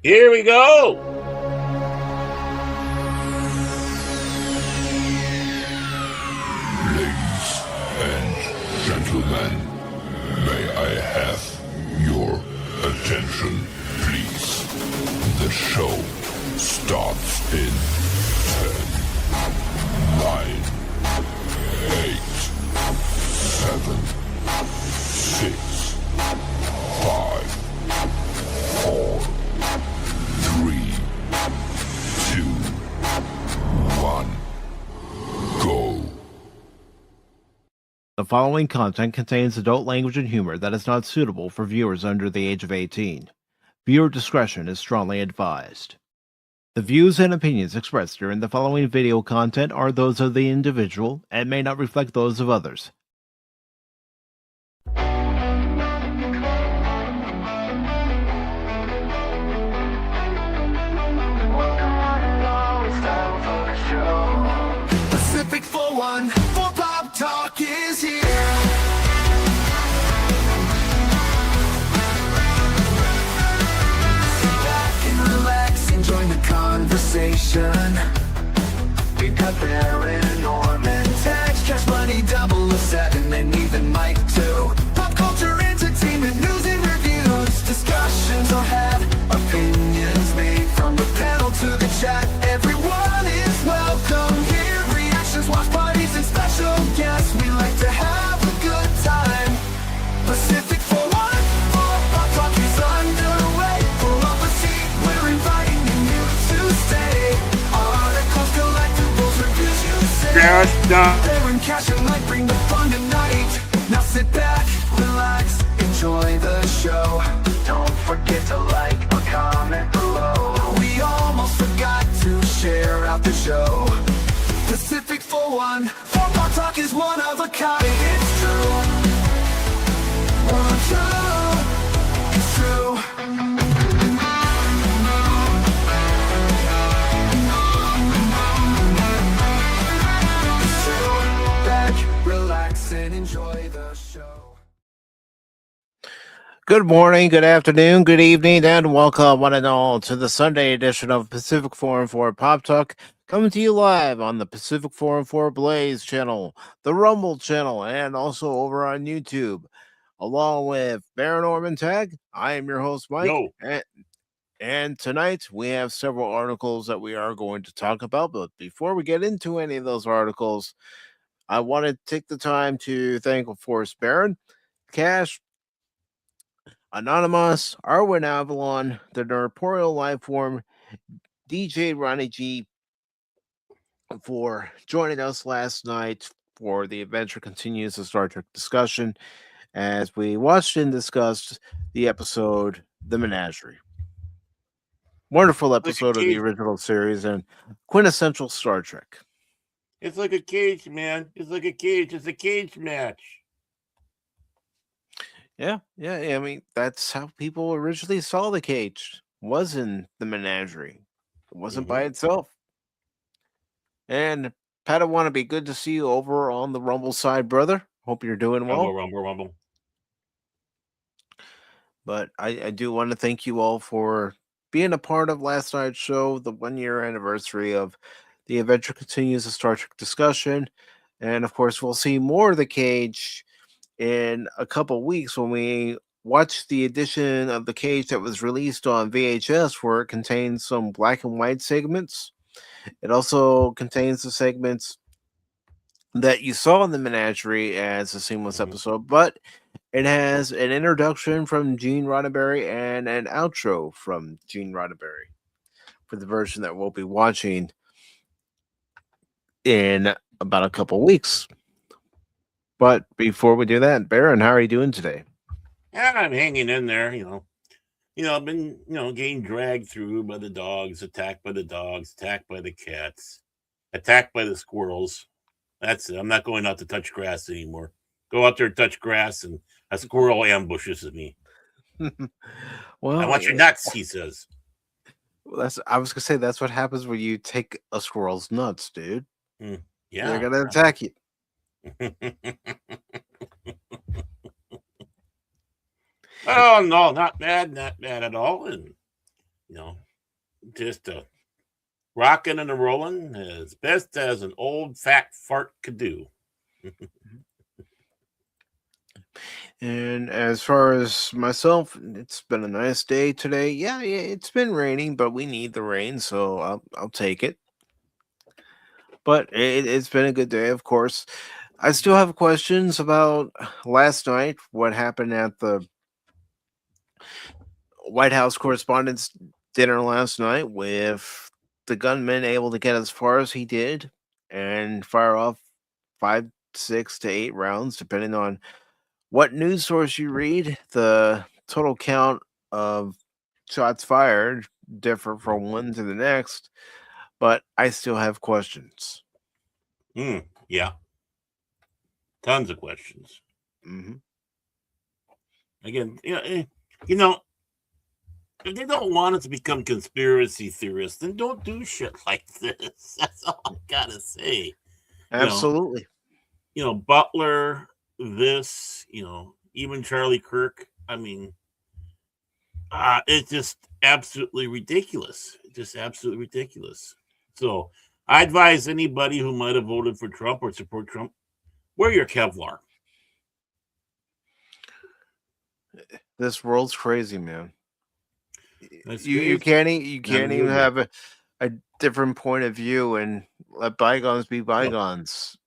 Here we go. Ladies and gentlemen, may I have your attention, please? The show starts in 10, 9, 8, 7, 6, 5, 4, 3, 2, 1, go. The following content contains adult language and humor that is not suitable for viewers under the age of 18. Viewer discretion is strongly advised. The views and opinions expressed during the following video content are those of the individual and may not reflect those of others. Pacific414 Pop Talk is here. Sit back and relax and join the conversation. We've got Barom Orman Tagge, Xashmoney007 and even Mike too. Pop culture, entertainment, news and reviews. Discussions are had, opinions made. From the panel to the chat, everyone is welcome here. Reactions, watch parties and special guests. We like to have a good time. Pacific414 Pop Talk is underway. Pull up a seat, we're inviting you to stay. Articles, collectibles, reviews, you say. Baron, Cash and Mike bring the fun tonight. Now sit back, relax, enjoy the show. Don't forget to like or comment below. We almost forgot to share out the show. Pacific414 Pop Talk is one of a kind. It's true. It's true. Sit back, relax, and enjoy the show. Good morning, good afternoon, good evening, and welcome one and all to the Sunday edition of Pacific414 Pop Talk, coming to you live on the Pacific414 Blaze channel, the Rumble channel, and also over on YouTube. Along with Baron Orman Tagge, I am your host, Mike. Yo. And tonight we have several articles that we are going to talk about. But before we get into any of those articles, I want to take the time to thank, of course, Baron, Cash, Anonymous, Arwin Avalon, the Nerporial Lifeform, DJ Ronnie G, for joining us last night for the Adventure Continues, the Star Trek discussion, as we watched and discussed the episode The Menagerie. Wonderful episode of the original series and quintessential Star Trek. It's like a cage, man. It's like a cage. It's a cage match. Yeah. I mean, that's how people originally saw the cage. Was in the Menagerie. It wasn't by itself. And Pat, I want to be good to see you over on the Rumble side, brother. Hope you're doing well. Rumble. But I do want to thank you all for being a part of last night's show, the 1-year anniversary of the Adventure Continues, a Star Trek discussion. And of course, we'll see more of the cage in a couple weeks when we watch the edition of the cage that was released on VHS, where it contains some black and white segments. It also contains the segments that you saw in the Menagerie as a seamless episode, but it has an introduction from Gene Roddenberry and an outro from Gene Roddenberry for the version that we'll be watching in about a couple weeks. But before we do that, Baron, how are you doing today? Yeah, I'm hanging in there, I've been, getting dragged through by the dogs, attacked by the dogs, attacked by the cats, attacked by the squirrels. That's it. I'm not going out to touch grass anymore. Go out there, touch grass, and a squirrel ambushes me. Well, I want your nuts, he says. I was gonna say that's what happens when you take a squirrel's nuts, dude. Yeah, they're gonna attack you. Oh no, not bad at all. And You know, just rocking and a rolling as best as an old fat fart could do. And as far as myself, it's been a nice day today. Yeah, it's been raining, but we need the rain, so I'll take it. But it's been a good day, of course. I still have questions about last night, what happened at the White House Correspondents' Dinner last night, with the gunman able to get as far as he did and fire off 5, 6 to 8 rounds, depending on what news source you read. The total count of shots fired differ from one to the next, but I still have questions. Yeah. Tons of questions. Mm-hmm. Again, you know, if they don't want us to become conspiracy theorists, then don't do shit like this. That's all I gotta say. Absolutely. Butler, this, even Charlie Kirk. I mean, it's just absolutely ridiculous. Just absolutely ridiculous. So I advise anybody who might have voted for Trump or support Trump, wear your Kevlar. This world's crazy, man. You Crazy. can't even have a different point of view and let bygones be bygones.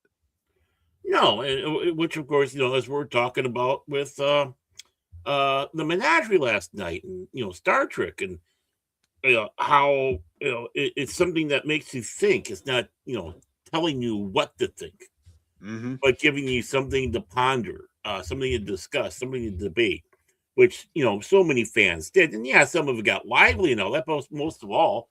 No, which of course, as we're talking about with the menagerie last night, and Star Trek, and how it's something that makes you think. It's not telling you what to think, but giving you something to ponder, something to discuss, something to debate, which so many fans did. And yeah, some of it got lively and all that, but most of all,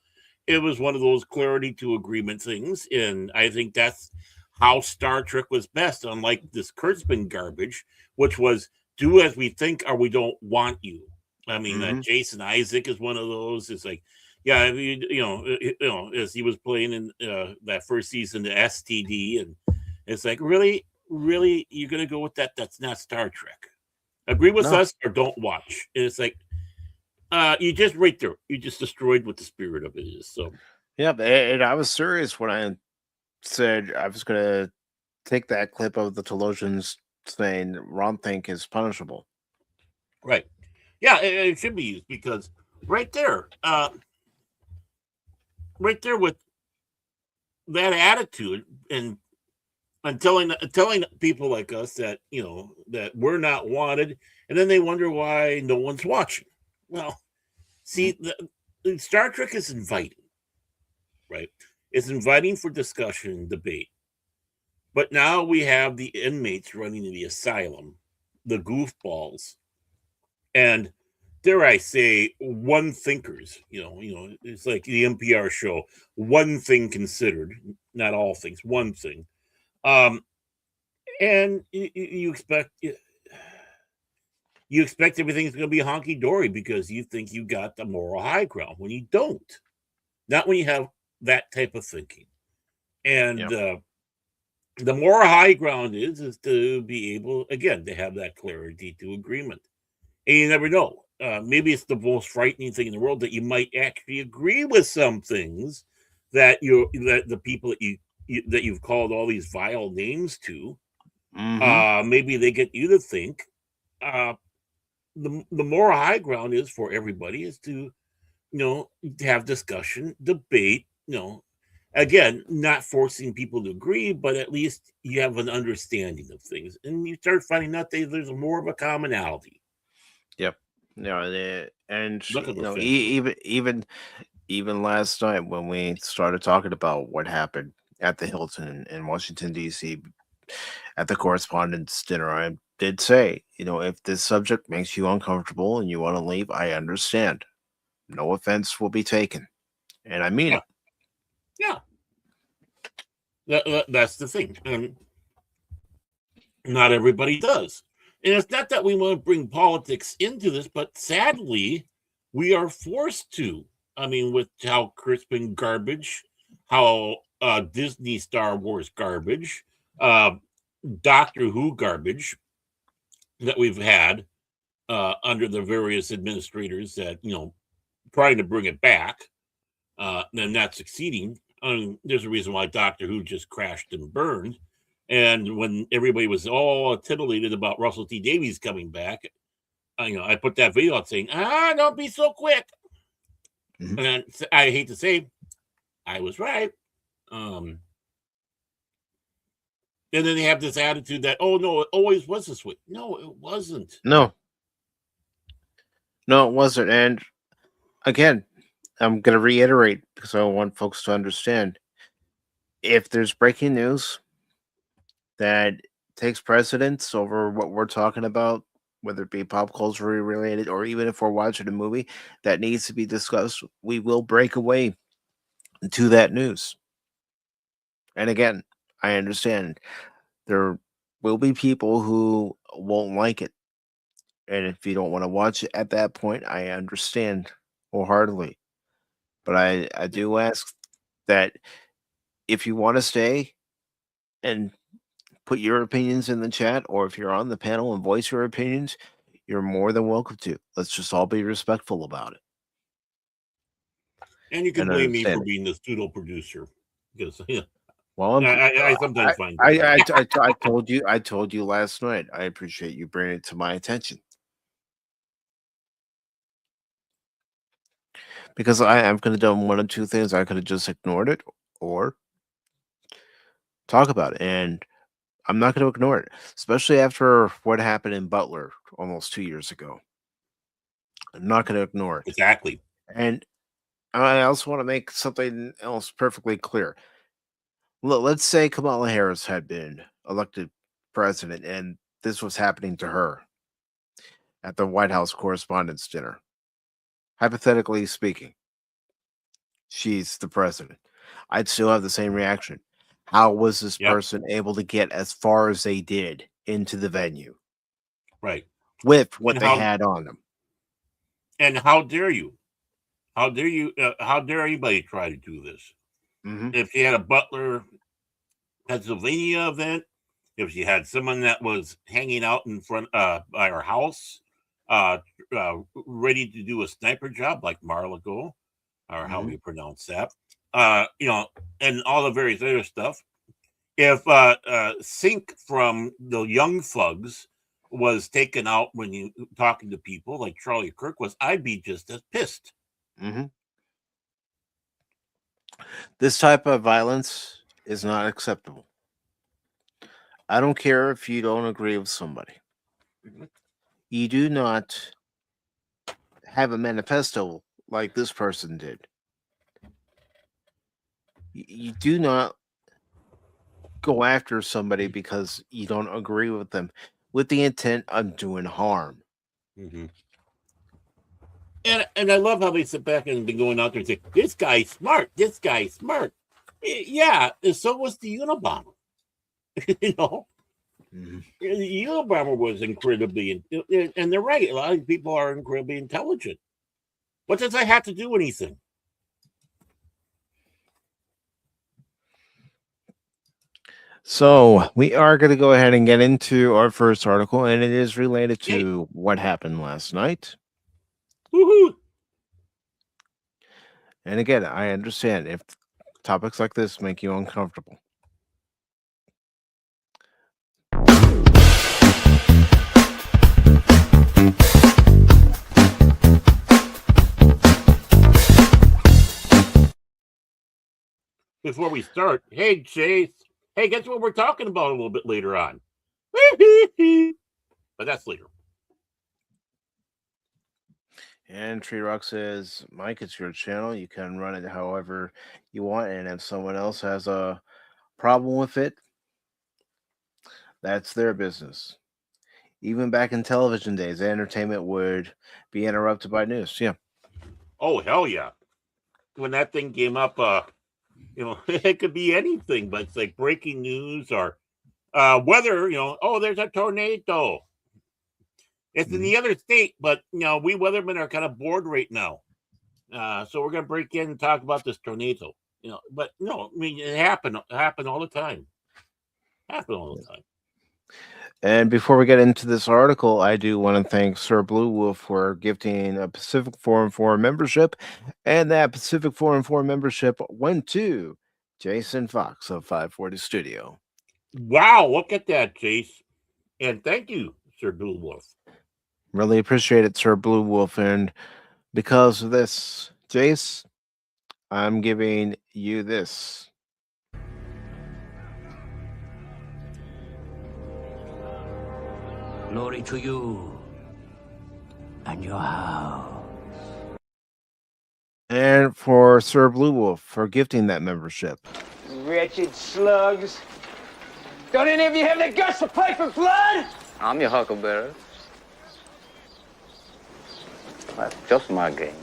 it was one of those clarity to agreement things. And I think that's how Star Trek was best, unlike this Kurtzman garbage, which was do as we think or we don't want you. I mean, Jason Isaac is one of those. It's like, yeah, as he was playing in that first season, the STD, and it's like, really, you're gonna go with that? That's not Star Trek. Agree with us or don't watch. And it's like, you just right there, you just destroyed what the spirit of it is. So yeah, and I was serious when I said I was gonna take that clip of the Telosians saying Ron Think is punishable. Right. Yeah, it should be used because right there with that attitude and telling people like us that that we're not wanted, and then they wonder why no one's watching. Well, see, the Star Trek is inviting, right? It's inviting for discussion, debate. But now we have the inmates running the asylum, the goofballs, and dare I say, one thinkers. It's like the NPR show, One Thing Considered, not all things, one thing. And you expect everything's going to be honky dory because you think you got the moral high ground when you don't. Not when you have that type of thinking. And the moral high ground is to be able, again, to have that clarity to agreement. And you never know. Maybe it's the most frightening thing in the world that you might actually agree with some things that the people that you've called all these vile names to. Maybe they get you to think. The moral high ground is for everybody is to have discussion, debate. Again, not forcing people to agree, but at least you have an understanding of things, and you start finding out there's more of a commonality. Yep. And even last night when we started talking about what happened at the Hilton in Washington, D.C. at the Correspondents' Dinner, I did say, if this subject makes you uncomfortable and you want to leave, I understand. No offense will be taken. And I mean it. Yeah. That's the thing. And not everybody does. And it's not that we want to bring politics into this, but sadly, we are forced to. I mean, with how Crispin garbage, how Disney Star Wars garbage, Doctor Who garbage that we've had under the various administrators that trying to bring it back, and not succeeding. There's a reason why Doctor Who just crashed and burned. And when everybody was all titillated about Russell T Davies coming back, I put that video out saying, don't be so quick. Mhm. And I hate to say, I was right. And then they have this attitude that, oh no, it always was this way. No, it wasn't. No, it wasn't. And again, I'm going to reiterate because I want folks to understand. If there's breaking news that takes precedence over what we're talking about, whether it be pop culture related or even if we're watching a movie that needs to be discussed, we will break away to that news. And again, I understand there will be people who won't like it. And if you don't want to watch it at that point, I understand wholeheartedly. But I do ask that if you want to stay and put your opinions in the chat, or if you're on the panel and voice your opinions, you're more than welcome to. Let's just all be respectful about it. And you can And blame me for understand it. being the pseudo producer because Well, I sometimes find I told you last night. I appreciate you bringing it to my attention because I could have done one of two things. I could have just ignored it or talk about it, and I'm not going to ignore it, especially after what happened in Butler almost 2 years ago. I'm not going to ignore it. exactly. And I also want to make something else perfectly clear. Let's say Kamala Harris had been elected president and this was happening to her at the White House Correspondents' Dinner. Hypothetically speaking, she's the president. I'd still have the same reaction. How was this Yep. person able to get as far as they did into the venue Right. with what And they how- had on them? And how dare you? How dare you? How dare anybody try to do this? Mhm. If you had a Butler, Pennsylvania event, if you had someone that was hanging out in front by our house, ready to do a sniper job like Marlago, or how Mhm. you pronounce that, and all the various other stuff. If Sync from the Young Thugs was taken out when you talking to people like Charlie Kirk was, I'd be just as pissed. Mhm. This type of violence is not acceptable. I don't care if you don't agree with somebody. You do not have a manifesto like this person did. You do not go after somebody because you don't agree with them with the intent of doing harm. Mm-hmm. And I love how they sit back and be going out there and say, "This guy's smart. This guy's smart." Yeah, and so was the Unabomber. you know, Mhm. the Unabomber was incredibly, and they're right. A lot of people are incredibly intelligent. What does that have to do with anything? So we are going to go ahead and get into our first article, and it is related to what happened last night. Woohoo! And again, I understand if topics like this make you uncomfortable. Before we start, hey Chase, hey, guess what we're talking about a little bit later on? But that's later. And Tree Rock says, Mike, it's your channel. You can run it however you want. And if someone else has a problem with it, that's their business. Even back in television days, entertainment would be interrupted by news. Yeah. Oh, hell yeah. When that thing came up, it could be anything, but it's like breaking news or weather, oh, there's a tornado. It's in the other state, but we weathermen are kind of bored right now. So we're gonna break in and talk about this tornado. But no, I mean it happened all the time. Happen all the time. And before we get into this article, I do want to thank Sir Blue Wolf for gifting a Pacific414 membership. And that Pacific414 membership went to Jason Fox of 540 Studio. Wow, look at that, Chase. And thank you, Sir Blue Wolf. Really appreciate it, Sir Blue Wolf. And because of this, Jace, I'm giving you this. Glory to you and your house. And for Sir Blue Wolf for gifting that membership. Wretched slugs. Don't any of you have the guts to play for blood? I'm your huckleberry. That's just my game.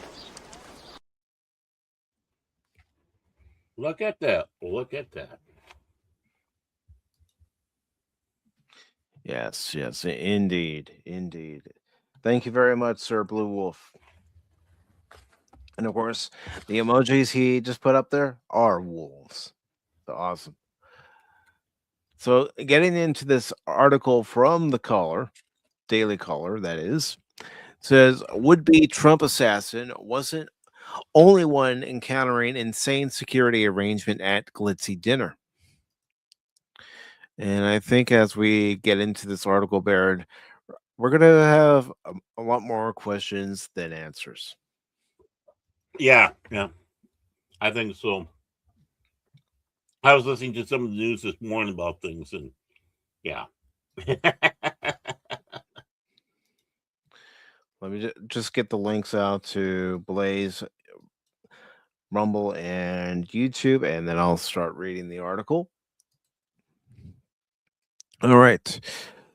Look at that. Look at that. Yes, indeed. Thank you very much, Sir Blue Wolf. And of course, the emojis he just put up there are wolves. So awesome. So getting into this article from the Caller, Daily Caller, that is, says would-be Trump assassin wasn't only one encountering insane security arrangement at glitzy dinner. And I think as we get into this article, Baird, we're going to have a lot more questions than answers. Yeah. I think so. I was listening to some of the news this morning about things, and yeah. Let me just get the links out to Blaze, Rumble, and YouTube, and then I'll start reading the article. All right.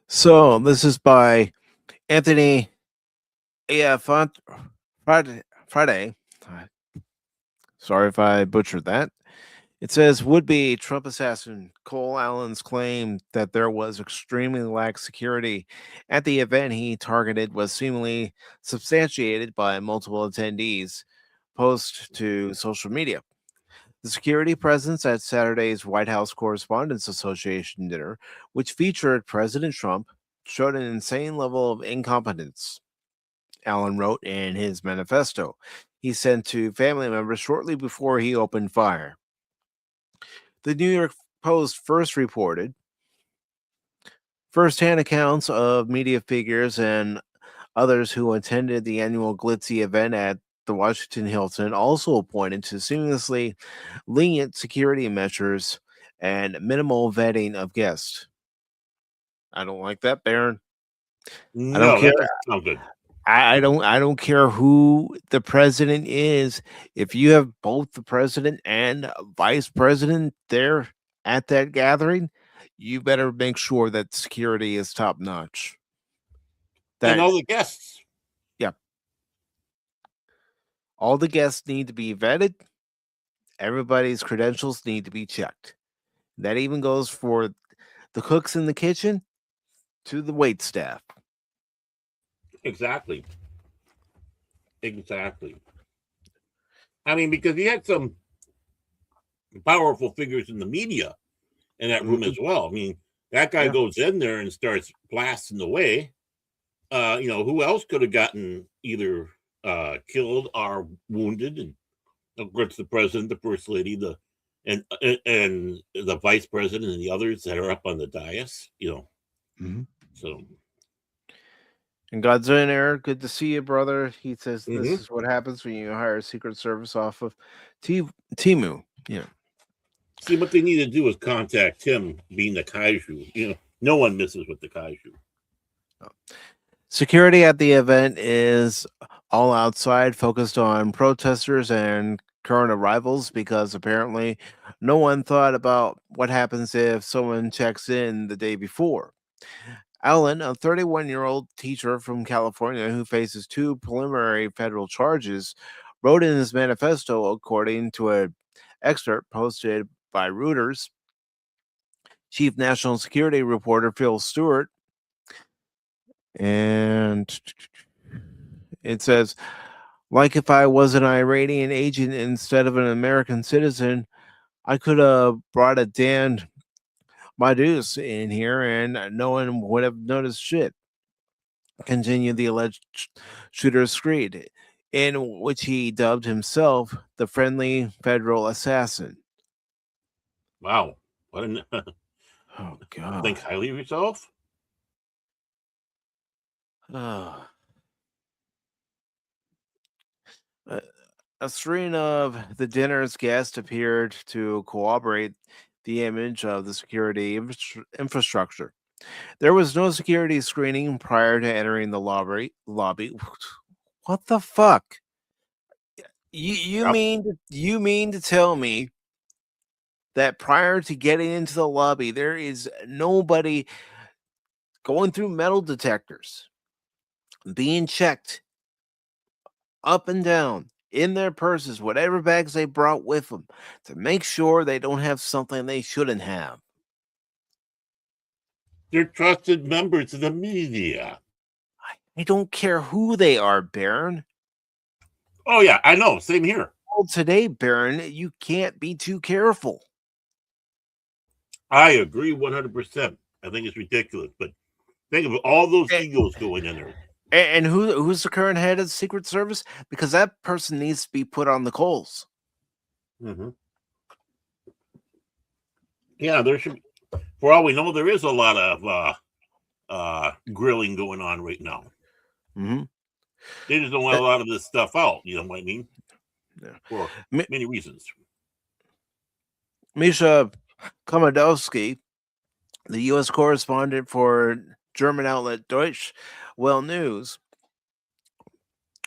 So this is by Anthony Friday. Sorry if I butchered that. It says would-be Trump assassin Cole Allen's claim that there was extremely lax security at the event he targeted was seemingly substantiated by multiple attendees post to social media. The security presence at Saturday's White House Correspondents Association dinner, which featured President Trump, showed an insane level of incompetence, Allen wrote in his manifesto he sent to family members shortly before he opened fire. The New York Post first reported first-hand accounts of media figures and others who attended the annual glitzy event at the Washington Hilton also pointed to seamlessly lenient security measures and minimal vetting of guests. I don't like that, Baron. No, I don't care. that doesn't sound good. I don't care who the president is. If you have both the president and vice president there at that gathering, you better make sure that security is top notch. And all the guests. Yeah. All the guests need to be vetted. Everybody's credentials need to be checked. That even goes for the cooks in the kitchen to the wait staff. Exactly. I mean, because you had some powerful figures in the media in that room as well. I mean, that guy goes in there and starts blasting away. Who else could have gotten either killed or wounded? And of course, the president, the first lady, and the vice president, and the others that are up on the dais. So. And Godzilla Air, good to see you, brother. He says this is what happens when you hire Secret Service off of Temu. Yeah. See, what they need to do is contact him, being the kaiju. No one misses with the kaiju. Security at the event is all outside, focused on protesters and current arrivals, because apparently no one thought about what happens if someone checks in the day before. Allen, a 31-year-old teacher from California who faces 2 preliminary federal charges, wrote in his manifesto, according to an excerpt posted by Reuters. Chief National Security Reporter Phil Stewart, and it says, like if I was an Iranian agent instead of an American citizen, I could have brought a damned my dues in here, and no one would have noticed shit. Continued the alleged shooter screed, in which he dubbed himself the friendly federal assassin. Wow. What an Oh, think God. highly of yourself? Oh. A string of the dinner's guests appeared to corroborate the image of the security infrastructure. There was no security screening prior to entering the lobby. What the fuck? You Yep. mean to tell me that prior to getting into the lobby, there is nobody going through metal detectors, being checked up and down in their purses, whatever bags they brought with them, to make sure they don't have something they shouldn't have? They're trusted members of the media. I don't care who they are, Baron. Oh, yeah, I know. Same here. Well, today, Baron, you can't be too careful. I agree 100%. I think it's ridiculous, but think of all those egos going in there. And who's the current head of the Secret Service? Because that person needs to be put on the coals. Mm-hmm. Yeah, there should be. For all we know, there is a lot of grilling going on right now. Mm-hmm. They just don't want a lot of this stuff out. You know what I mean? Yeah. For many reasons. Misha Komodowski, the U.S. correspondent for German outlet Deutsche Welle News,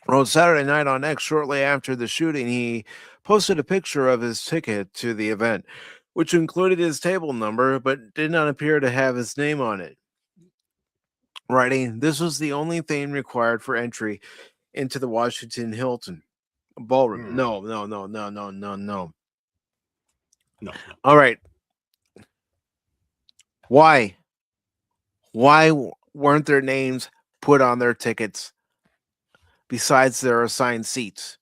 wrote Saturday night on X shortly after the shooting. He posted a picture of his ticket to the event, which included his table number but did not appear to have his name on it. Writing, "This was the only thing required for entry into the Washington Hilton ballroom." No. All right. Why weren't their names put on their tickets besides their assigned seats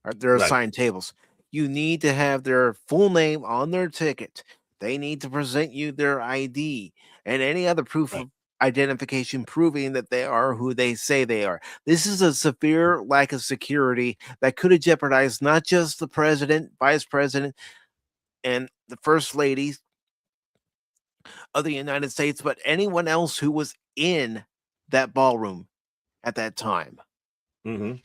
or their assigned tables? You need to have their full name on their ticket. They need to present you their ID and any other proof of identification proving that they are who they say they are. This is a severe lack of security that could have jeopardized not just the president, vice president, and the first lady of the United States, but anyone else who was in that ballroom at that time. Mm-hmm.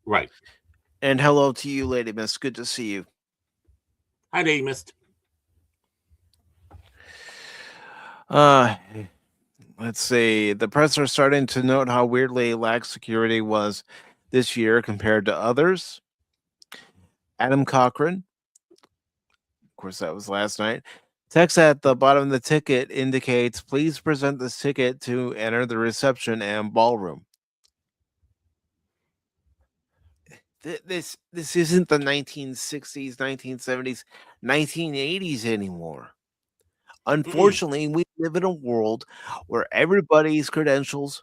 Right. And hello to you, Lady Miss. Good to see you. Hi, Lady Miss. Let's see. The press are starting to note how weirdly lax security was this year compared to others. Adam Cochran, of course, that was last night. Text at the bottom of the ticket indicates, "Please present this ticket to enter the reception and ballroom." This isn't the 1960s, 1970s, 1980s anymore. Unfortunately, we live in a world where everybody's credentials,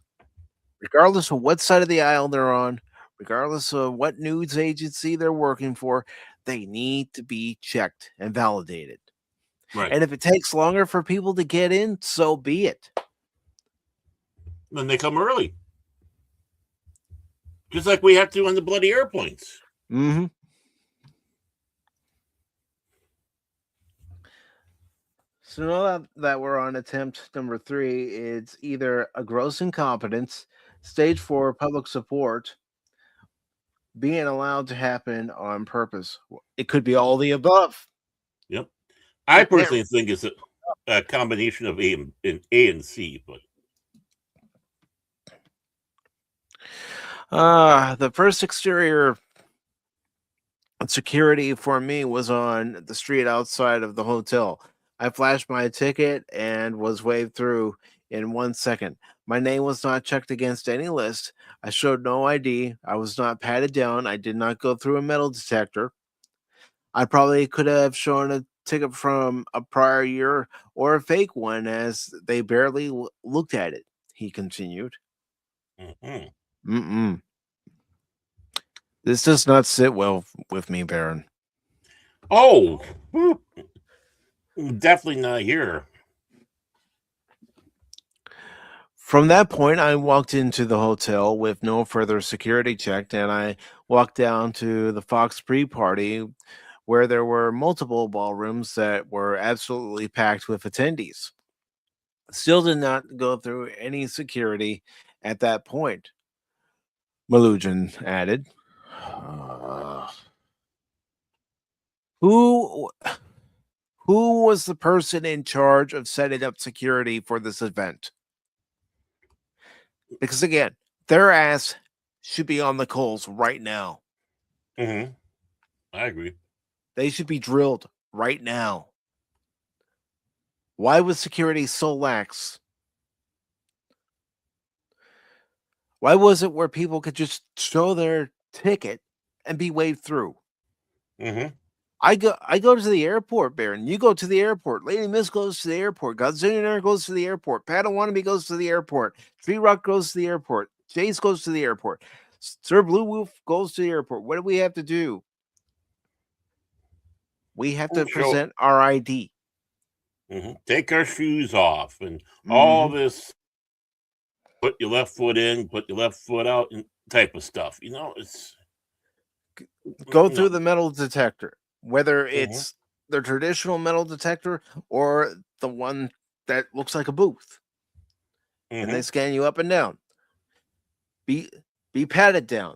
regardless of what side of the aisle they're on, regardless of what news agency they're working for, they need to be checked and validated. Right. And if it takes longer for people to get in, so be it. Then they come early. Just like we have to on the bloody airplanes. Mm-hmm. So now that we're on attempt number 3, it's either a gross incompetence, stage 4 public support, being allowed to happen on purpose. It could be all the above. Yep. I personally think it's a combination of A and C, but the first exterior security for me was on the street outside of the hotel. I flashed my ticket and was waved through in 1 second. My name was not checked against any list. I showed no ID. I was not patted down. I did not go through a metal detector. I probably could have shown a ticket from a prior year or a fake one, as they barely looked at it, he continued. This does not sit well with me, Baron. Oh, Definitely not here. From that point, I walked into the hotel with no further security check, and I walked down to the Fox pre-party where there were multiple ballrooms that were absolutely packed with attendees. Still did not go through any security at that point. Malujan added. Who was the person in charge of setting up security for this event? Because again, their ass should be on the coals right now. Mm-hmm. I agree. They should be drilled right now. Why was security so lax? Why was it where people could just show their ticket and be waved through? Mm-hmm. I go to the airport, Baron. You go to the airport. Lady Miss goes to the airport. Godzillionaire goes to the airport. Padawannabe goes to the airport. Tree Rock goes to the airport. Jace goes to the airport. Sir Blue Wolf goes to the airport. What do we have to do? We have to present our ID. Mm-hmm. Take our shoes off and all this. Put your left foot in, put your left foot out, and type of stuff. You know, it's go through the metal detector, whether it's the traditional metal detector or the one that looks like a booth, and they scan you up and down. Be patted down.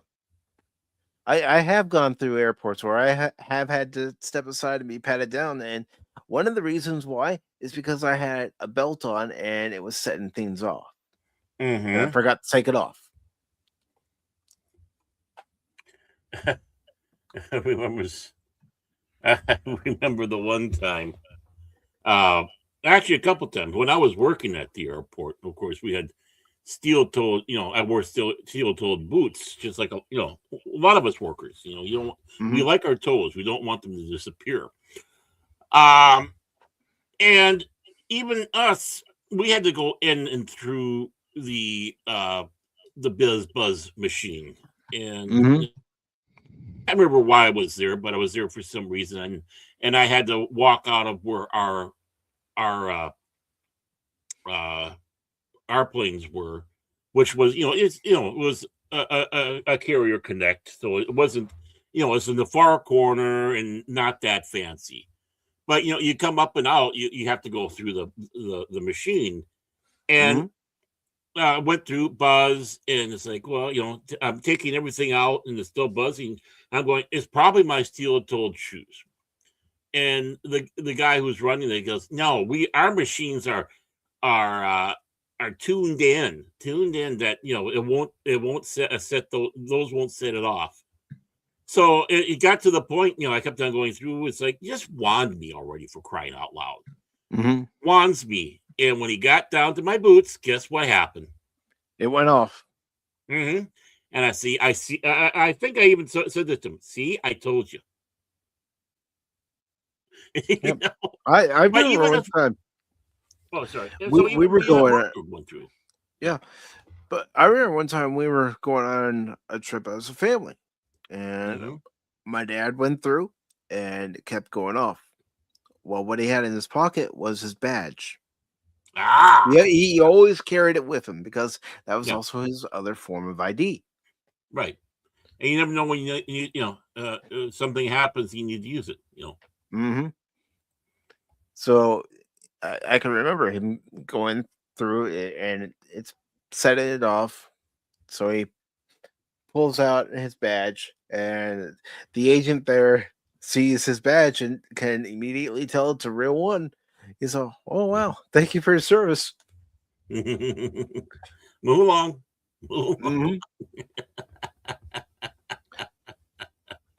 I have gone through airports where I have had to step aside and be patted down, and one of the reasons why is because I had a belt on and it was setting things off. And I forgot to take it off. I remember the one time, actually a couple times when I was working at the airport. Of course, we had steel-toed. I wore steel-toed boots, just like a lot of us workers. You don't. We like our toes. We don't want them to disappear. And even us, we had to go in and through the buzz machine, and I remember why I was there, but I was there for some reason, and I had to walk out of where our planes were, which was it was a carrier connect, so it wasn't it's in the far corner and not that fancy, but you come up and out, you have to go through the machine, and went through buzz, and it's like, well, I'm taking everything out and it's still buzzing. I'm going, it's probably my steel-toed shoes. And the guy who's running it goes, no, our machines are tuned in that it won't set those won't set it off. So it got to the point, I kept on going through. It's like, just wand me already, for crying out loud. Wands me. And when he got down to my boots, guess what happened? It went off. And I see. I think I even said this to him. See, I told you. I remember one time. Oh, sorry. We were going through. Yeah, but I remember one time we were going on a trip as a family, and my dad went through, and it kept going off. Well, what he had in his pocket was his badge. Yeah, he always carried it with him because that was also his other form of ID. Right, and you never know when something happens, you need to use it. So I can remember him going through it, and it's setting it off. So he pulls out his badge, and the agent there sees his badge and can immediately tell it's a real one. He's like, oh, wow, thank you for your service. Move along.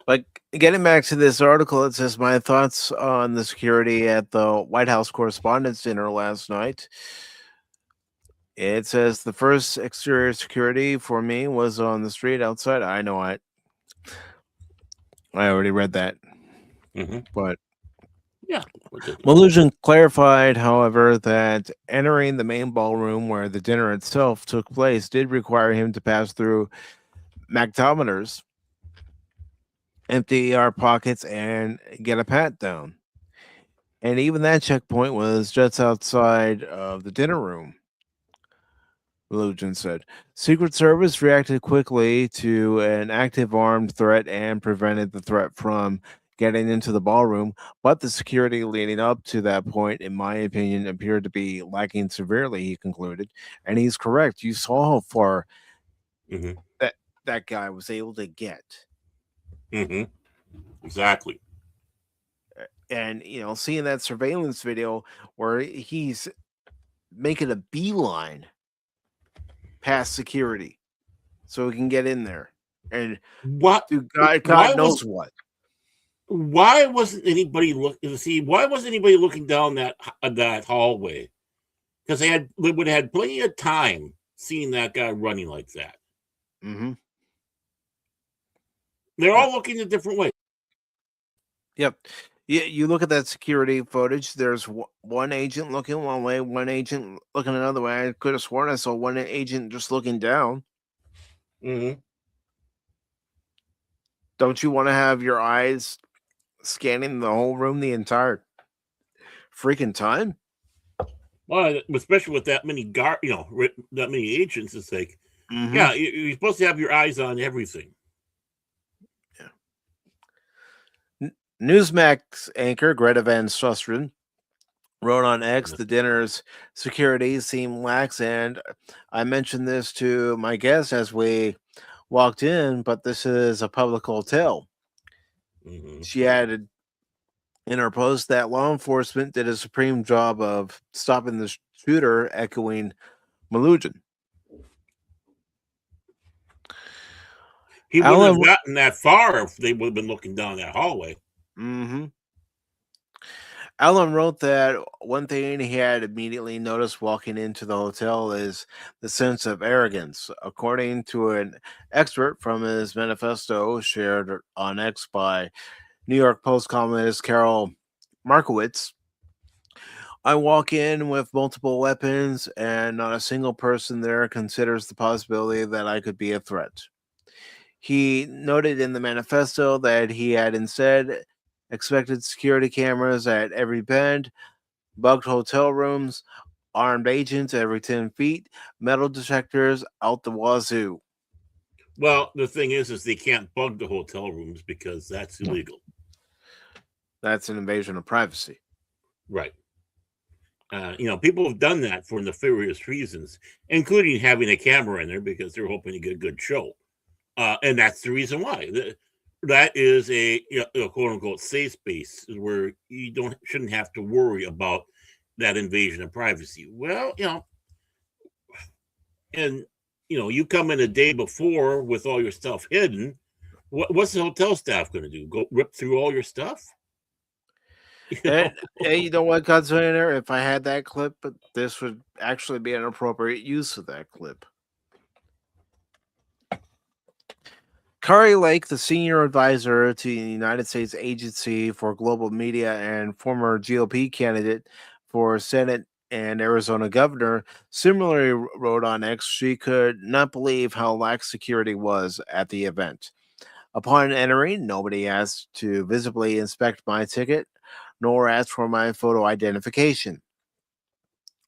But getting back to this article, it says my thoughts on the security at the White House Correspondents' Dinner last night. It says the first exterior security for me was on the street outside. I know I already read that. But yeah. Malujan clarified, however, that entering the main ballroom where the dinner itself took place did require him to pass through magnetometers, empty our pockets, and get a pat down. And even that checkpoint was just outside of the dinner room, Lujan said. Secret Service reacted quickly to an active armed threat and prevented the threat from getting into the ballroom, but the security leading up to that point, in my opinion, appeared to be lacking severely, he concluded. And he's correct. You saw how far Mm-hmm. that guy was able to get. Mm-hmm. Exactly. And, seeing that surveillance video where he's making a beeline past security so he can get in there and What? do God knows what. Why wasn't anybody Why wasn't anybody looking down that hallway? Because they would have had plenty of time seeing that guy running like that. Mm-hmm. They're all looking a different way. Yep. You look at that security footage. There's one agent looking one way, one agent looking another way. I could have sworn I saw one agent just looking down. Mm-hmm. Don't you want to have your eyes scanning the whole room the entire freaking time? Well, especially with that many that many agents, it's like, Mm-hmm. yeah, you're supposed to have your eyes on everything. Yeah. Newsmax anchor Greta Van Susteren wrote on X, the dinner's security seemed lax, and I mentioned this to my guest as we walked in, but this is a public hotel. Mm-hmm. She added in her post that law enforcement did a supreme job of stopping the shooter, echoing Malujan. He wouldn't have gotten that far if they would have been looking down that hallway. Mm-hmm. Alan wrote that one thing he had immediately noticed walking into the hotel is the sense of arrogance. According to an excerpt from his manifesto shared on X by New York Post columnist Carol Markowitz, I walk in with multiple weapons and not a single person there considers the possibility that I could be a threat. He noted in the manifesto that he had instead expected security cameras at every bend, bugged hotel rooms, armed agents every 10 feet, metal detectors out the wazoo. Well, the thing is they can't bug the hotel rooms because that's illegal. That's an invasion of privacy. Right. People have done that for nefarious reasons, including having a camera in there because they're hoping to get a good show. And that's the reason why. That is a quote unquote safe space where you shouldn't have to worry about that invasion of privacy. Well, and you come in a day before with all your stuff hidden. What's the hotel staff going to do? Go rip through all your stuff? Hey, you know what, Gunslinger? If I had that clip, this would actually be an appropriate use of that clip. Kari Lake, the senior advisor to the United States Agency for Global Media and former GOP candidate for Senate and Arizona governor, similarly wrote on X she could not believe how lax security was at the event. Upon entering, nobody asked to visibly inspect my ticket, nor asked for my photo identification.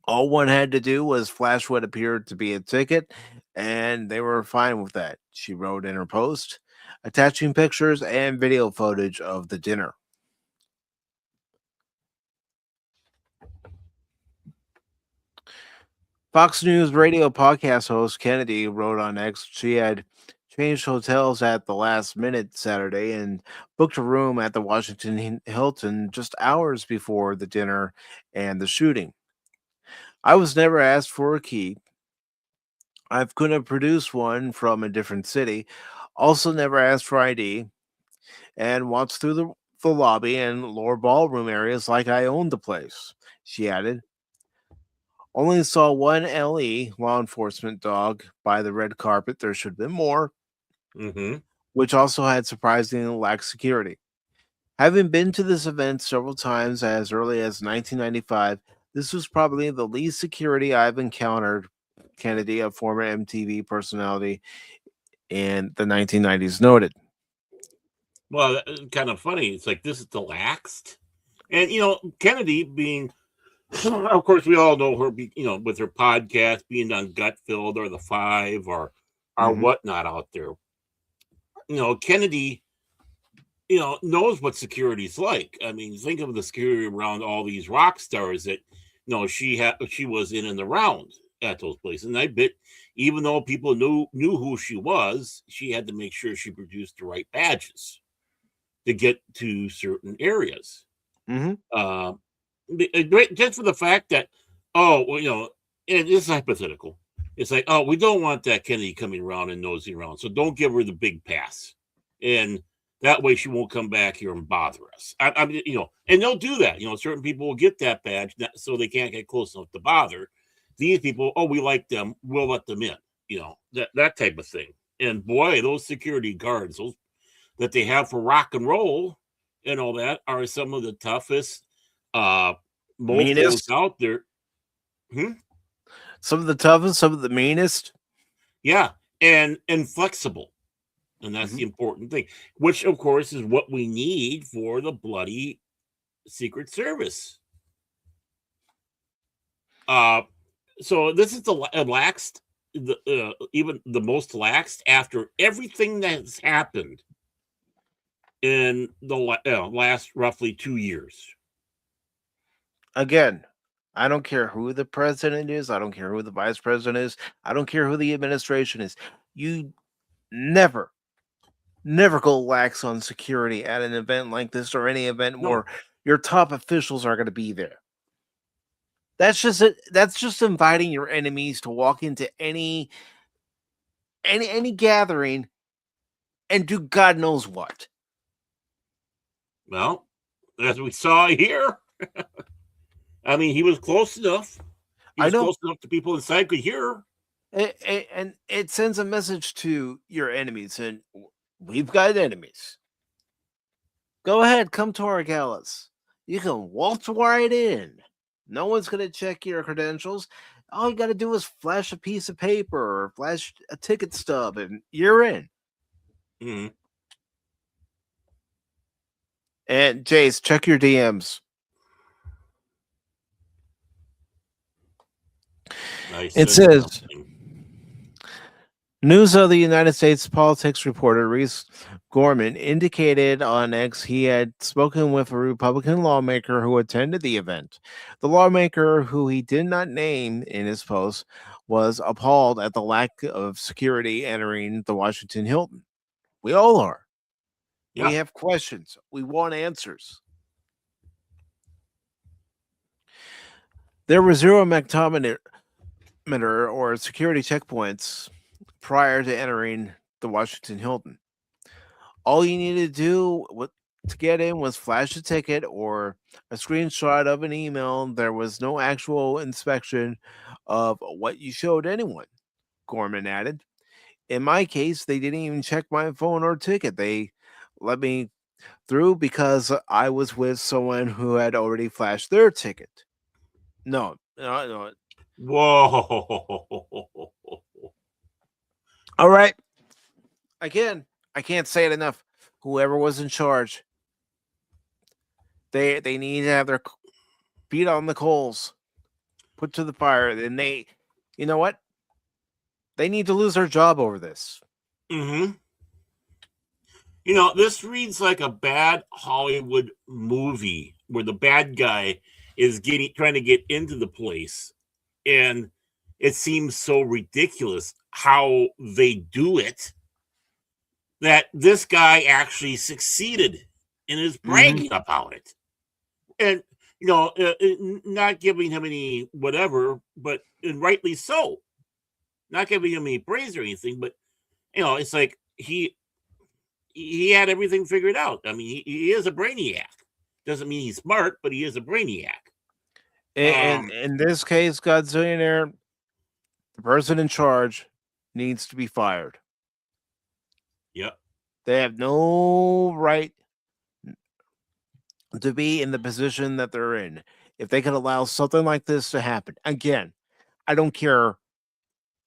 All one had to do was flash what appeared to be a ticket, and they were fine with that, she wrote in her post, attaching pictures and video footage of the dinner. Fox News radio podcast host Kennedy wrote on X she had changed hotels at the last minute Saturday and booked a room at the Washington Hilton just hours before the dinner and the shooting. I was never asked for a key. I couldn't produce one from a different city. Also never asked for ID. And walked through the lobby and lower ballroom areas like I owned the place, she added. Only saw one LE, law enforcement dog, by the red carpet. There should have been more. Mm-hmm. Which also had surprisingly lax security. Having been to this event several times as early as 1995, this was probably the least security I've encountered, Kennedy, a former MTV personality in the 1990s, noted. Well, kind of funny. It's like this is relaxed, And Kennedy being, of course, we all know her. With her podcast being on Gutfeld or The Five or whatnot out there. Kennedy, knows what security's like. I mean, think of the security around all these rock stars that she was in and around at those places. And I bet, even though people knew who she was, she had to make sure she produced the right badges to get to certain areas. Mm-hmm. Just for the fact that, and this is hypothetical. It's like, we don't want that Kennedy coming around and nosing around, so don't give her the big pass, and that way she won't come back here and bother us. I mean, and they'll do that. Certain people will get that badge so they can't get close enough to bother. These people, we like them, we'll let them in. That type of thing. And boy, those security guards, those that they have for rock and roll and all that, are some of the toughest mofos out there. Some of the toughest, some of the meanest. Yeah, and flexible. And that's the important thing, which, of course, is what we need for the bloody Secret Service. So this is the laxed, even the most laxed after everything that's happened in the last roughly 2 years. Again, I don't care who the president is. I don't care who the vice president is. I don't care who the administration is. You never go lax on security at an event like this or any event where your top officials are going to be there. That's just inviting your enemies to walk into any gathering and do God knows what. Well, as we saw here, I mean, he was close enough. He was close enough to people inside could hear. And it sends a message to your enemies, and we've got enemies. Go ahead, come to our galas. You can waltz right in. No one's going to check your credentials. All you got to do is flash a piece of paper or flash a ticket stub, and you're in. Mm-hmm. And Jace, check your DMs. It says, news of the United States politics reporter Reese Gorman indicated on X he had spoken with a Republican lawmaker who attended the event. The lawmaker, who he did not name in his post, was appalled at the lack of security entering the Washington Hilton. We all are. Yeah. We have questions. We want answers. There were zero magnetometer or security checkpoints prior to entering the Washington Hilton. All you needed to do to get in was flash a ticket or a screenshot of an email. There was no actual inspection of what you showed anyone, Gorman added. In my case, they didn't even check my phone or ticket. They let me through because I was with someone who had already flashed their ticket. No. Whoa. All right. Again, I can't say it enough. Whoever was in charge, they need to have their feet on the coals, put to the fire. And they, you know what? They need to lose their job over this. Mm-hmm. This reads like a bad Hollywood movie where the bad guy is trying to get into the place, and it seems so ridiculous how they do it that this guy actually succeeded and is bragging about it. And, not giving him any whatever, and rightly so. Not giving him any praise or anything, but, it's like he had everything figured out. I mean, he is a brainiac. Doesn't mean he's smart, but he is a brainiac. And in this case, Godzillionaire, the person in charge needs to be fired. Yep. They have no right to be in the position that they're in. If they could allow something like this to happen, again, I don't care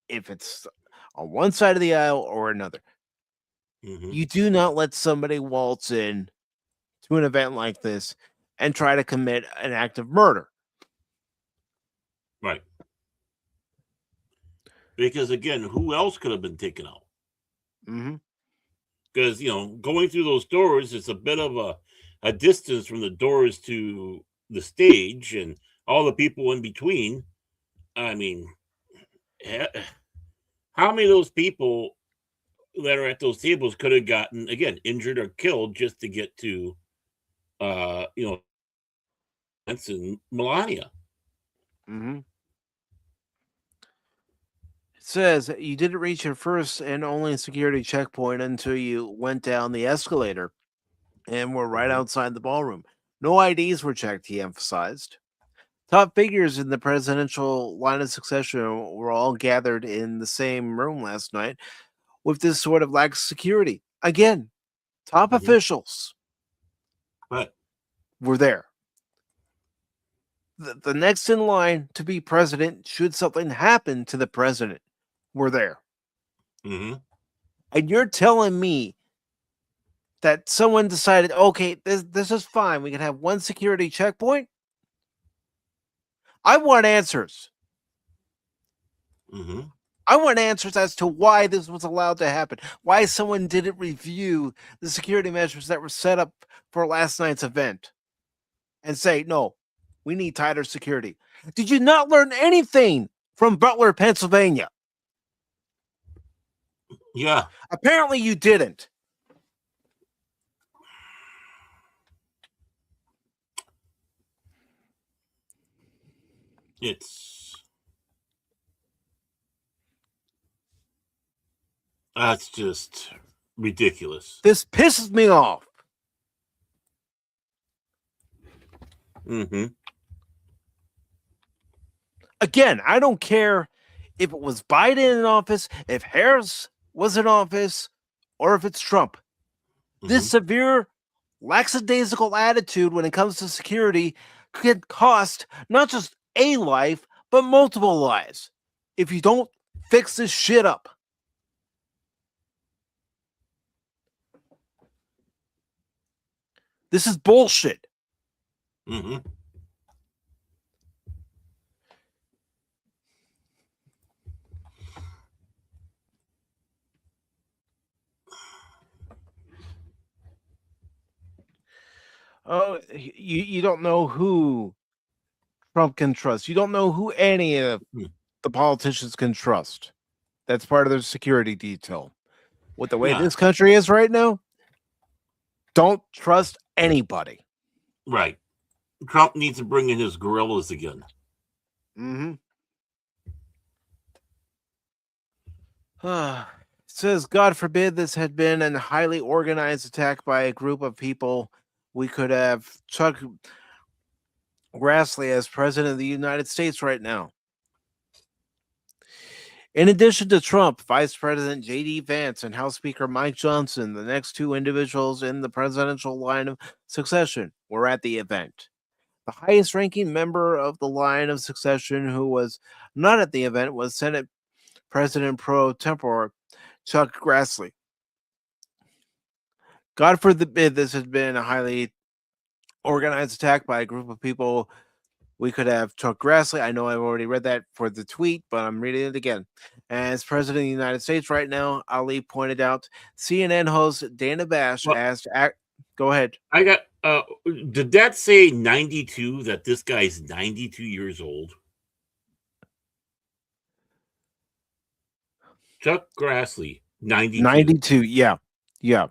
if it's on one side of the aisle or another. Mm-hmm. You do not let somebody waltz in to an event like this and try to commit an act of murder. Right. Because again, who else could have been taken out? Mm-hmm. Because, going through those doors is a bit of a distance from the doors to the stage and all the people in between. I mean, how many of those people that are at those tables could have gotten, again, injured or killed just to get to, and Melania? Mm-hmm. It says you didn't reach your first and only security checkpoint until you went down the escalator and were right outside the ballroom. No IDs were checked, he emphasized. Top figures in the presidential line of succession were all gathered in the same room last night with this sort of lack of security. Again, top officials were there. The next in line to be president, should something happen to the president, were there. Mm-hmm. And you're telling me that someone decided, okay, this is fine. We can have one security checkpoint? I want answers. Mm-hmm. I want answers as to why this was allowed to happen. Why someone didn't review the security measures that were set up for last night's event and say, no, we need tighter security. Did you not learn anything from Butler, Pennsylvania? Yeah. Apparently you didn't. That's just ridiculous. This pisses me off. Mm-hmm. Again, I don't care if it was Biden in office, if Harris was in office, or if it's Trump. Mm-hmm. This severe, lackadaisical attitude when it comes to security could cost not just a life, but multiple lives if you don't fix this shit up. This is bullshit. Mm-hmm. Oh, you don't know who Trump can trust. You don't know who any of the politicians can trust. That's part of their security detail. With the way this country is right now, don't trust anybody. Right. Trump needs to bring in his guerrillas again. Mm-hmm. It says, God forbid this had been a highly organized attack by a group of people. We could have Chuck Grassley as president of the United States right now. In addition to Trump, Vice President J.D. Vance and House Speaker Mike Johnson, the next two individuals in the presidential line of succession, were at the event. The highest ranking member of the line of succession who was not at the event was Senate President pro tempore Chuck Grassley. God forbid this had been a highly organized attack by a group of people. We could have Chuck Grassley. I know I've already read that for the tweet, but I'm reading it again. As president of the United States right now, Ali pointed out, CNN host Dana Bash asked, go ahead. I got, did that say 92, that this guy's 92 years old? Chuck Grassley, 92. 92, yeah. You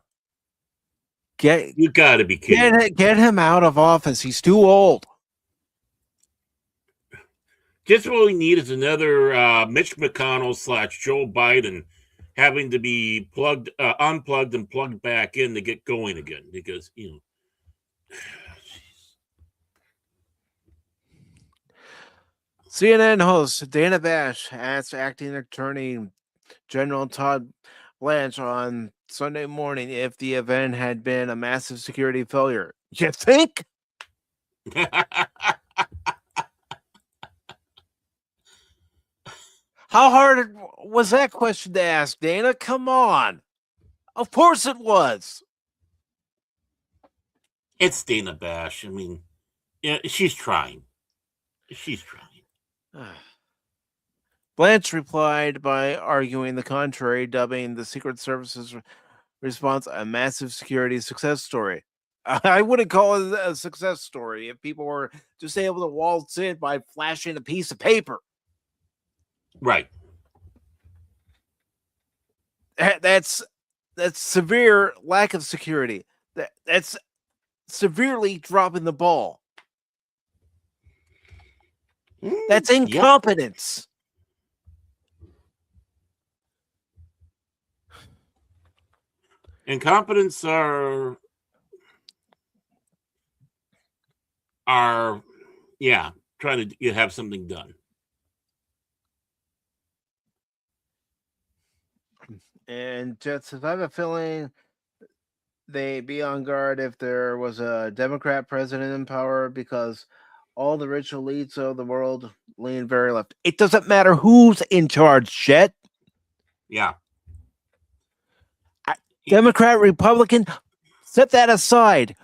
gotta be kidding. Get him out of office. He's too old. Just what we need is another Mitch McConnell / Joe Biden having to be unplugged and plugged back in to get going again, because CNN host Dana Bash asked acting Attorney General Todd Blanche on Sunday morning if the event had been a massive security failure. You think? How hard was that question to ask, Dana? Come on. Of course it was. It's Dana Bash. I mean, Yeah, she's trying. She's trying. Blanche replied by arguing the contrary, dubbing the Secret Service's response a massive security success story. I wouldn't call it a success story if people were just able to waltz in by flashing a piece of paper. Right. That's severe lack of security. That's severely dropping the ball. That's incompetence. Incompetence are trying to have something done. And just I have a feeling they'd be on guard if there was a Democrat president in power, because all the rich elites of the world lean very left. It doesn't matter who's in charge, Chet. Yeah. Democrat, Republican, set that aside.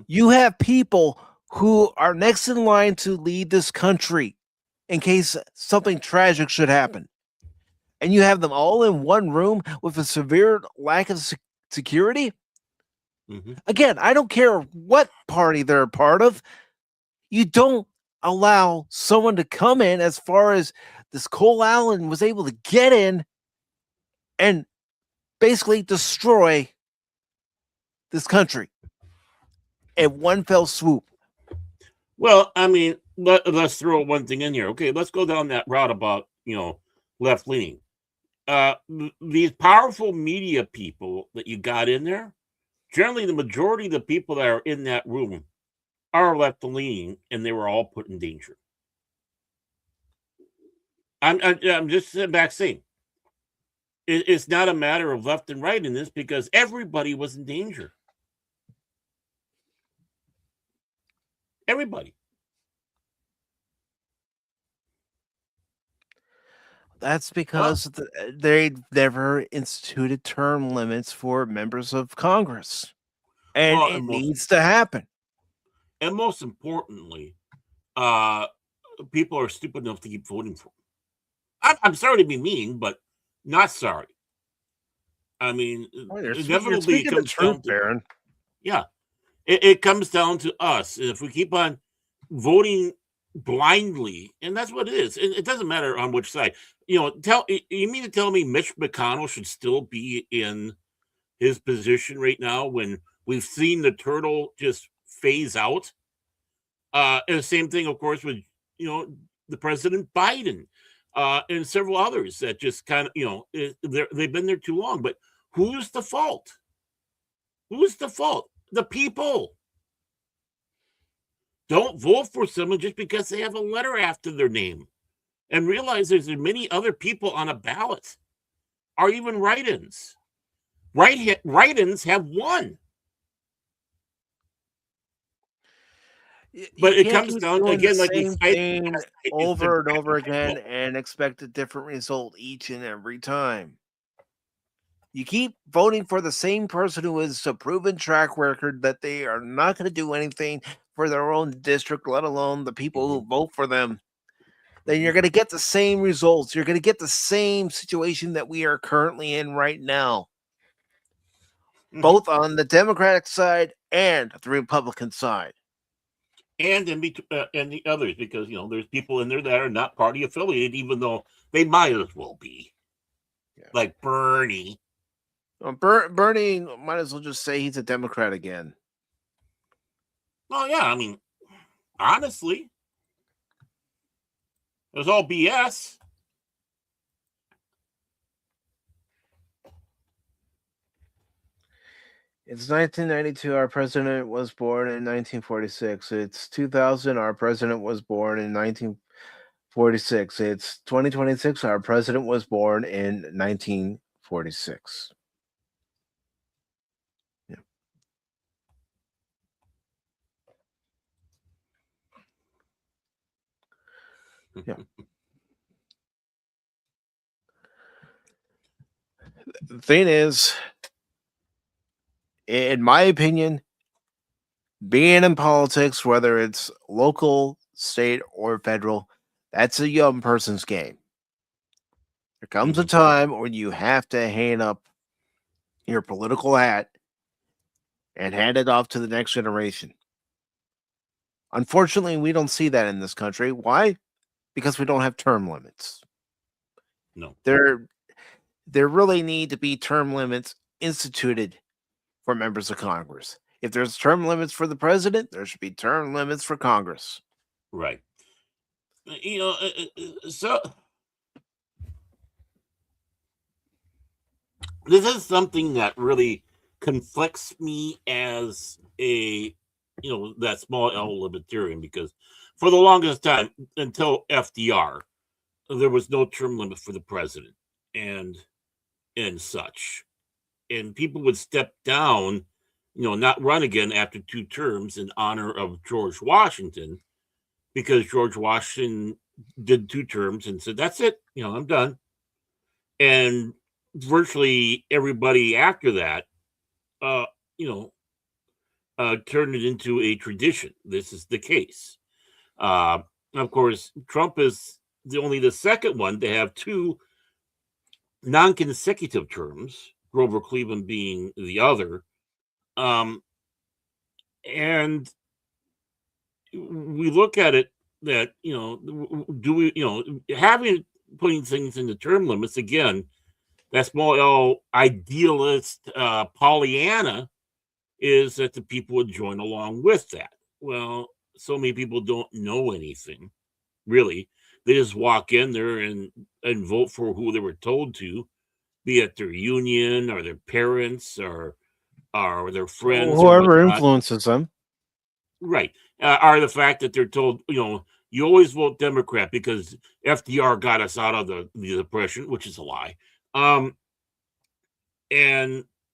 You have people who are next in line to lead this country in case something tragic should happen. And you have them all in one room with a severe lack of security? Again, I don't care what party they're a part of. You don't allow someone to come in as far as this Cole Allen was able to get in and basically destroy this country at one fell swoop. Well, I mean, let's throw one thing in here. Okay, let's go down that route about, left leaning. These powerful media people that you got in there, generally the majority of the people that are in that room are left leaning, and they were all put in danger. I'm just sitting back saying it's not a matter of left and right in this, because everybody was in danger. Everybody. That's because they never instituted term limits for members of Congress. And it needs to happen. And most importantly, people are stupid enough to keep voting for them. I'm sorry to be mean, but not sorry. I mean, inevitably it comes down to Baron. Yeah, it comes down to us. If we keep on voting blindly, and that's what it is. It doesn't matter on which side. You mean to tell me Mitch McConnell should still be in his position right now when we've seen the turtle just phase out? And the same thing, of course, with the President Biden and several others that just kind of they've been there too long. But who's the fault? Who's the fault? The people. Don't vote for someone just because they have a letter after their name, and realize there's many other people on a ballot, or even write-ins. Write-ins have won. But it comes down again, like same thing over and over again, and expect a different result each and every time. You keep voting for the same person who has a proven track record that they are not going to do anything for their own district, let alone the people who vote for them. Then you're going to get the same results. You're going to get the same situation that we are currently in right now, both on the Democratic side and the Republican side. And and the others, because there's people in there that are not party affiliated, even though they might as well be. Yeah. Like Bernie. Bernie might as well just say he's a Democrat again. Well, yeah, I mean, honestly, it was all BS. It's 1992. Our president was born in 1946. It's 2000. Our president was born in 1946. It's 2026. Our president was born in 1946. Yeah. Yeah. The thing is, in my opinion, being in politics, whether it's local, state, or federal, that's a young person's game. There comes a time when you have to hang up your political hat and hand it off to the next generation. Unfortunately, we don't see that in this country. Why? Because we don't have term limits. No. There really need to be term limits instituted for members of Congress. If there's term limits for the president, there should be term limits for Congress. Right. So this is something that really conflicts me as a, that small L libertarian, because for the longest time, until FDR, there was no term limit for the president and such. And people would step down, not run again after 2 terms in honor of George Washington, because George Washington did 2 terms and said, that's it, I'm done. And virtually everybody after that, turned it into a tradition. This is the case. Of course, Trump is only the second one to have 2 non-consecutive terms, Grover Cleveland being the other. And we look at it that, do we, putting things into term limits, again, that small L idealist Pollyanna is that the people would join along with that. Well, so many people don't know anything, really. They just walk in there and vote for who they were told to, be it their union or their parents or their friends. Whoever influences them. Right. Are the fact that they're told, you always vote Democrat because FDR got us out of the Depression, which is a lie. And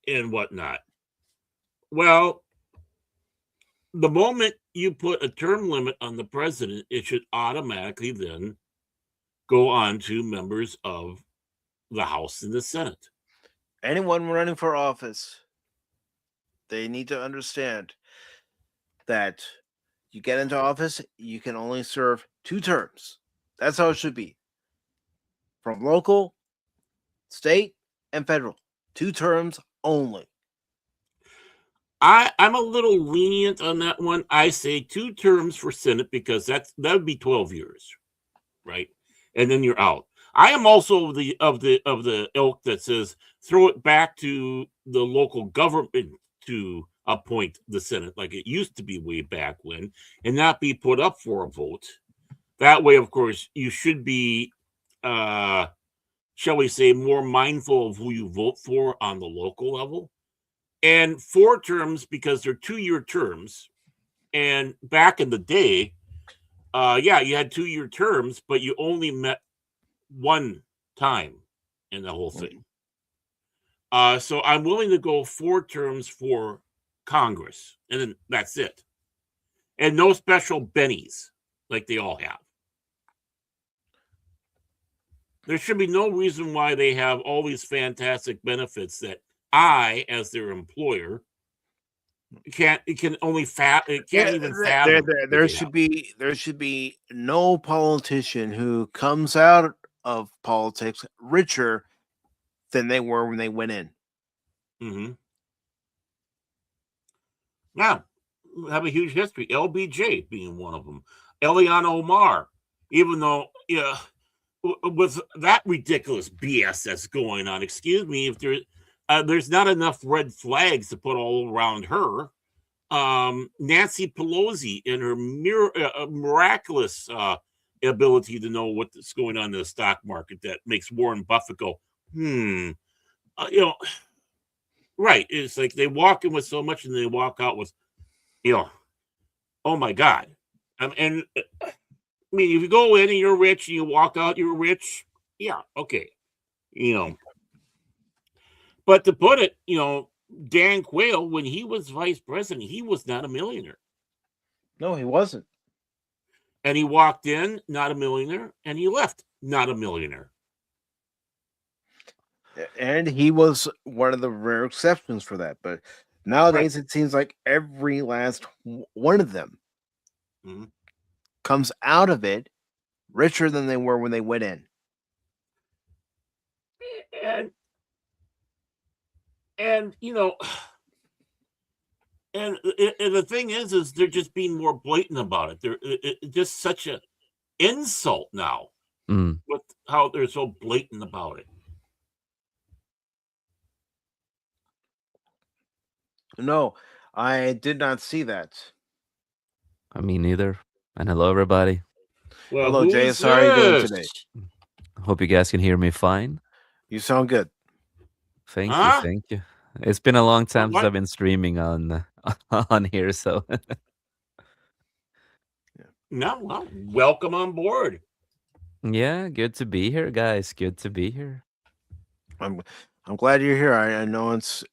whatnot. Well, the moment you put a term limit on the president, it should automatically then go on to members of the House and the Senate. Anyone running for office, they need to understand that you get into office, you can only serve 2 terms. That's how it should be. From local, state, and federal. 2 terms only. I'm a little lenient on that one. I say 2 terms for Senate because that would be 12 years, right? And then you're out. I am also of the ilk that says throw it back to the local government to appoint the Senate, like it used to be way back when, and not be put up for a vote. That way, of course, you should be, shall we say, more mindful of who you vote for on the local level. And 4 terms because they're 2-year terms. And back in the day, you had 2-year terms, but you only met 1 time in the whole thing. So I'm willing to go 4 terms for Congress, and then that's it. And no special bennies like they all have. There should be no reason why they have all these fantastic benefits that I, as their employer, can't even fathom. There should be no politician who comes out of politics richer than they were when they went in. Mm-hmm. Now, we have a huge history. LBJ being one of them. Eliana Omar, even though, with that ridiculous BS that's going on, excuse me, if there's not enough red flags to put all around her. Nancy Pelosi and her miraculous ability to know what's going on in the stock market that makes Warren Buffett go, right. It's like they walk in with so much and they walk out with, oh my God. And I mean, if you go in and you're rich and you walk out, you're rich. Yeah. Okay. But to put it, Dan Quayle, when he was vice president, he was not a millionaire. No, he wasn't. And he walked in, not a millionaire, and he left, not a millionaire. And he was one of the rare exceptions for that. But Nowadays, it seems like every last one of them Mhm. comes out of it richer than they were when they went in. And you know, and the thing is they're just being more blatant about it. It's just such an insult now Mm. with how they're so blatant about it. No, I did not see that. Me neither. And hello, everybody. Well, Hello, who Jay. is How are you doing this? today? Hope you guys can hear me fine. You sound good. Thank you, Huh? thank you. It's been a long time since What? I've been streaming on on here, so No, well, welcome on board. yeah, good to be here, guys. Good to be here. I'm glad you're here. I know it's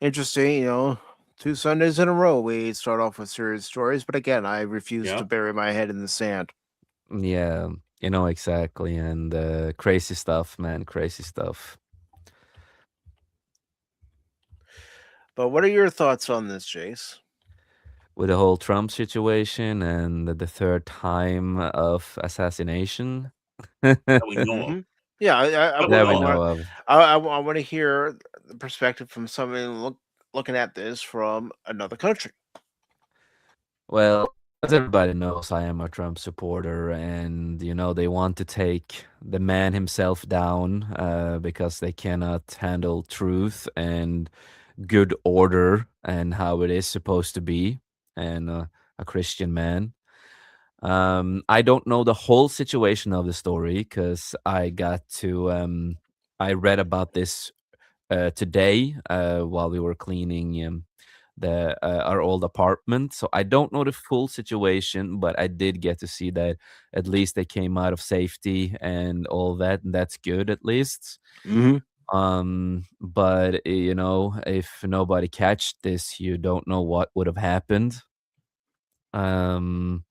interesting. 2 Sundays in a row we start off with serious stories, but again, I refuse Yeah. to bury my head in the sand. Yeah, exactly. And crazy stuff, man. Crazy stuff. But what are your thoughts on this, Jace? With the whole Trump situation and the third time of assassination. That we know of. Yeah, I That That we we know know of. of. I want to hear the perspective from someone looking at this from another country. Well, as everybody knows, I am a Trump supporter, and they want to take the man himself down because they cannot handle truth and good order and how it is supposed to be, and a Christian man. I don't know the whole situation of the story because I read about this today while we were cleaning our old apartment. So I don't know the full situation, but I did get to see that at least they came out of safety and all that, and that's good at least. But if nobody catched this, you don't know what would have happened. And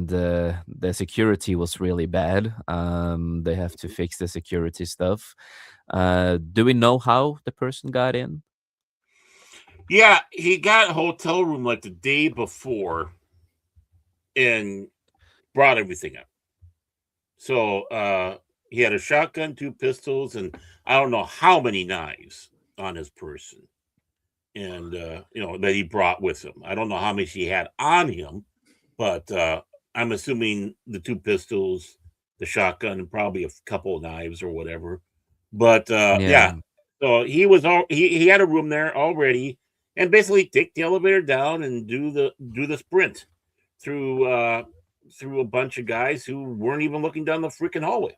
the security was really bad. They have to fix the security stuff. Do we know how the person got in? Yeah, he got a hotel room like the day before and brought everything up. So he had a shotgun, 2 pistols, and I don't know how many knives on his person. And that he brought with him. I don't know how many he had on him, but I'm assuming the 2 pistols, the shotgun, and probably a couple of knives or whatever. But yeah, so he had a room there already, and basically take the elevator down and do the sprint through a bunch of guys who weren't even looking down the freaking hallway.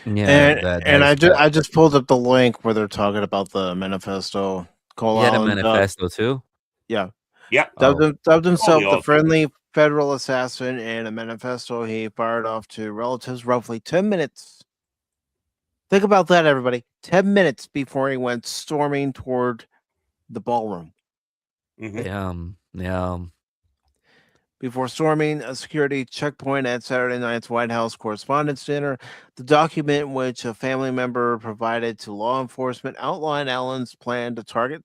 Yeah, and I just pulled up the link where they're talking about the manifesto. Cole Yeah, the Allen manifesto too. Yeah. Yeah. Dubbed himself all the friendly federal assassin. In a manifesto he fired off to relatives roughly 10 minutes. Think about that, everybody. 10 minutes before he went storming toward the ballroom. Yeah. Before storming a security checkpoint at Saturday night's White House Correspondents' Dinner, the document which a family member provided to law enforcement outlined Allen's plan to target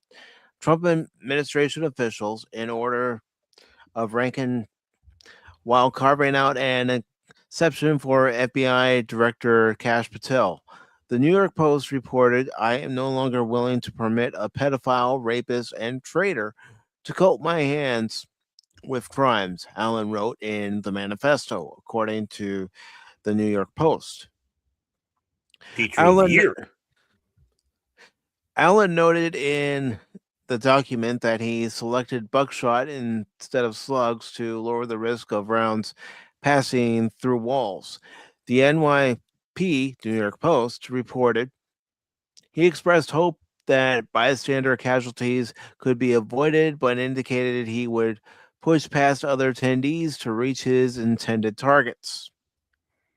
Trump administration officials in order of ranking while carving out an exception for FBI Director Kash Patel. The New York Post reported, "I am no longer willing to permit a pedophile, rapist, and traitor to coat my hands with crimes," Allen wrote in the manifesto, according to the New York Post. Allen noted in the document that he selected buckshot instead of slugs to lower the risk of rounds passing through walls. The NYP, New York Post, reported he expressed hope that bystander casualties could be avoided, but indicated he would push past other attendees to reach his intended targets.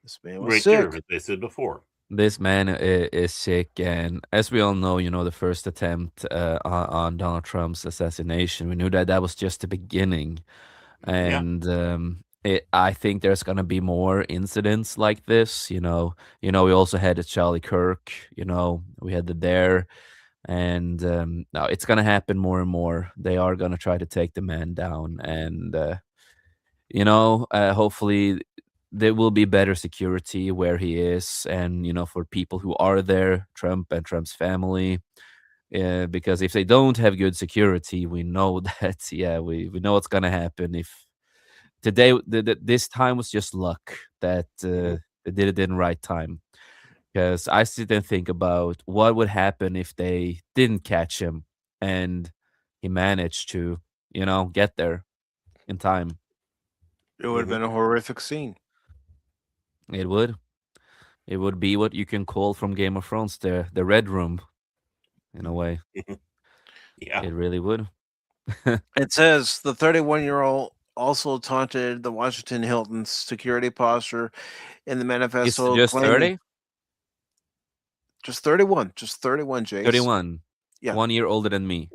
This man was sick. There, as I said before. This man is sick, and as we all know, the first attempt on Donald Trump's assassination, we knew that was just the beginning, and I think there's gonna be more incidents like this. We also had the Charlie Kirk. We had the Dare. And no, it's gonna happen more and more. They are gonna try to take the man down, and hopefully there will be better security where he is, and for people who are there, Trump and Trump's family. Because if they don't have good security, we know that we know what's gonna happen. If today this time was just luck that they did it in the right time. Because I sit and think about what would happen if they didn't catch him and he managed to, get there in time. It would have been a horrific scene. It would. It would be what you can call from Game of Thrones the Red Room, in a way. Yeah. It really would. It says the 31-year-old also taunted the Washington Hilton's security posture in the It's manifesto. just claiming- 30? Just 31. Just 31, Jace. 31. Yeah. 1 year older than me.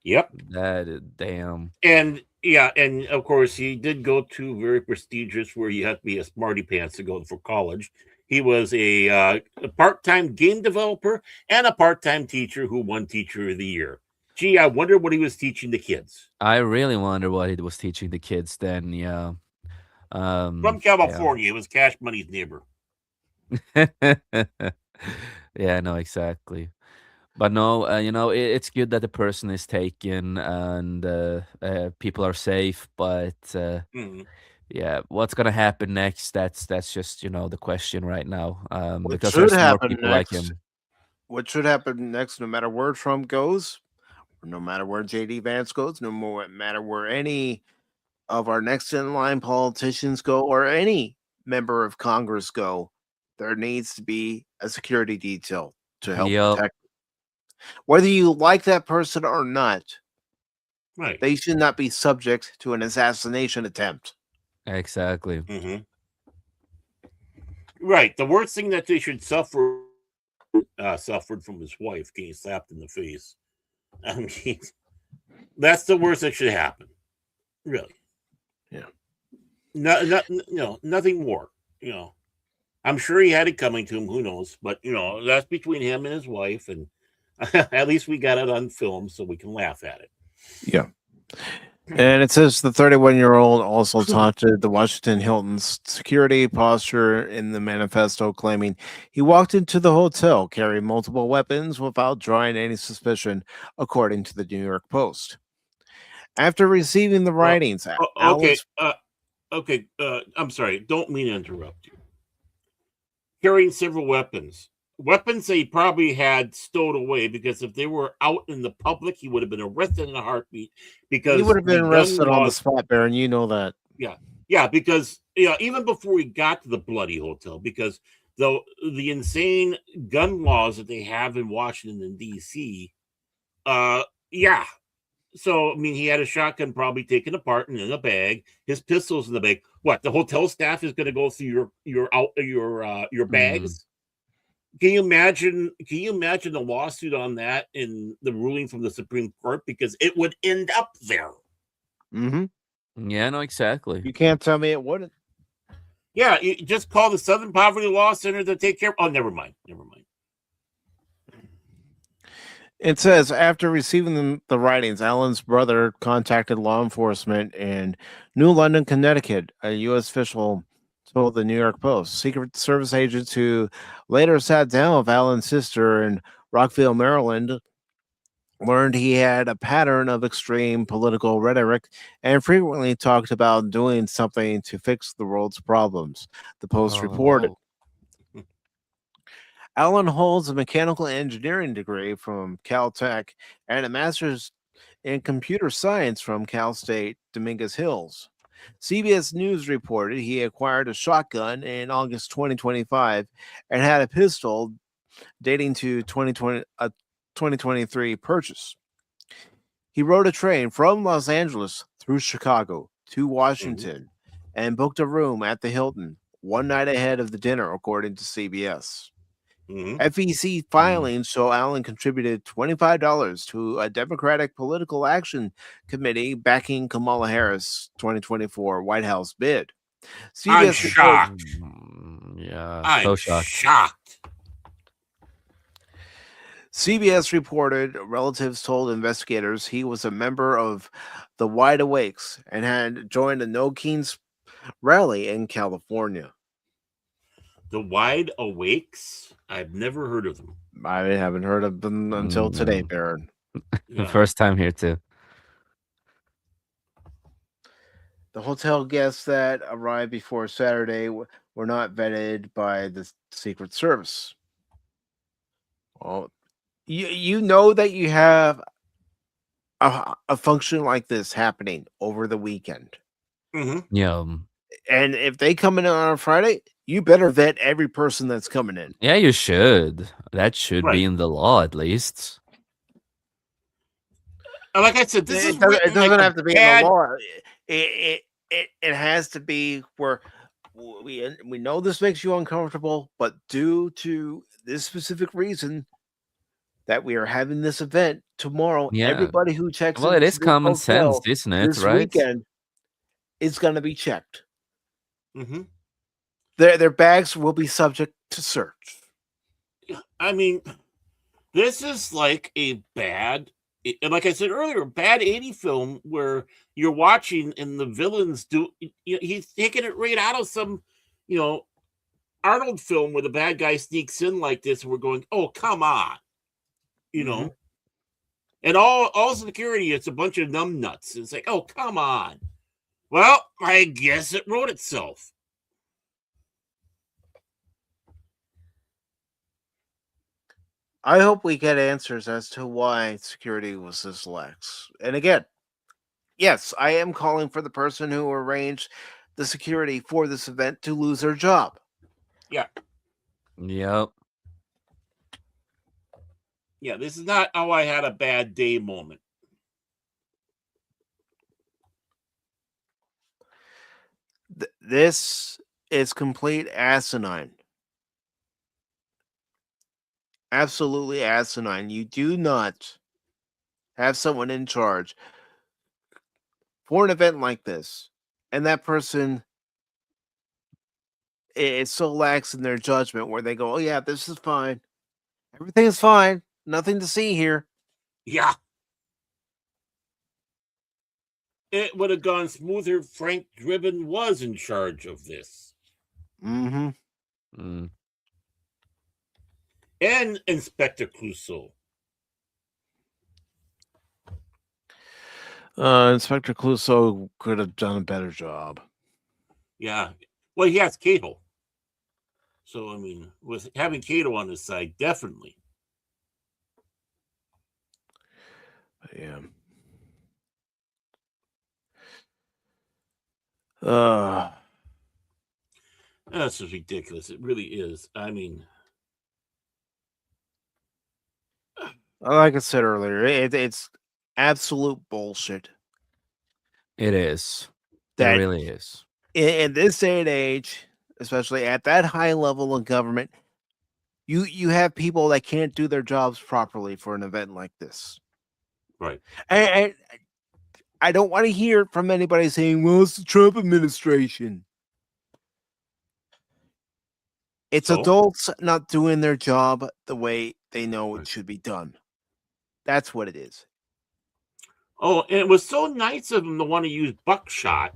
Yep. That is damn. And and of course he did go to very prestigious where you have to be a smarty pants to go for college. He was a part-time game developer and a part-time teacher who won Teacher of the Year. Gee, I wonder what he was teaching the kids. I really wonder what he was teaching the kids then, yeah. From California, it was Cash Money's neighbor. Yeah, no, exactly. But no, it's good that the person is taken and people are safe. But yeah, what's gonna happen next? That's just the question right now. What Because should there's more happen people like next? him. What should happen next, no matter where Trump goes, no matter where JD Vance goes, matter where any of our next in line politicians go, or any member of Congress go, there needs to be a security detail to help Yep. protect. Whether you like that person or not, Right. they should not be subject to an assassination attempt. Exactly. Right. The worst thing that they should suffered from his wife getting slapped in the face. I mean, that's the worst that should happen. Really. Yeah. Nothing more. I'm sure he had it coming to him. Who knows? But that's between him and his wife, and at least we got it on film, so we can laugh at it. Yeah. And it says the 31-year-old also taunted the Washington Hilton's security posture in the manifesto, claiming he walked into the hotel carrying multiple weapons without drawing any suspicion, according to the New York Post. After receiving the writings, Okay. I'm sorry. Don't mean to interrupt you. Carrying several weapons that he probably had stowed away, because if they were out in the public, he would have been arrested in a heartbeat. Because he would have been the gun arrested on the laws- spot, Baron. You know that. Yeah, because even before we got to the bloody hotel, because the insane gun laws that they have in Washington D.C. Yeah. So I mean, he had a shotgun probably taken apart and in a bag. His pistol's in the bag. What, the hotel staff is going to go through your bags? Can you imagine the lawsuit on that in the ruling from the Supreme Court? Because it would end up there. Mm-hmm. Yeah, no, exactly. You can't tell me it wouldn't. Yeah, you just call the Southern Poverty Law Center to take care. Oh, never mind. It says after receiving the writings, Alan's brother contacted law enforcement in New London, Connecticut. A U.S. official told the New York Post. Secret Service agents who later sat down with Alan's sister in Rockville, Maryland, learned he had a pattern of extreme political rhetoric and frequently talked about doing something to fix the world's problems, the Post reported. Alan holds a mechanical engineering degree from Caltech and a master's in computer science from Cal State Dominguez Hills. CBS News reported he acquired a shotgun in August 2025 and had a pistol dating to 2023 purchase. He rode a train from Los Angeles through Chicago to Washington and booked a room at the Hilton one night ahead of the dinner, according to CBS. FEC filings show Allen contributed $25 to a Democratic Political Action Committee backing Kamala Harris' 2024 White House bid. I'm shocked. Yeah, I'm so shocked. shocked. CBS reported relatives told investigators he was a member of the Wide Awakes and had joined a No Kings rally in California. The Wide Awakes? I've never heard of them. I haven't heard of them until today, No. Baron. Yeah. First time here too. The hotel guests that arrived before Saturday were not vetted by the Secret Service. Well, you know that you have a function like this happening over the weekend. Mm-hmm. Yeah. And if they come in on a Friday, you better vet every person that's coming in. Yeah, you should. That should Right. be in the law at least. Like I said, this is It doesn't, written it doesn't like have to be in bad... the law. It has to be where we know this makes you uncomfortable, but due to this specific reason that we are having this event tomorrow, Yeah. everybody who checks Well, it into is this common hotel sense, isn't it? this Right? weekend is going to be checked. Mm-hmm. Their bags will be subject to search. I mean, this is like a bad, and like I said earlier, bad 80 film where you're watching and the villains do, he's taking it right out of some, Arnold film where the bad guy sneaks in like this, and we're going, oh, come on. And all security, it's a bunch of numbnuts. It's like, oh, come on. Well, I guess it wrote itself. I hope we get answers as to why security was this lax. And again, yes, I am calling for the person who arranged the security for this event to lose their job. Yeah. Yep. Yeah, this is not how I had a bad day moment. This is complete asinine. Absolutely asinine. You do not have someone in charge for an event like this, and that person is so lax in their judgment where they go, oh yeah, this is fine. Everything's fine. Nothing to see here. Yeah. It would have gone smoother if Frank Driven was in charge of this. Mm-hmm. Mm. And Inspector Clouseau. Inspector Clouseau could have done a better job. Yeah. Well, he has Cato. So, I mean, with having Cato on his side, definitely. Yeah. That's just ridiculous. It really is. I mean, like I said earlier, it's absolute bullshit. It is. That It really is. in this day and age, especially at that high level of government, you have people that can't do their jobs properly for an event like this. right. And I don't want to hear from anybody saying, well, it's the Trump administration. It's So? adults not doing their job the way they know it Right. should be done. That's what it is. Oh, and it was so nice of him to want to use buckshot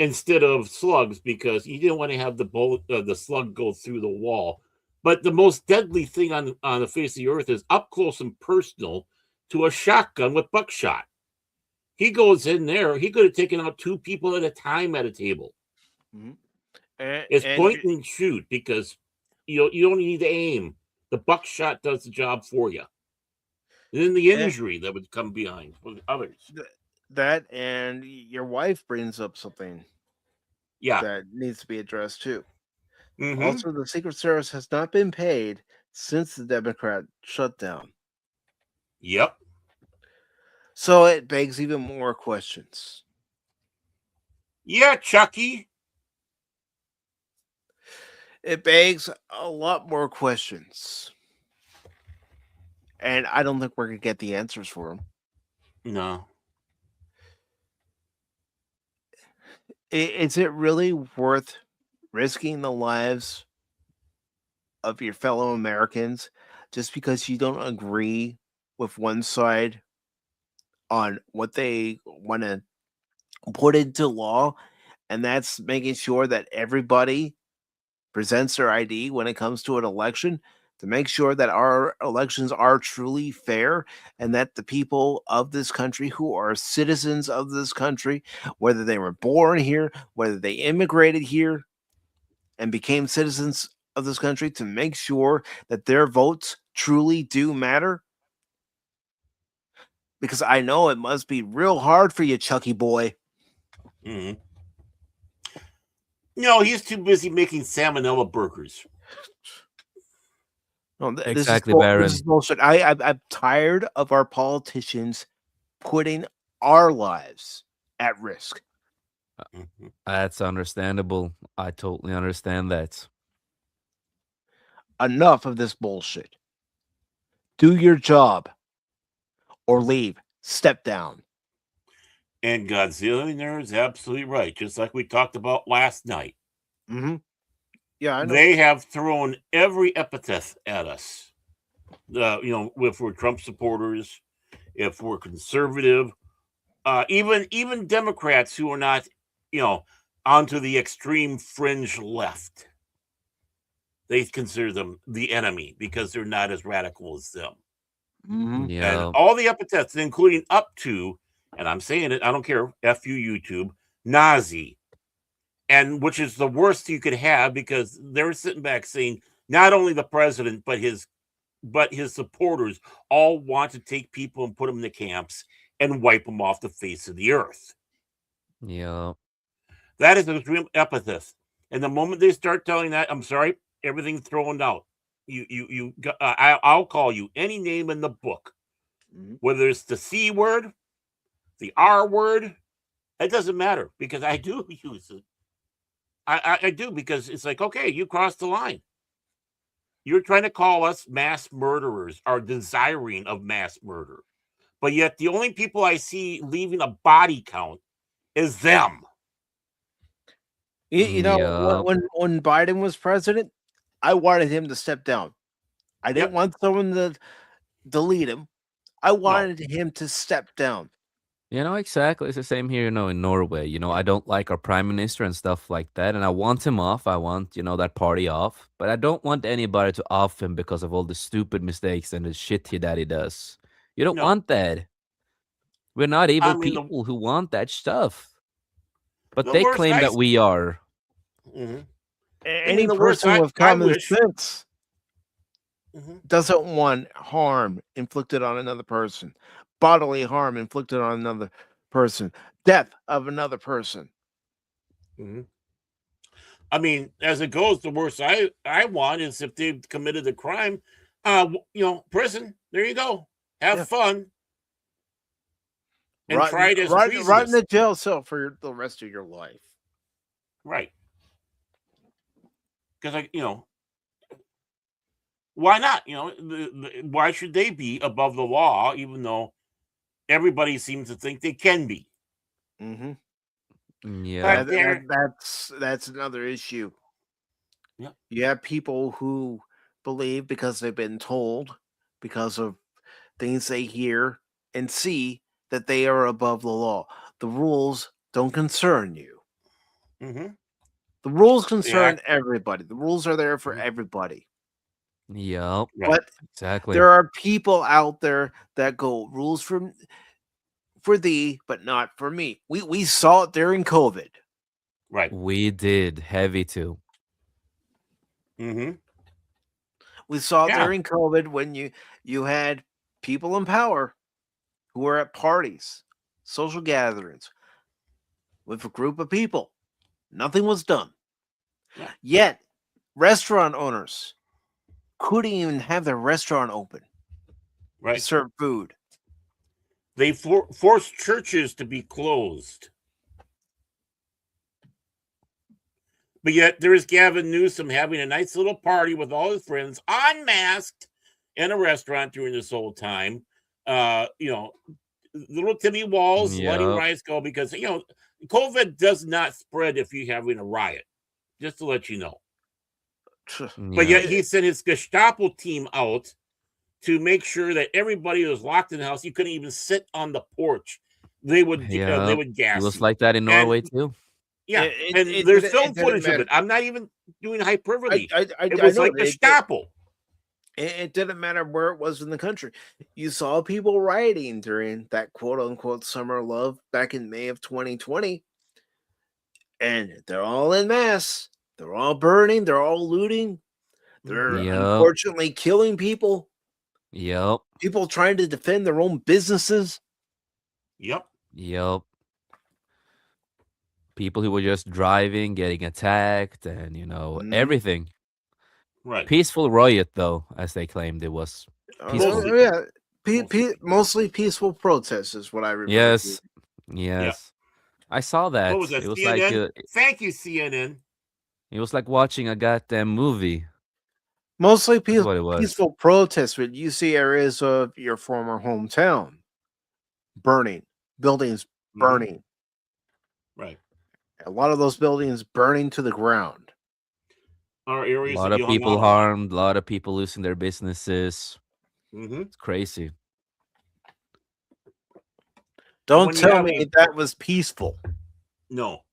instead of slugs because he didn't want to have the slug go through the wall. But the most deadly thing on the face of the earth is up close and personal to a shotgun with buckshot. He goes in there. He could have taken out 2 people at a time at a table. Mm-hmm. It's point and shoot because you only need to aim. The buckshot does the job for you. And then the injury that would come behind with others. That and your wife brings up something that needs to be addressed too. Mm-hmm. Also, the Secret Service has not been paid since the Democrat shutdown. Yep. So it begs even more questions. Yeah, Chucky. It begs a lot more questions. And I don't think we're going to get the answers for them. No. Is it really worth risking the lives of your fellow Americans just because you don't agree with one side on what they want to put into law, and that's making sure that everybody presents their ID when it comes to an election, to make sure that our elections are truly fair and that the people of this country who are citizens of this country, whether they were born here, whether they immigrated here and became citizens of this country, to make sure that their votes truly do matter. Because I know it must be real hard for you, Chucky boy. Mm-hmm. No, he's too busy making salmonella burgers. No, Exactly, this Baron. is bullshit. I'm tired of our politicians putting our lives at risk. Mm-hmm. That's understandable. I totally understand that. Enough of this bullshit. Do your job or leave. Step down. And Godzilla is absolutely right, just like we talked about last night. Mm-hmm. Yeah, I know. They have thrown every epithet at us. If we're Trump supporters, if we're conservative, even Democrats who are not, onto the extreme fringe left. They consider them the enemy because they're not as radical as them. Mm-hmm. Yeah. And all the epithets, including up to, and I'm saying it, I don't care, F you, YouTube, Nazi, and which is the worst you could have, because they're sitting back saying not only the president, but his supporters all want to take people and put them in the camps and wipe them off the face of the earth. Yeah. That is an extreme epithet. And the moment they start telling that, I'm sorry, everything's thrown out. I'll call you any name in the book, whether it's the C word, the R word, it doesn't matter, because I do use it. I do, because it's like, okay, you crossed the line. You're trying to call us mass murderers, or desiring of mass murder. But yet the only people I see leaving a body count is them. You know, when Biden was president, I wanted him to step down. I didn't want someone to delete him. I wanted him to step down. Exactly. It's the same here, in Norway. I don't like our prime minister and stuff like that. And I want him off. I want, that party off. But I don't want anybody to off him because of all the stupid mistakes and the shit that he does. You don't want that. We're not evil people who want that stuff. But they claim that we are. Mm-hmm. Any person with common sense doesn't want harm inflicted on another person, bodily harm inflicted on another person, death of another person. Mm-hmm. I mean, as it goes, the worst I want is if they've committed a crime, prison. There you go. Have fun. And try to rot in the jail cell for the rest of your life. Right. Because why not? Why should they be above the law, even though everybody seems to think they can be? Mm-hmm. Yeah, that's another issue. Yeah, you have people who believe, because they've been told, because of things they hear and see, that they are above the law. The rules don't concern you. Mm-hmm. The rules concern everybody. The rules are there for everybody. Yep. But exactly. There are people out there that go, rules for thee, but not for me. We saw it during COVID. Right. We did. Heavy too. Mm-hmm. We saw it during COVID when you had people in power who were at parties, social gatherings with a group of people. Nothing was done. Yeah. Yet, restaurant owners couldn't even have their restaurant open to serve food. They forced churches to be closed. But yet there is Gavin Newsom having a nice little party with all his friends, unmasked, in a restaurant during this whole time. Little Timmy Walls letting riots go, because COVID does not spread if you're having a riot, just to let you know. But yet he sent his Gestapo team out to make sure that everybody was locked in the house. You couldn't even sit on the porch. They would Yeah, gas it was you. like that in And Norway too. yeah, and It there's didn't, film footage of matter. it. I'm not even doing hyperbole. I It was know like the Gestapo. It didn't matter where it was in the country. You saw people rioting during that quote unquote summer of love back in May of 2020. And they're all in mass. They're all burning. They're all looting. They're Yep. unfortunately killing people. Yep. People trying to defend their own businesses. Yep. Yep. People who were just driving, getting attacked, and everything. Right. Peaceful riot, though, as they claimed it was. Mostly. Mostly peaceful protests is what I remember. Yes. Yes. I saw that. What was that? It was CNN? like Thank you, CNN. it was like watching a goddamn movie. Mostly That's what it was. peaceful protests, but you see areas of your former hometown burning, buildings burning. Right. A lot of those buildings burning to the ground. Our A areas lot that of you hung people out on. harmed, a lot of people losing their businesses. Mhm. It's crazy. Don't When you tell have me a- that was peaceful. No.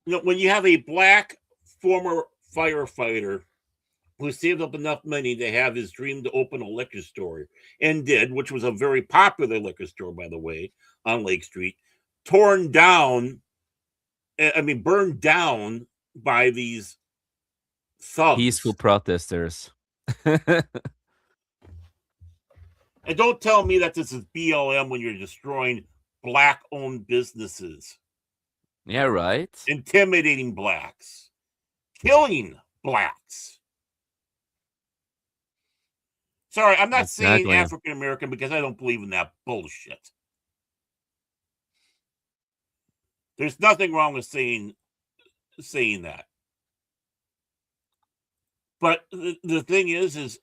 When you have a black former firefighter who saved up enough money to have his dream to open a liquor store and did, which was a very popular liquor store, by the way, on Lake Street, burned down by these thugs. Peaceful protesters. And don't tell me that this is BLM when you're destroying black-owned businesses. Yeah, right. Intimidating blacks. Killing blacks. Sorry, I'm not saying Exactly. African American because I don't believe in that bullshit. There's nothing wrong with saying that. But the thing is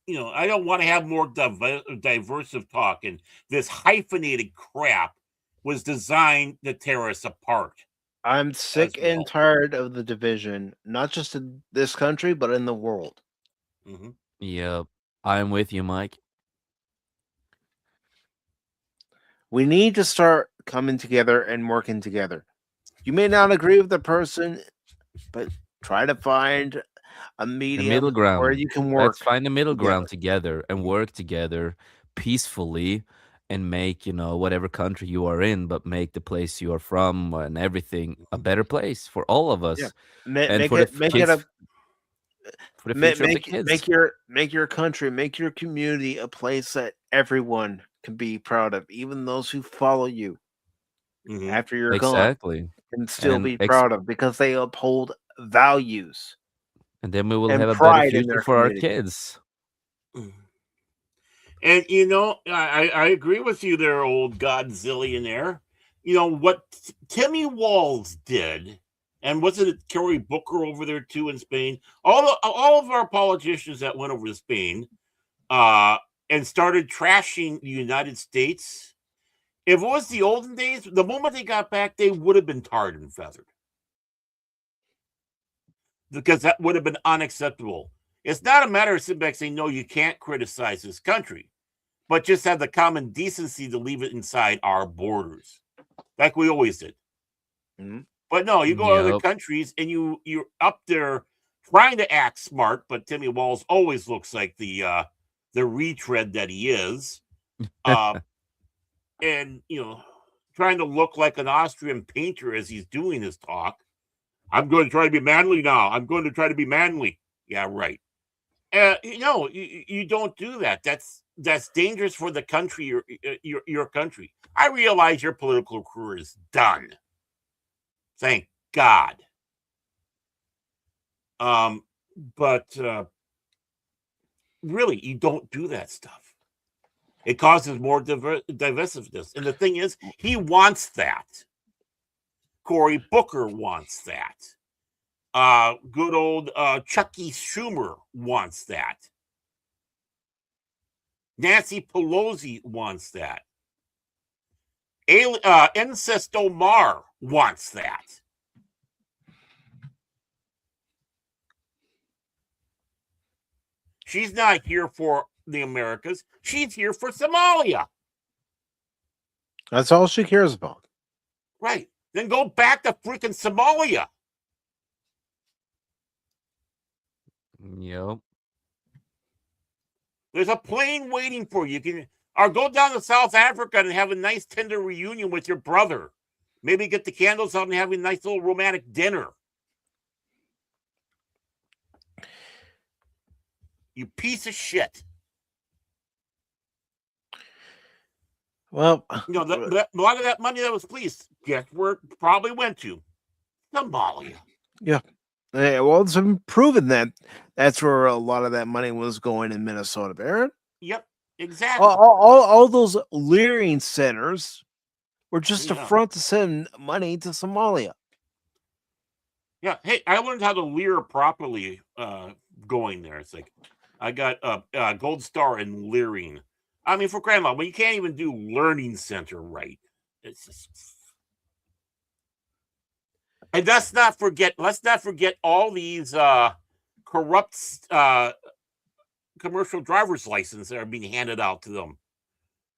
I don't want to have more diverse talk, and this hyphenated crap was designed to tear us apart. I'm sick well. and tired of the division, not just in this country, but in the world. Mm-hmm. Yep. I'm with you, Mike. We need to start coming together and working together. You may not agree with the person, but try to find a The medium middle ground. where you can work. Let's find the middle ground together. together and work together peacefully and make, whatever country you are in, but make the place you are from and everything a better place for all of us. Yeah. And Make for it the make kids, it a for the future of the kids. make your country, make your community a place that everyone can be proud of, even those who follow you Mm-hmm. after you're gone Exactly. can still And be proud of because they uphold values. And then we will and have a better pride in future their for our community. kids. And I agree with you there, old Godzillionaire. What Timmy Walls did, and wasn't it Cory Booker over there too in Spain? All of our politicians that went over to Spain and started trashing the United States. If it was the olden days, the moment they got back, they would have been tarred and feathered. Because that would have been unacceptable. It's not a matter of sitting back saying, no, you can't criticize this country, but just have the common decency to leave it inside our borders, like we always did. Mm-hmm. But no, you go to other countries and you're up there trying to act smart, but Timmy Walls always looks like the retread that he is. And trying to look like an Austrian painter as he's doing his talk. I'm going to try to be manly now. I'm going to try to be manly. Yeah, right. You don't do that. That's dangerous for the country, your country. I realize your political career is done. Thank God. But really, you don't do that stuff. It causes more divisiveness. And the thing is, he wants that. Cory Booker wants that. Good old Chucky Schumer wants that. Nancy Pelosi wants that. Incest Omar wants that. She's not here for the Americas. She's here for Somalia. That's all she cares about. Right. Then go back to freaking Somalia. Yep. There's a plane waiting for you. Or go down to South Africa and have a nice tender reunion with your brother. Maybe get the candles out and have a nice little romantic dinner. You piece of shit. Well, a lot of that money that was released, guess where it probably went to? Somalia. Yeah. Well, it's been proven that that's where a lot of that money was going in Minnesota, Barrett. Yep, exactly. All those leering centers were just a front to send money to Somalia. Yeah. Hey, I learned how to leer properly going there. It's like I got a gold star in leering. I mean, for grandma, but you can't even do learning center right. It's just... And let's not forget all these corrupt commercial driver's licenses that are being handed out to them.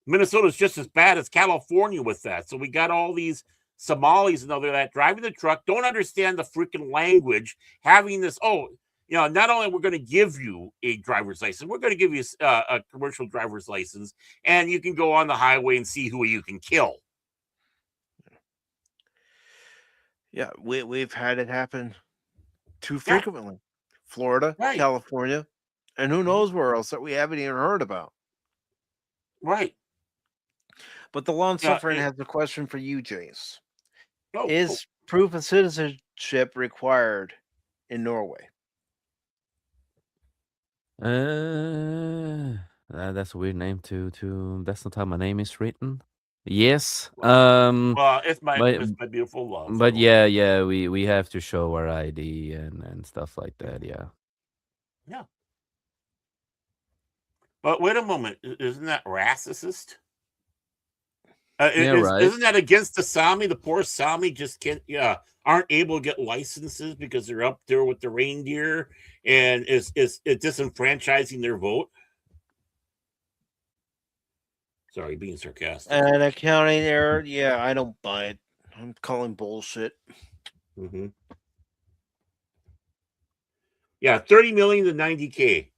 Minnesota's just as bad as California with that. So we got all these Somalis and other that driving the truck, don't understand the freaking language, having this, not only we're going to give you a driver's license, we're going to give you a commercial driver's license, and you can go on the highway and see who you can kill. Yeah, we've had it happen too frequently. Florida, Right. California, and who knows where else that we haven't even heard about. Right. But the lawn suffering has a question for you, Jace. Oh, Is proof of citizenship required in Norway? That's a weird name to that's not how my name is written. Yes. Well, it's my beautiful love. But yeah, we have to show our ID and stuff like that, yeah. Yeah. But wait a moment, isn't that racist? Right. Isn't that against the Sami? The poor Sami just aren't able to get licenses because they're up there with the reindeer, and it's disenfranchising their vote. Sorry, being sarcastic. An accounting error? Yeah, I don't buy it. I'm calling bullshit. Mm-hmm. Yeah, 30 million to 90K.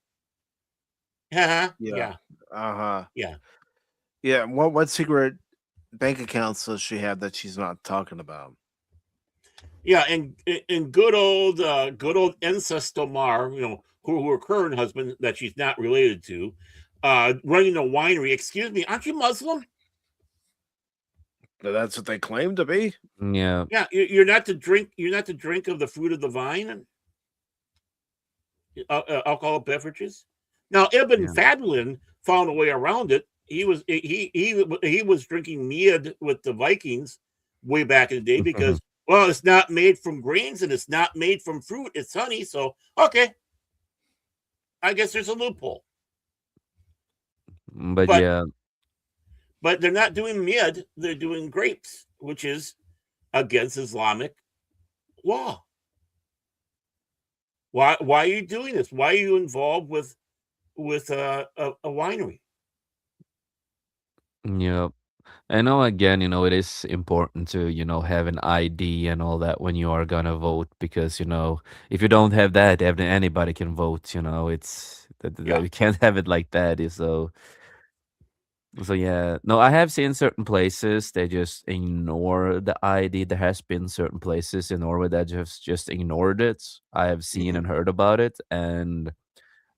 Yeah. Yeah. Uh-huh. Yeah. Yeah. What secret bank accounts does she have that she's not talking about? Yeah, and good old Ensa Stomar, who her current husband that she's not related to, running a winery. Excuse me, aren't you Muslim? That's what they claim to be. Yeah. Yeah, you're not to drink. You're not to drink of the fruit of the vine. Alcoholic beverages. Now, Ibn Fadlin found a way around it. He was drinking mead with the Vikings way back in the day because well, it's not made from grains and it's not made from fruit. It's honey. So okay, I guess there's a loophole. But yeah. But they're not doing mead. They're doing grapes, which is against Islamic law. Why are you doing this? Why are you involved with a winery? Yeah. I know, again, it is important to, have an ID and all that when you are gonna vote because, if you don't have that, then anybody can vote, it's you can't have it like that. So yeah. No, I have seen certain places they just ignore the ID. There has been certain places in Norway that just ignored it. I have seen and heard about it, and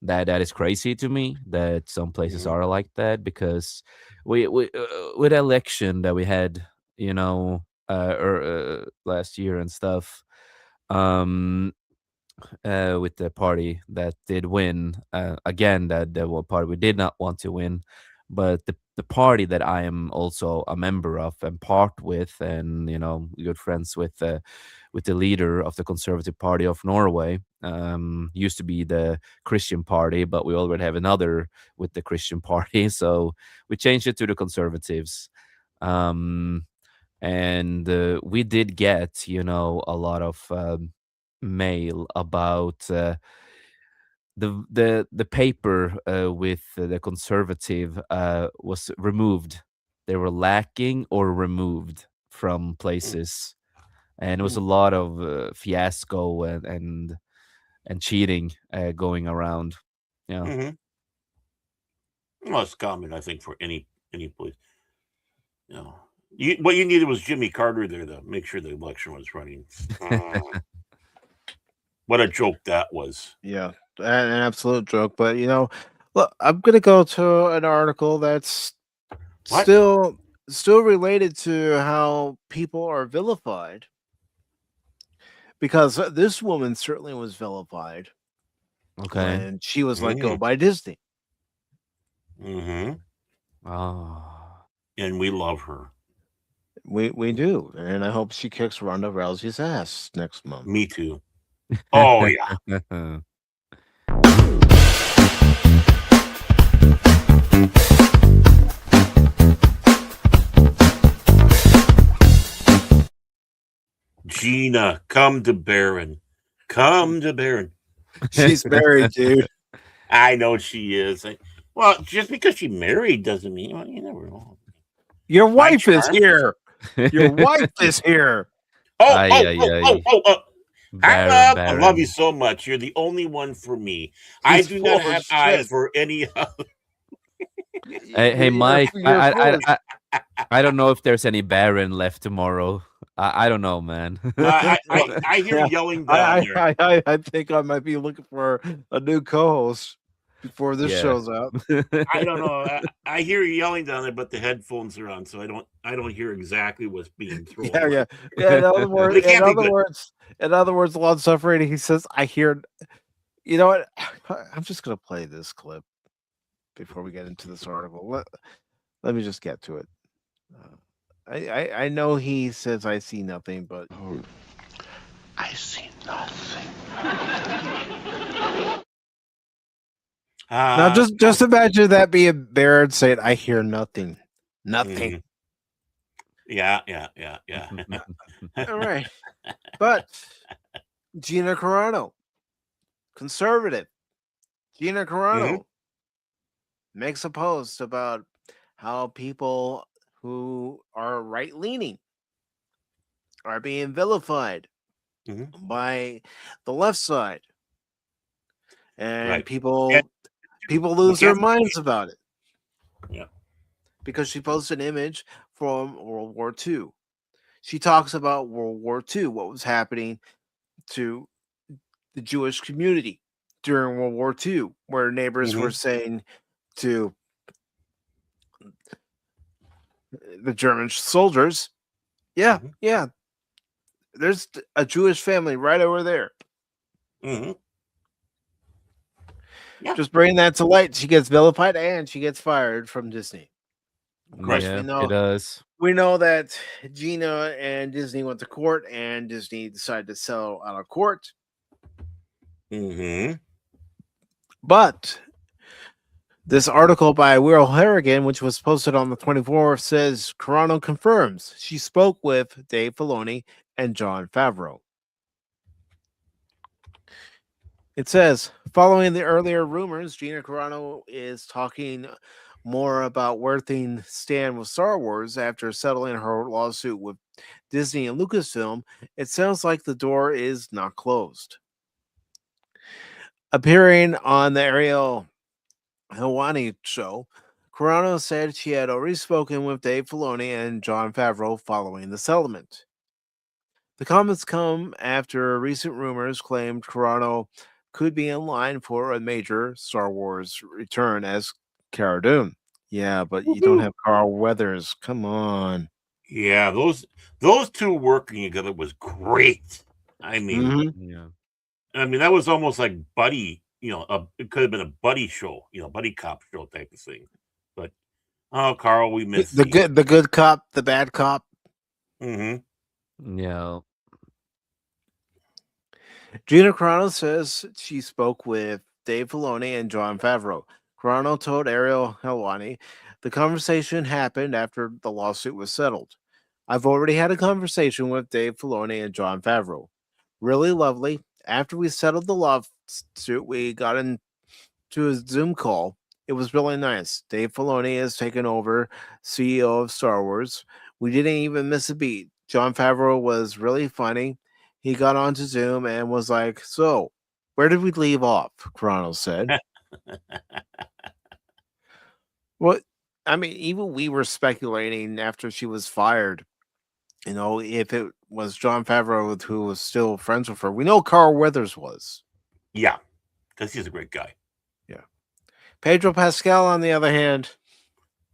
that is crazy to me that some places are like that because we with the election that we had, last year and stuff, with the party that did win, again, that the party we did not want to win, but the party that I am also a member of and part with, and good friends with the leader of the Conservative Party of Norway, used to be the Christian Party, but we already have another with the Christian Party, so we changed it to the Conservatives. And we did get a lot of mail about the paper with the conservative was removed. They were lacking or removed from places, and it was a lot of fiasco and cheating going around. Yeah. Mm-hmm. Well, it's common, I think, for any place. You know, what you needed was Jimmy Carter there to make sure the election was running. What a joke that was. Yeah, an absolute joke. But look, I'm gonna go to an article that's What? still related to how people are vilified, because this woman certainly was vilified Okay. when she was let go by Disney. Mm-hmm. Oh. And we love her. We do, and I hope she kicks Ronda Rousey's ass next month. Me too. Oh yeah. Gina, come to Baron. Come to Baron. She's married, dude. I know she is. Well, just because she married doesn't mean, well, you never know. Your wife is charm. here. Your wife is here. I love you so much. You're the only one for me. I do not have eyes for any other. Hey, Mike. I don't know if there's any Baron left tomorrow. I don't know, man. I hear yelling down there. I think I might be looking for a new co-host before this shows up. I don't know. I hear you yelling down there, but the headphones are on, so I don't hear exactly what's being thrown. Yeah. In other words, long suffering. He says, "I hear." You know what? I'm just gonna play this clip before we get into this article. Let me just get to it. I know he says I see nothing, but I see nothing. Now just imagine that being Baron saying, "I hear nothing, nothing." Yeah. All right, but Gina Carano, conservative. Gina Carano makes a post about how people who are right-leaning are being vilified by the left side, and people lose their minds about it. Yeah, because she posted an image from World War II. She talks about World War II, what was happening to the Jewish community during World War II, where neighbors were saying to the German soldiers, yeah, there's a Jewish family right over there. Yeah. Just bring that to light. She gets vilified and she gets fired from Disney. Of course, Yeah, we know it does. We know that Gina and Disney went to court, and Disney decided to settle out of court. But this article by Will Harrigan, which was posted on the 24th, says Carano confirms she spoke with Dave Filoni and Jon Favreau. It says, following the earlier rumors, Gina Carano is talking more about where things stand with Star Wars after settling her lawsuit with Disney and Lucasfilm. It sounds like the door is not closed. Appearing on the Aril Helwani show, Carano said she had already spoken with Dave Filoni and Jon Favreau following the settlement. The comments come after recent rumors claimed Carano could be in line for a major Star Wars return as Cara Dune. Yeah, but you don't have Carl Weathers. Come on. Yeah, those two working together was great. I mean, that was almost like buddy. It could have been a buddy show, buddy cop show type of thing. But Carl, we miss the good cop, the bad cop. Yeah. Gina Carano says she spoke with Dave Filoni and Jon Favreau. Carano told Aril Helwani the conversation happened after the lawsuit was settled. I've already had a conversation with Dave Filoni and Jon Favreau. Really lovely. After we settled the suit, we got into a Zoom call. It was really nice. Dave Filoni has taken over CEO of Star Wars. We didn't even miss a beat. Jon Favreau was really funny. He got onto Zoom and was like, "So, where did we leave off?" Carano said. Well, I mean, even we were speculating after she was fired, if it was Jon Favreau who was still friends with her. We know Carl Weathers was. Yeah, because he's a great guy. Yeah. Pedro Pascal, on the other hand.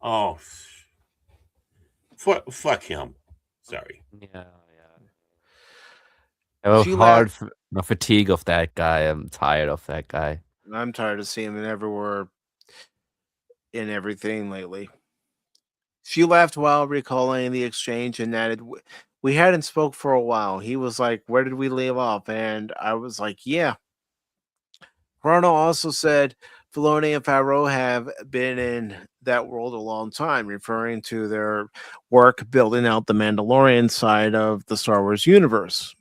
Oh, fuck him. Sorry. Yeah. I have She hard fatigue of that guy. I'm tired of that guy. I'm tired of seeing him everywhere in everything lately. She laughed while recalling the exchange and added, "We hadn't spoke for a while." He was like, "Where did we leave off?" And I was like, "Yeah." Carano also said Filoni and Favreau have been in that world a long time, referring to their work building out the Mandalorian side of the Star Wars universe.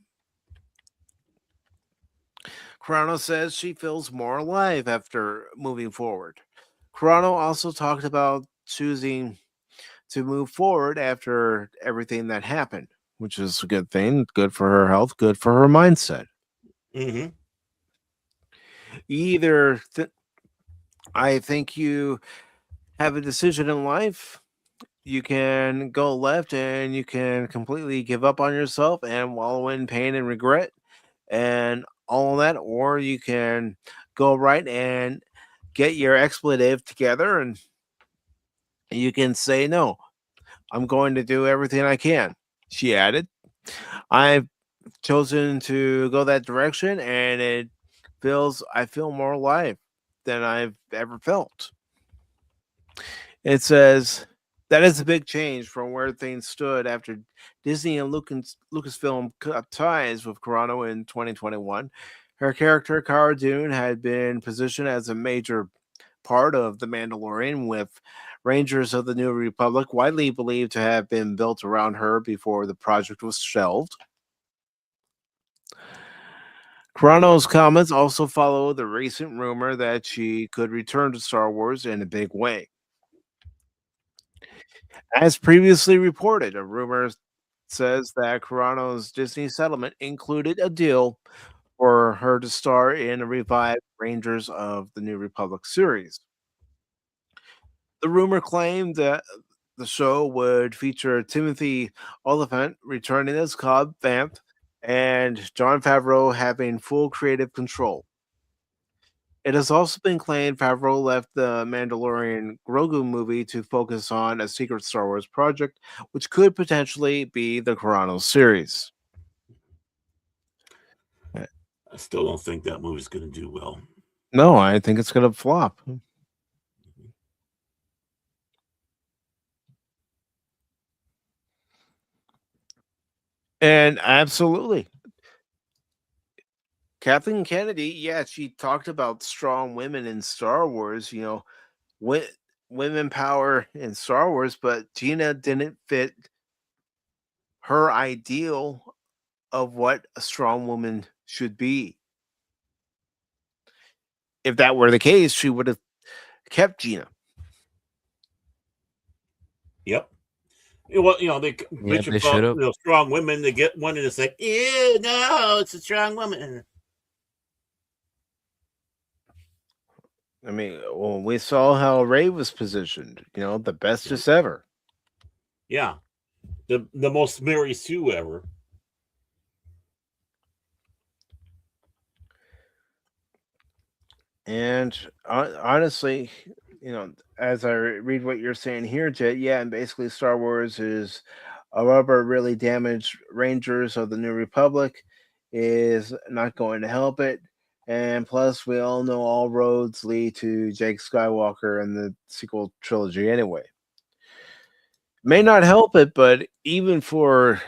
Carano says she feels more alive after moving forward. Carano also talked about choosing to move forward after everything that happened, which is a good thing. Good for her health, good for her mindset. Mm-hmm. I think you have a decision in life. You can go left and you can completely give up on yourself and wallow in pain and regret and all of that, or you can go right and get your expletive together and you can say, "No, I'm going to do everything I can." She added, "I've chosen to go that direction and I feel more alive than I've ever felt." It says that is a big change from where things stood after Disney and Lucasfilm cut ties with Carano in 2021. Her character, Cara Dune, had been positioned as a major part of The Mandalorian, with Rangers of the New Republic widely believed to have been built around her before the project was shelved. Carano's comments also follow the recent rumor that she could return to Star Wars in a big way. As previously reported, a rumor says that Carano's Disney settlement included a deal for her to star in a revived Rangers of the New Republic series. The rumor claimed that the show would feature Timothy Oliphant returning as Cobb Vanth and Jon Favreau having full creative control. It has also been claimed Favreau left the Mandalorian Grogu movie to focus on a secret Star Wars project, which could potentially be the Carano series. I still don't think that movie's going to do well. No, I think it's going to flop. And absolutely. Kathleen Kennedy, yeah, she talked about strong women in Star Wars, women power in Star Wars, but Gina didn't fit her ideal of what a strong woman should be. If that were the case, she would have kept Gina. Yep. Well, they bitch about strong women. They get one and it's like, ew, no, it's a strong woman. I mean, well, we saw how Rey was positioned, the bestest ever. Yeah. The most Mary Sue ever. And honestly, as I read what you're saying here, Jet, yeah, and basically Star Wars is a rubber really damaged Rangers of the New Republic is not going to help it. And plus, we all know all roads lead to Jake Skywalker and the sequel trilogy anyway. May not help it, but even for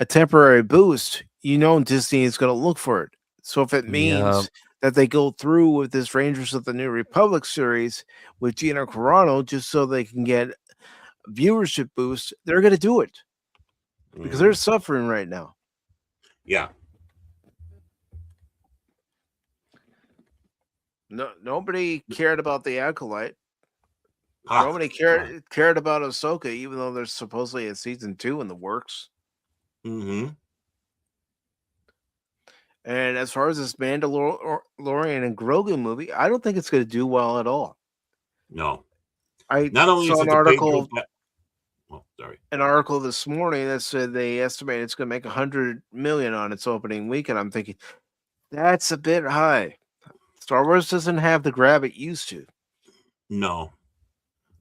a temporary boost, Disney is going to look for it. So if it means that they go through with this Rangers of the New Republic series with Gina Carano just so they can get a viewership boost, they're going to do it because they're suffering right now. Yeah. Nobody cared about the Acolyte. Ah, Nobody cared about Ahsoka, even though there's supposedly a season 2 in the works. Mm-hmm. And as far as this Mandalorian and Grogu movie, I don't think it's going to do well at all. No. I Not only saw is it the Pedro. Sorry. An article this morning that said they estimate it's going to make $100 million on its opening weekend. I'm thinking that's a bit high. Star Wars doesn't have the grab it used to. No.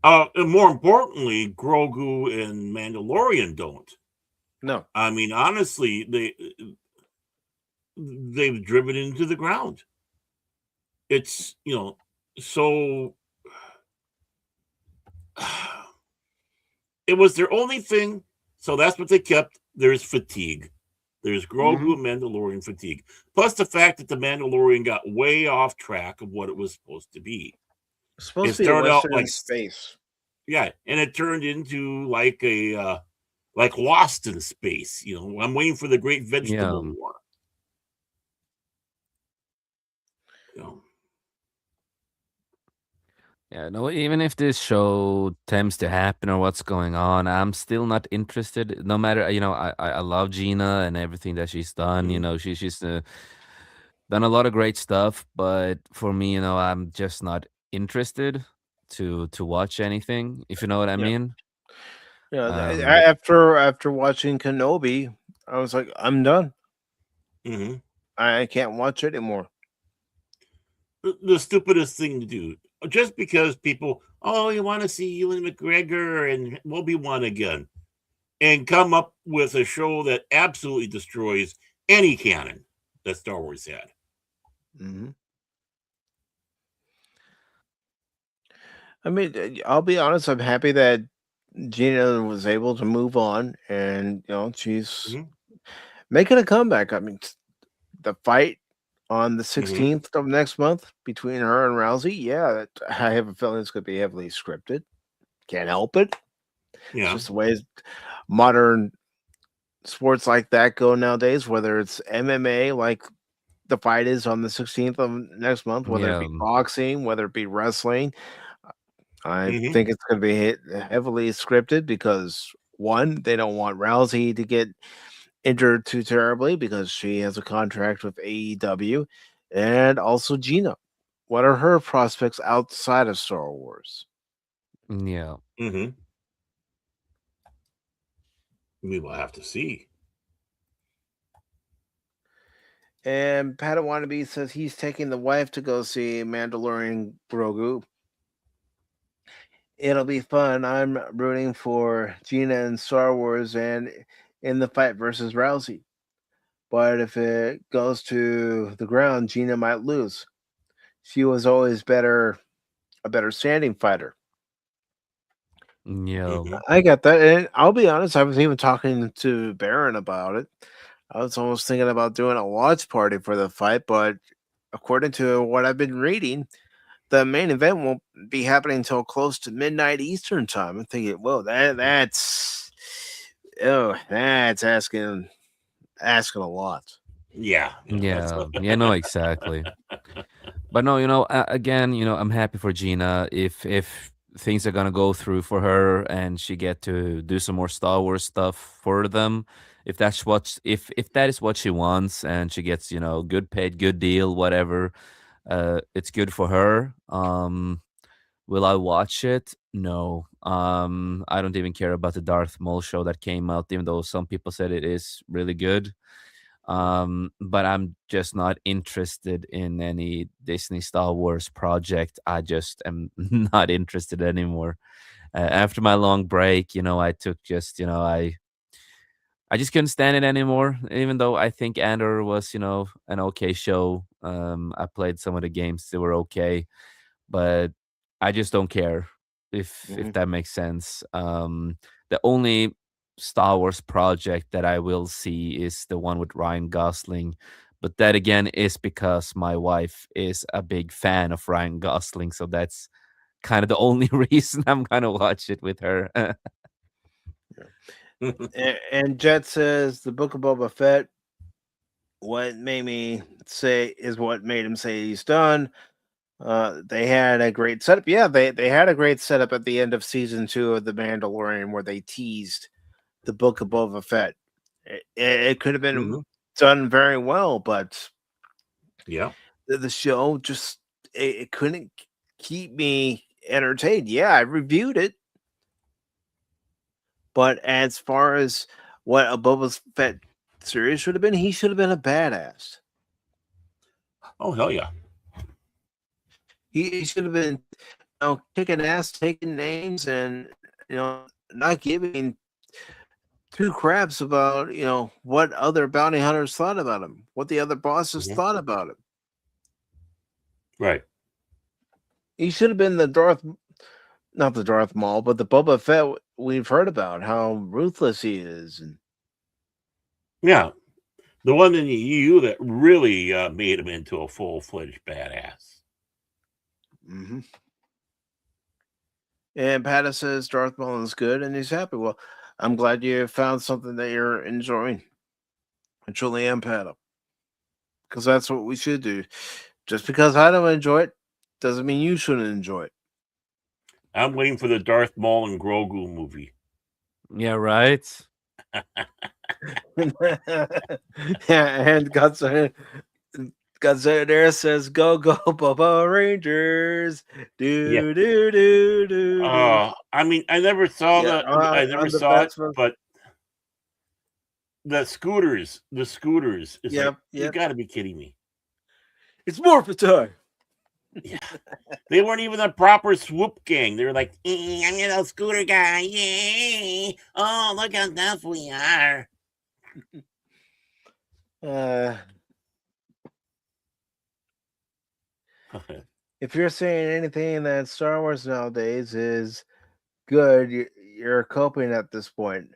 And more importantly, Grogu and Mandalorian don't. No. I mean, honestly, they've driven into the ground. It's, so it was their only thing, so that's what they kept. There's fatigue. There's Grogu and Mandalorian fatigue. Plus the fact that the Mandalorian got way off track of what it was supposed to be. It's supposed to be a Western in space. Yeah, and it turned into like a like Lost in space. I'm waiting for the Great Vegetable War. Yeah, no, even if this show tends to happen or what's going on, I'm still not interested. No matter, I love Gina and everything that she's done. She's done a lot of great stuff, but for me, I'm just not interested to watch anything, if you know what I mean. Yeah, after watching Kenobi, I was like, I'm done. Mm-hmm. I can't watch it anymore. The stupidest thing to do, just because people, you want to see Ewan McGregor and Obi-Wan again, and come up with a show that absolutely destroys any canon that Star Wars had. Mm-hmm. I mean, I'll be honest, I'm happy that Gina was able to move on, and she's making a comeback. I mean, the fight on the 16th of next month between her and Rousey, yeah, I have a feeling it's going to be heavily scripted. Can't help it. Yeah, it's just the way modern sports like that go nowadays. Whether it's MMA, like the fight is on the 16th of next month, whether it be boxing, whether it be wrestling. I think it's going to be heavily scripted because, one, they don't want Rousey to get injured too terribly because she has a contract with AEW, and also Gina. What are her prospects outside of Star Wars? Yeah. We will have to see. And Padawannabe says he's taking the wife to go see Mandalorian Grogu. It'll be fun. I'm rooting for Gina in Star Wars and in the fight versus Rousey. But if it goes to the ground, Gina might lose. She was always a better standing fighter. Yeah. I got that. And I'll be honest, I was even talking to Baron about it. I was almost thinking about doing a watch party for the fight, but according to what I've been reading, the main event won't be happening until close to midnight Eastern time. I'm thinking, whoa, that's asking a lot. Yeah. No, exactly. But no, again, I'm happy for Gina. If things are gonna go through for her and she get to do some more Star Wars stuff for them, if that is what she wants and she gets good paid, good deal, whatever, it's good for her. Will I watch it? No. I don't even care about the Darth Maul show that came out, even though some people said it is really good. But I'm just not interested in any Disney Star Wars project. I just am not interested anymore. After my long break, I took I just couldn't stand it anymore. Even though I think Andor was, an okay show. I played some of the games; they were okay, but I just don't care if that makes sense. The only Star Wars project that I will see is the one with Ryan Gosling, but that again is because my wife is a big fan of Ryan Gosling, so that's kind of the only reason I'm gonna watch it with her. And Jet says the Book of Boba Fett. What made him say he's done. They had a great setup. Yeah, they had a great setup at the end of season 2 of The Mandalorian where they teased the Book of Boba Fett. It could have been done very well, but Yeah. the show just it couldn't keep me entertained. Yeah, I reviewed it, but as far as what a Boba Fett series should have been, he should have been a badass. Oh, hell yeah. He should have been, kicking ass, taking names, and not giving two craps about what other bounty hunters thought about him, what the other bosses thought about him. Right. He should have been not the Darth Maul, but the Boba Fett we've heard about, how ruthless he is. And yeah, the one in the EU that really made him into a full-fledged badass. Mm-hmm. And Pata says Darth Maul is good and he's happy. Well, I'm glad you found something that you're enjoying. I truly am, Pata. Because that's what we should do. Just because I don't enjoy it doesn't mean you shouldn't enjoy it. I'm waiting for the Darth Maul and Grogu movie. Yeah, right. And Godzilla there says, "Go go Boba Rangers!" Do do do do. I mean, I never saw I never saw it, but the scooters. Is like, you got to be kidding me. It's Morphin time. Yeah, they weren't even a proper swoop gang. They were like, I'm your little scooter guy. Yay! Oh, look how tough we are. If you're saying anything that Star Wars nowadays is good, you're coping at this point.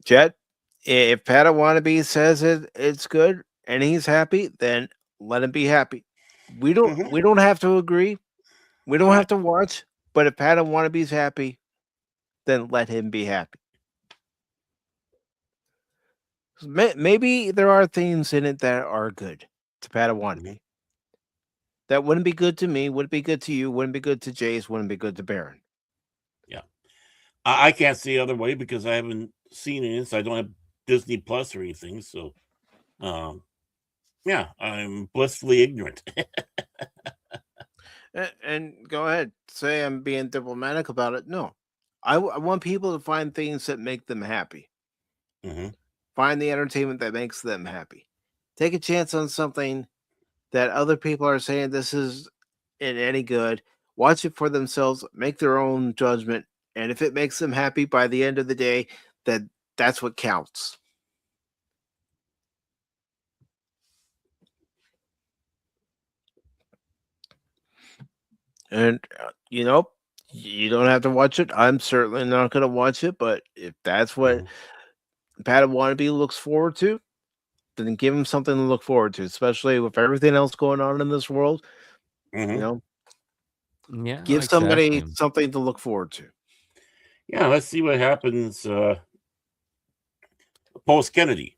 Jet, if Pata Wannabe says it's good and he's happy, then let him be happy. We don't have to agree. We don't have to watch. But if Pata Wannabe's happy, then let him be happy. Maybe there are things in it that are good to Pata Wannabe. That wouldn't be good to me, wouldn't be good to you, wouldn't be good to Jace, wouldn't be good to Baron. Yeah. I can't see the other way because I haven't seen it, so I don't have Disney Plus or anything. So, yeah, I'm blissfully ignorant. And go ahead, say I'm being diplomatic about it. No, I want people to find things that make them happy. Find the entertainment that makes them happy. Take a chance on something that other people are saying this is any good. Watch it for themselves, make their own judgment, and if it makes them happy by the end of the day, that's what counts. And you don't have to watch it. I'm certainly not going to watch it, but if that's what Pata Wannabe looks forward to, then give him something to look forward to, especially with everything else going on in this world. Yeah, give somebody something to look forward to. Yeah, let's see what happens post Kennedy.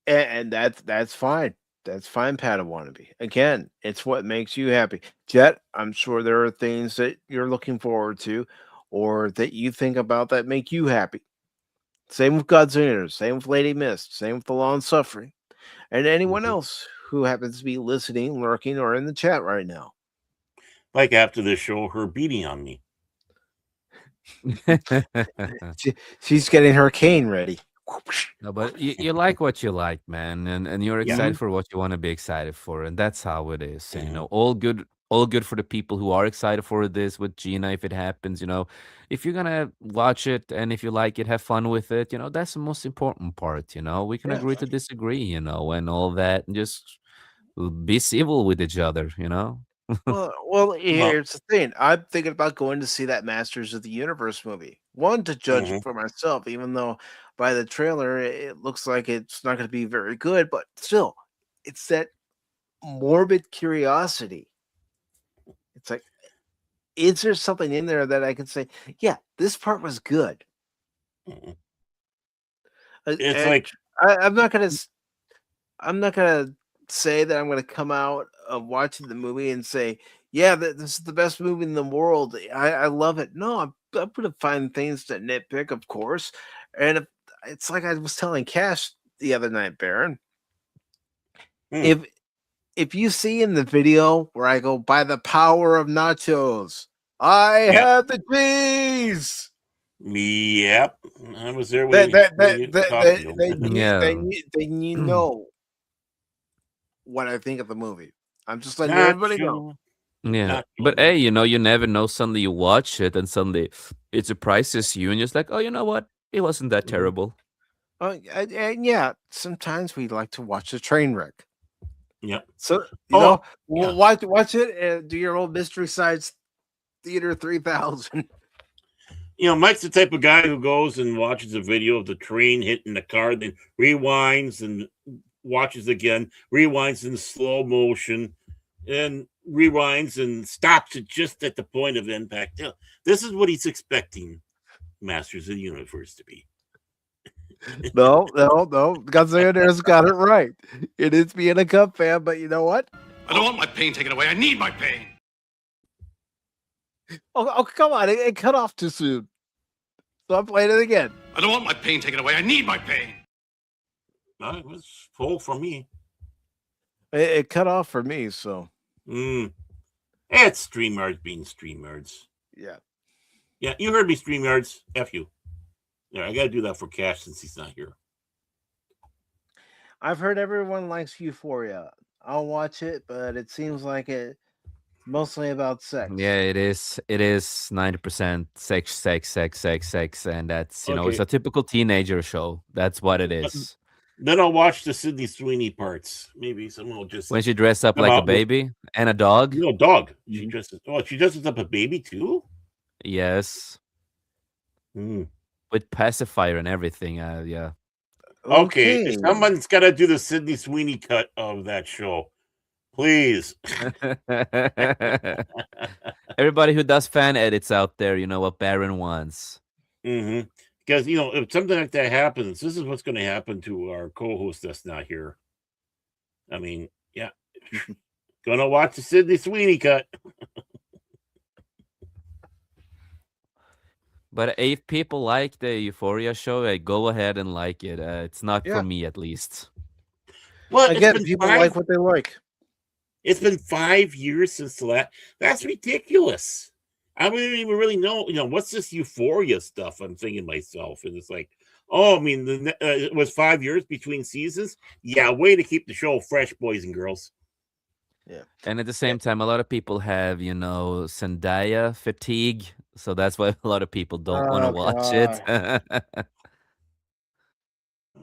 And that's fine. That's fine, Pata Wannabe. Again, it's what makes you happy. Jet, I'm sure there are things that you're looking forward to or that you think about that make you happy. Same with Godzilla, same with Lady Mist, same with The Long Suffering, and anyone else who happens to be listening, lurking, or in the chat right now. Like after this show, her beating on me. She's getting her cane ready. No, but you like what you like, man, and you're excited for what you want to be excited for, and that's how it is. And, all good for the people who are excited for this with Gina. If it happens, if you're gonna watch it and if you like it, have fun with it. That's the most important part. We can agree to disagree, and all that, and just be civil with each other. Well, here's the thing. I'm thinking about going to see that Masters of the Universe movie. One, to judge for myself, even though by the trailer it looks like it's not going to be very good, but still, it's that morbid curiosity. It's like, is there something in there that I can say, yeah, this part was good? It's like I'm not gonna. I'm not gonna say that I'm gonna come out of watching the movie and say, "Yeah, this is the best movie in the world. I love it." No, I'm gonna find things to nitpick, of course. And it's like I was telling Cash the other night, Baron. Hmm. If you see in the video where I go, by the power of nachos, I Yeah. have the cheese. Yep. I was there That, when that, you that, talked to that, him. then you know what I think of the movie. I'm just letting Not everybody know. true. Yeah, Not but true. hey, you never know. Suddenly you watch it, and suddenly it surprises you, and you're just like, oh, you know what? It wasn't that Mhm. terrible. And yeah, sometimes we like to watch a train wreck. Yep. So Oh, yeah. watch it and do your old Mystery Science Theater 3000. Mike's the type of guy who goes and watches a video of the train hitting the car, then rewinds and watches again, rewinds in slow motion, and rewinds and stops it just at the point of impact. This is what he's expecting Masters of the Universe to be. No. Gunslinger's got it right. It is being a Cub fan, but you know what? I don't want my pain taken away. I need my pain. Oh, come on. It cut off too soon. So I'm playing it again. I don't want my pain taken away. I need my pain. It was full for me. It cut off for me, so. It's StreamYards being StreamYards. Yeah. Yeah, you heard me, StreamYards. F you. Yeah, I got to do that for Cash since he's not here. I've heard everyone likes Euphoria. I'll watch it, but it seems like it's mostly about sex. Yeah, it is. It is 90% sex, and that's it's Okay. a typical teenager show. That's what it is. Then I'll watch the Sydney Sweeney parts. Maybe someone will just When she dressed up come like a out with- baby and a dog. No, dog. She Mhm. she dresses up a baby too? Yes, Mm. with pacifier and everything. Yeah. Okay, someone's got to do the Sydney Sweeney cut of that show. Please. Everybody who does fan edits out there, you know what Baron wants. Mm-hmm. Because, if something like that happens, this is what's going to happen to our co-host that's not here. I mean, yeah. Gonna watch the Sydney Sweeney cut. But if people like the Euphoria show, go ahead and like it. It's not Yeah. for me, at least. Well, Again, people like what they like. It's been 5 years since the last. That's ridiculous. I don't even really know. What's this Euphoria stuff? I'm thinking to myself, and it's like, oh, I mean, it was 5 years between seasons. Yeah, way to keep the show fresh, boys and girls. Yeah. And at the same time, a lot of people have, Zendaya fatigue. So that's why a lot of people don't want to watch it.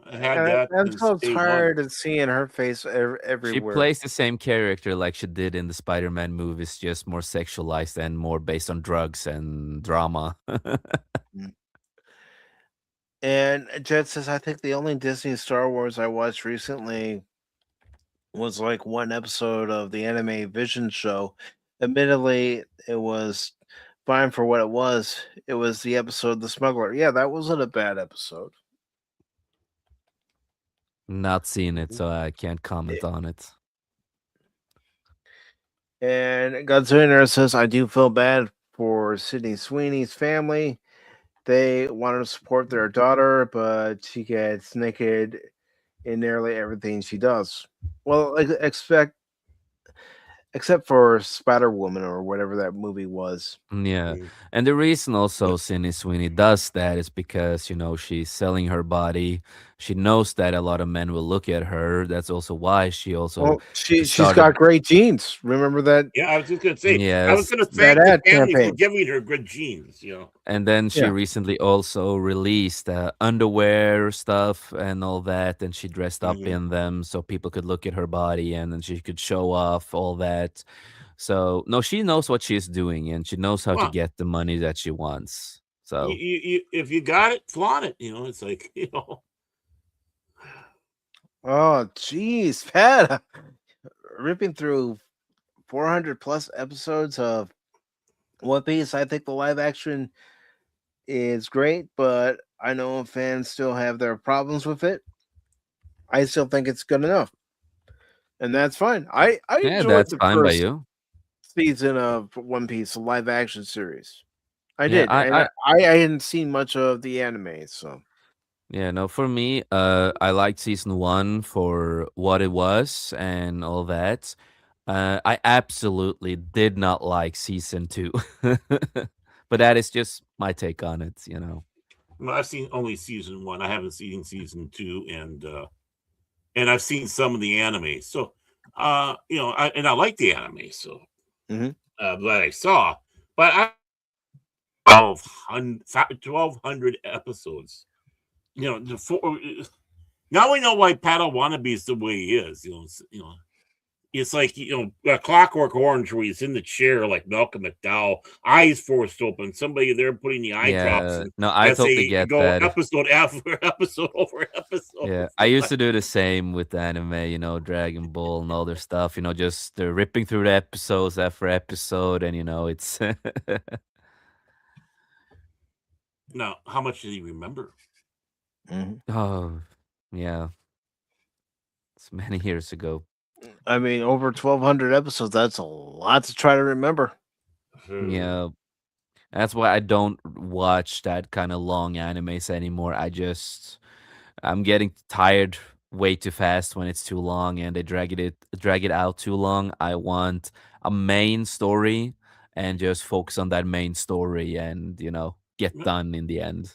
I had that. I'm since so day tired one. of seeing her face everywhere. She plays the same character like she did in the Spider-Man movies, just more sexualized and more based on drugs and drama. And Jet says, I think the only Disney Star Wars I watched recently was like one episode of the anime Vision show. Admittedly, it was fine for what it was. It was the episode The Smuggler. Yeah, that wasn't a bad episode. Not seen it, so I can't comment on it. And Godzilla says, I do feel bad for Sydney Sweeney's family. They wanted to support their daughter, but she gets naked in nearly everything she does. Well, except for Spider-Woman or whatever that movie was. Yeah. And the reason also Sydney Sweeney does that is because, she's selling her body. She knows that a lot of men will look at her. That's also why she also Well, she's started- got great genes. Remember that? Yeah, I was just gonna say. I Yes. was gonna thank That the ad family for campaign. giving her good genes. And then she Yeah. recently also released underwear stuff and all that, and she dressed up Mhm. in them so people could look at her body and then she could show off all that. So no, she knows what she's doing and she knows how to Well- get the money that she wants. So You, if you got it, flaunt it. It's like Oh, geez, Pat. Ripping through 400 plus episodes of One Piece. I think the live action is great, but I know fans still have their problems with it. I still think it's good enough, and that's fine. I Yeah, enjoyed that's the fine by first you. season of One Piece, the live action series. I Yeah, did, and I hadn't seen much of the anime, so yeah, no, for me, I liked season one for what it was and all that. I absolutely did not like season two, but that is just my take on it. Well, I've seen only season one. I haven't seen season two, and I've seen some of the anime. So, I like the anime. So, Mhm. that I saw, but 1,200 episodes. Now we know why Pat Wannabe is the way he is. It's like a Clockwork Orange, where he's in the chair like Malcolm McDowell, eyes forced open, somebody there putting the eye drops, Yeah, and no, I as totally they get go that. episode after episode over episode. Yeah, I used to do the same with the anime, Dragon Ball and all their stuff, just they're ripping through the episodes after episode, and it's Now, how much did he remember? Mhm. oh, yeah, it's many years ago. I mean, over 1,200 episodes. That's a lot to try to remember. Yeah, that's why I don't watch that kind of long animes anymore. I'm getting tired way too fast when it's too long and they drag it out too long. I want a main story and just focus on that main story and get done in the end.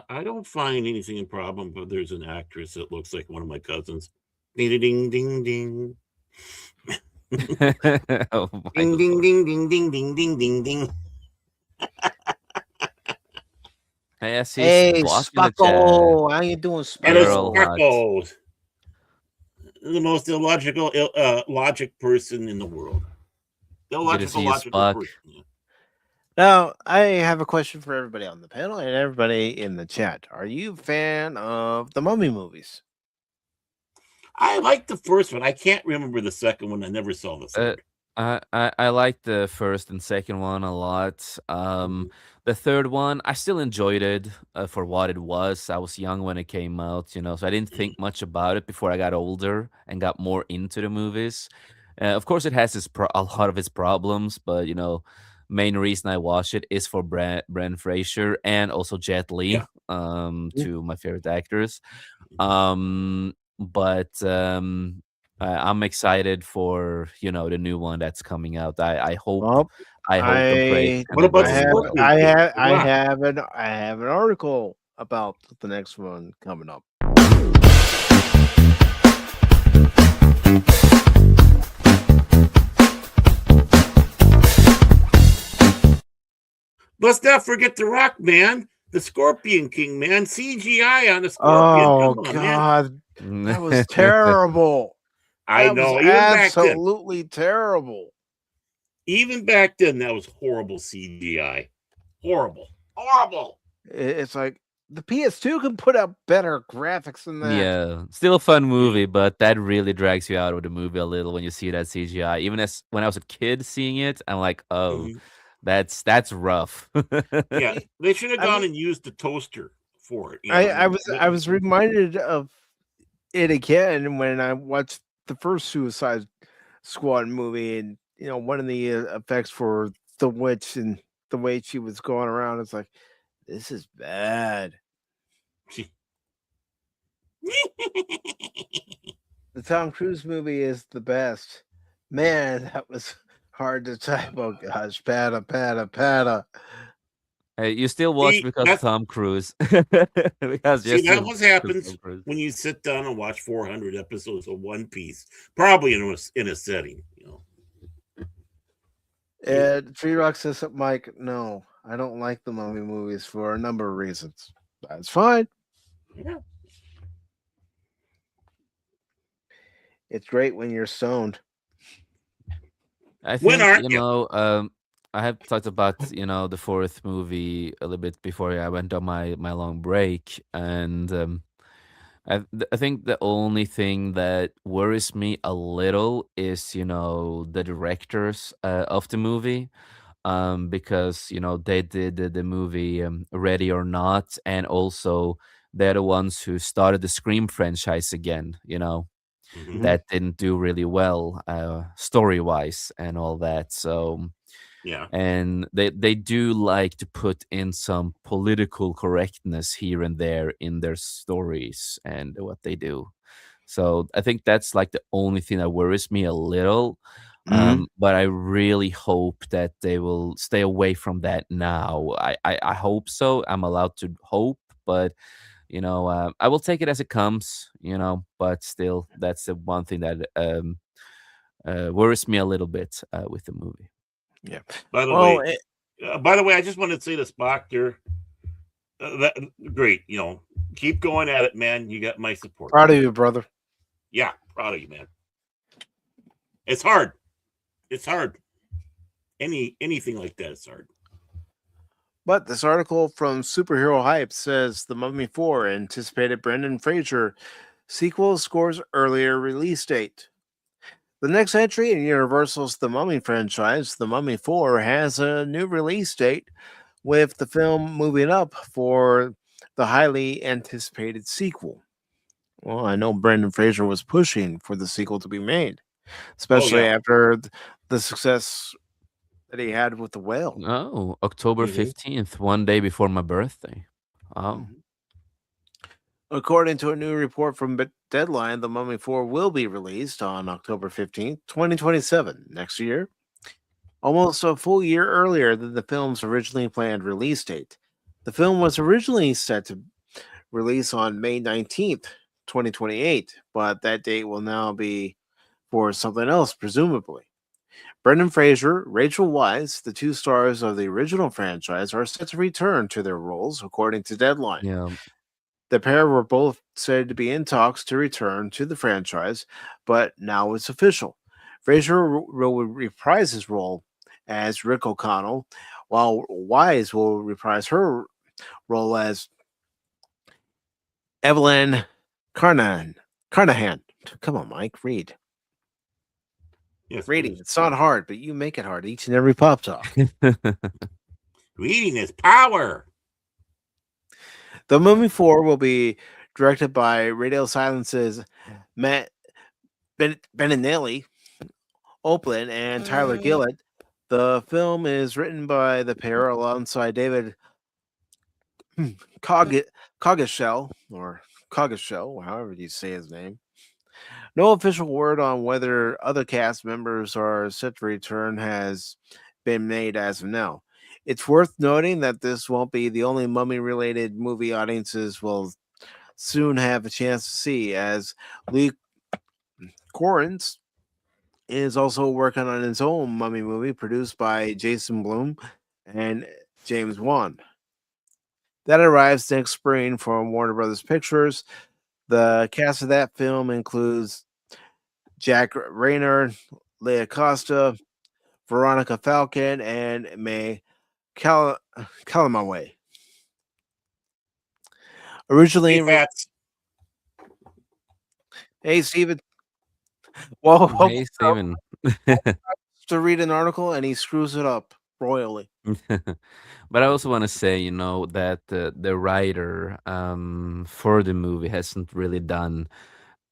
I don't find anything in problem, but there's an actress that looks like one of my cousins. Ding ding ding ding. Oh my Ding ding lord. ding ding ding ding ding ding ding. Hey, I see Hey, Spock in the chat. Spuckle, how you doing, And it's Girl Spuckle? hot. Sparkles, the most illogical logic person in the world. Good to see you, Logical Spock. person. Yeah. Now, I have a question for everybody on the panel and everybody in the chat. Are you a fan of the Mummy movies? I like the first one. I can't remember the second one. I never saw the third. I like the first and second one a lot. The third one, I still enjoyed it for what it was. I was young when it came out, so I didn't think much about it before I got older and got more into the movies. Of course, it has a lot of its problems, but main reason I watch it is for Brendan Frasier and also Jet Li, Yeah. two of my favorite actors. But I'm excited for the new one that's coming out. I hope Well, I hope the break What about I the have Scorpion I King? have The I Rock? have an article about the next one coming up. Let's not forget the Rock, man. The Scorpion King, man. CGI on the Scorpion. Oh Come on, man. God, that was terrible. I That was know. Even back then, absolutely terrible. that was horrible CGI. Horrible. It's like the PS2 can put out better graphics than that. Yeah, still a fun movie, but that really drags you out of the movie a little when you see that CGI. Even as when I was a kid seeing it, I'm like, oh, Mhm. that's rough. Yeah, they should have I gone mean- and used the toaster for it. I was reminded of it again when I watched the first Suicide Squad movie, and one of the effects for the witch and the way she was going around. It's like, this is bad. The Tom Cruise movie is the best. Man, that was hard to type. Oh gosh, patta. Hey, you still watch See, because of that's- Tom Cruise. Because See, just that what happens Tom Cruise. when you sit down and watch 400 episodes of One Piece, probably in a setting. And Tree Rock says, Mike, no, I don't like the Mummy movies for a number of reasons. That's fine. Yeah. It's great when you're stoned. I When think aren't you? I have talked about the fourth movie a little bit before I went on my long break, and I think the only thing that worries me a little is the directors of the movie, because they did the movie Ready or Not, and also they're the ones who started the Scream franchise again. Mhm. That didn't do really well story wise and all that. So Yeah. and they do like to put in some political correctness here and there in their stories and what they do. So I think that's like the only thing that worries me a little. Mhm. But I really hope that they will stay away from that now. I hope so. I'm allowed to hope, but I will take it as it comes. But still, that's the one thing that worries me a little bit with the movie. Yeah. By the Well, way, I just wanted to say this, Bachter. That great. Keep going at it, man. You got my support. proud of you, brother. Yeah, proud of you, man. It's hard. It's hard. Anything like that is hard. But this article from Superhero Hype says The Mummy 4 anticipated Brendan Frasier sequel scores earlier release date. The next entry in Universal's The Mummy franchise, The Mummy 4, has a new release date, with the film moving up for the highly anticipated sequel. Well, I know Brendan Fraser was pushing for the sequel to be made, especially yeah. after the success that he had with The Whale. Oh, October Mhm. 15th, one day before my birthday. Oh. Mhm. According to a new report from Deadline, The Mummy 4 will be released on October 15th, 2027, next year, almost a full year earlier than the film's originally planned release date. The film was originally set to release on May 19th, 2028, but that date will now be for something else, presumably. Brendan Fraser, Rachel Weisz, the two stars of the original franchise, are set to return to their roles, according to Deadline. Yeah. The pair were both said to be in talks to return to the franchise, but now it's official. Fraser will reprise his role as Rick O'Connell, while Wise will reprise her role as Evelyn Carnahan. Come on, Mike, read. Yes, Reading, please. it's not hard, but you make it hard each and every pop talk. Reading is power. The Mummy 4 will be directed by Radio Silence's Matt Beninelli, Oplin, and Tyler Gillett. The film is written by the pair alongside David Coggeshell, or Coggeshell, however you say his name. No official word on whether other cast members are set to return has been made as of now. It's worth noting that this won't be the only mummy-related movie audiences will soon have a chance to see, as Lee Corrins is also working on his own mummy movie produced by Jason Blum and James Wan. That arrives next spring from Warner Brothers Pictures. The cast of that film includes Jack Rayner, Leah Costa, Veronica Falcon, and May Calamaway. Originally, Hey, Fats. hey Steven. Well, Hey, Steven. to read an article and he screws it up royally. But I also want to say, that the writer for the movie hasn't really done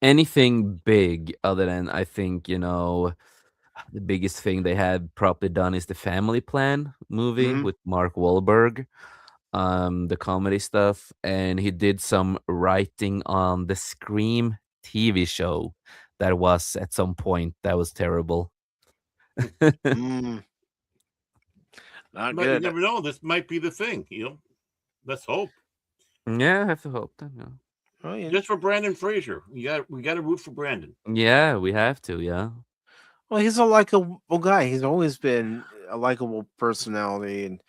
anything big other than I think, the biggest thing they had probably done is the Family Plan movie Mhm. with Mark Wahlberg, the comedy stuff, and he did some writing on the Scream TV show that was at some point that was terrible. Mm. Not But you good. never know. This might be the thing. Let's hope. Yeah, I have to hope then. Yeah. Oh yeah. Just for Brendan Fraser, we got to root for Brandon. Yeah, we have to. Yeah. Well, he's a likable guy. He's always been a likable personality, and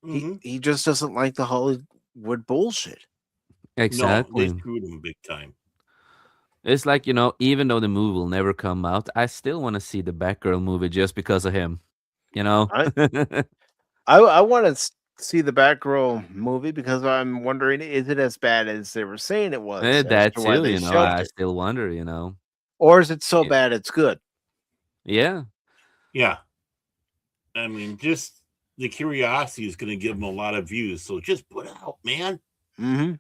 Mhm. he just doesn't like the Hollywood bullshit. No, they Exactly. screwed him big time. It's like, even though the movie will never come out, I still want to see the Batgirl movie just because of him. I want to see the Batgirl movie because I'm wondering, is it as bad as they were saying it was? As That to why too, they shelved I it, still wonder, or is it so Yeah. bad it's good? Yeah. Yeah. I mean, just the curiosity is going to give them a lot of views. So just put it out, man. Mm-hmm.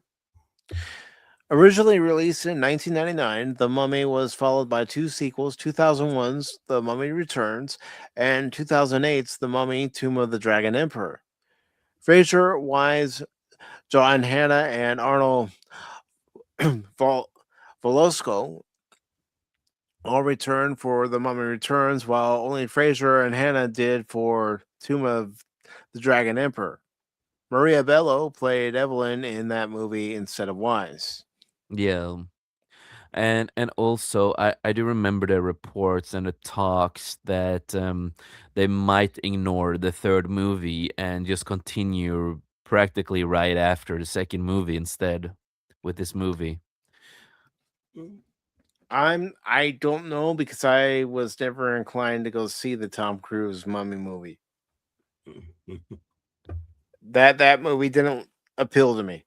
Originally released in 1999, The Mummy was followed by two sequels: 2001's The Mummy Returns and 2008's The Mummy: Tomb of the Dragon Emperor. Fraser, Wise, John Hanna, and Arnold Volosco all returned for The Mummy Returns, while only Fraser and Hanna did for Tomb of the Dragon Emperor. Maria Bello played Evelyn in that movie instead of Wise. Yeah. And also I do remember the reports and the talks that they might ignore the third movie and just continue practically right after the second movie instead with this movie. I don't know because I was never inclined to go see the Tom Cruise Mummy movie. That movie didn't appeal to me.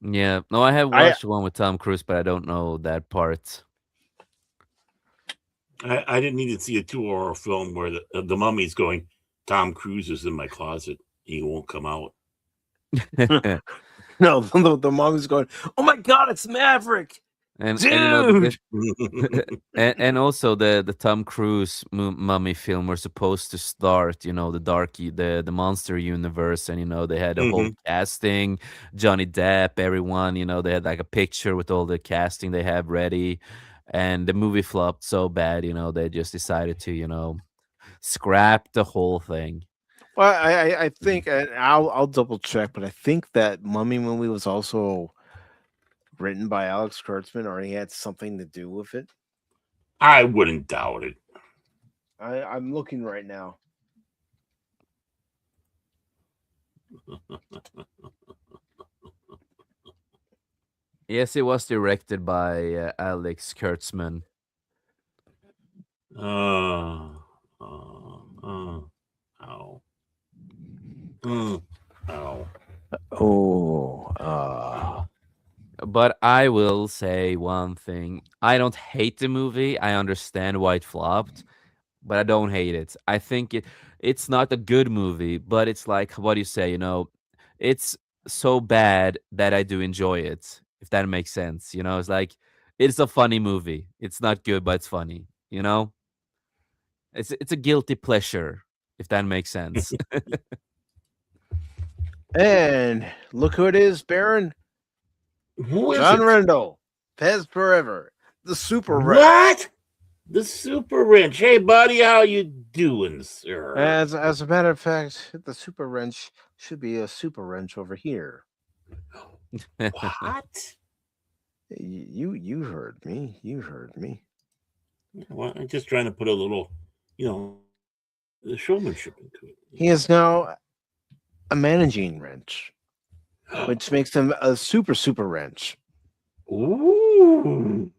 Yeah, no, I have I watched one with Tom Cruise, but I don't know that part. I didn't need to see a 2-hour film where the mummy's going, Tom Cruise is in my closet. He won't come out. no, the mom's going, oh my god, it's Maverick, and dude. you know and also the Tom Cruise mummy film were supposed to start, you know, the monster universe, and you know they had a whole casting, Johnny Depp, everyone, you know, they had like a picture with all the casting they have ready, and the movie flopped so bad, you know, they just decided to, you know, scrap the whole thing. Well, I think I'll double check, but I think that Mummy movie was also written by Alex Kurtzman, or he had something to do with it. I wouldn't doubt it. I'm looking right now. Yes, it was directed by Alex Kurtzman. Ow. Ow. Oh, But I will say one thing. I don't hate the movie. I understand why it flopped, but I don't hate it. I think it's not a good movie, but it's like what do you say, you know, it's so bad that I do enjoy it, if that makes sense. You know, it's like it's a funny movie. It's not good, but it's funny, you know? It's a guilty pleasure, if that makes sense. and look who it is, Baron. Who is John it? Rendell, Pez Forever, the Super Wrench. What? The Super Wrench. Hey, buddy, how you doing, sir? As a matter of fact, the Super Wrench should be a Super Wrench over here. What? You heard me. You heard me. Well, I'm just trying to put a little, you know, the showmanship into it. He is now a managing wrench, which makes him a super wrench. Ooh.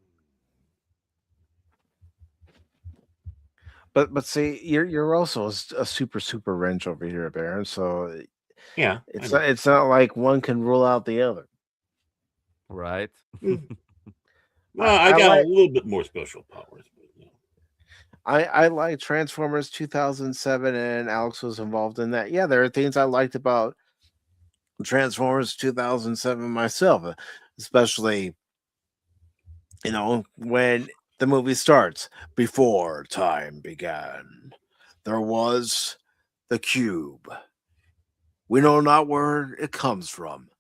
But see, you're also a super wrench over here, Baron. So Yeah. it's not like one can rule out the other. Right? Well, I got a little bit more special powers. But, you know. I like Transformers 2007, and Alex was involved in that. Yeah, there are things I liked about Transformers 2007 myself, especially, you know, when the movie starts. Before time began, there was the cube. We know not where it comes from,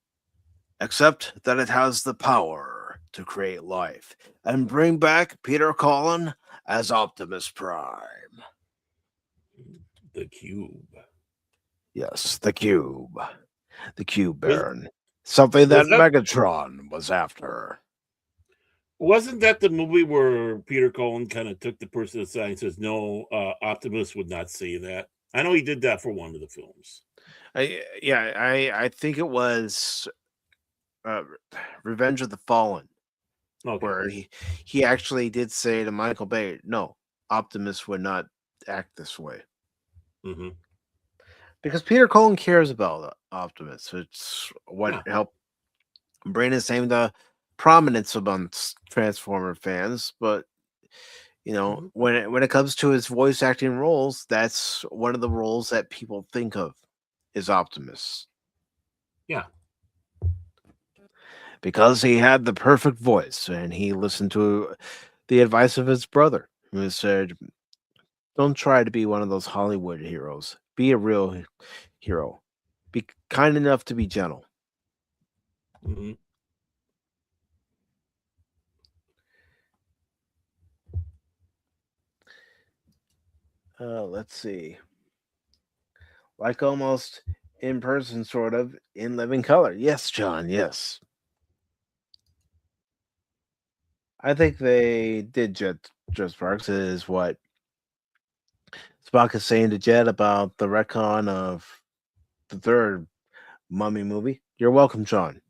except that it has the power to create life and bring back Peter Cullen as Optimus Prime. The cube. Yes, the cube. The cube, Baron. Something that Megatron was after. Wasn't that the movie where Peter Cullen kind of took the person aside and says, no, Optimus would not say that? I know he did that for one of the films. I think it was Revenge of the Fallen, where he actually did say to Michael Bay, no, Optimus would not act this way. Mm-hmm. Because Peter Cullen cares about Optimus. It's what helped bring his name to prominence amongst Transformer fans. But, you know, when it comes to his voice acting roles, that's one of the roles that people think of is Optimus. Yeah. because he had the perfect voice and he listened to the advice of his brother, who said, "Don't try to be one of those Hollywood heroes. Be a real hero. Be kind enough to be gentle." Mm-hmm. Let's see. Like almost in person, sort of, in living color. Yes, John, yes. I think they did Jet Sparks is what Spock is saying to Jet about the retcon of the third Mummy movie. You're welcome, John.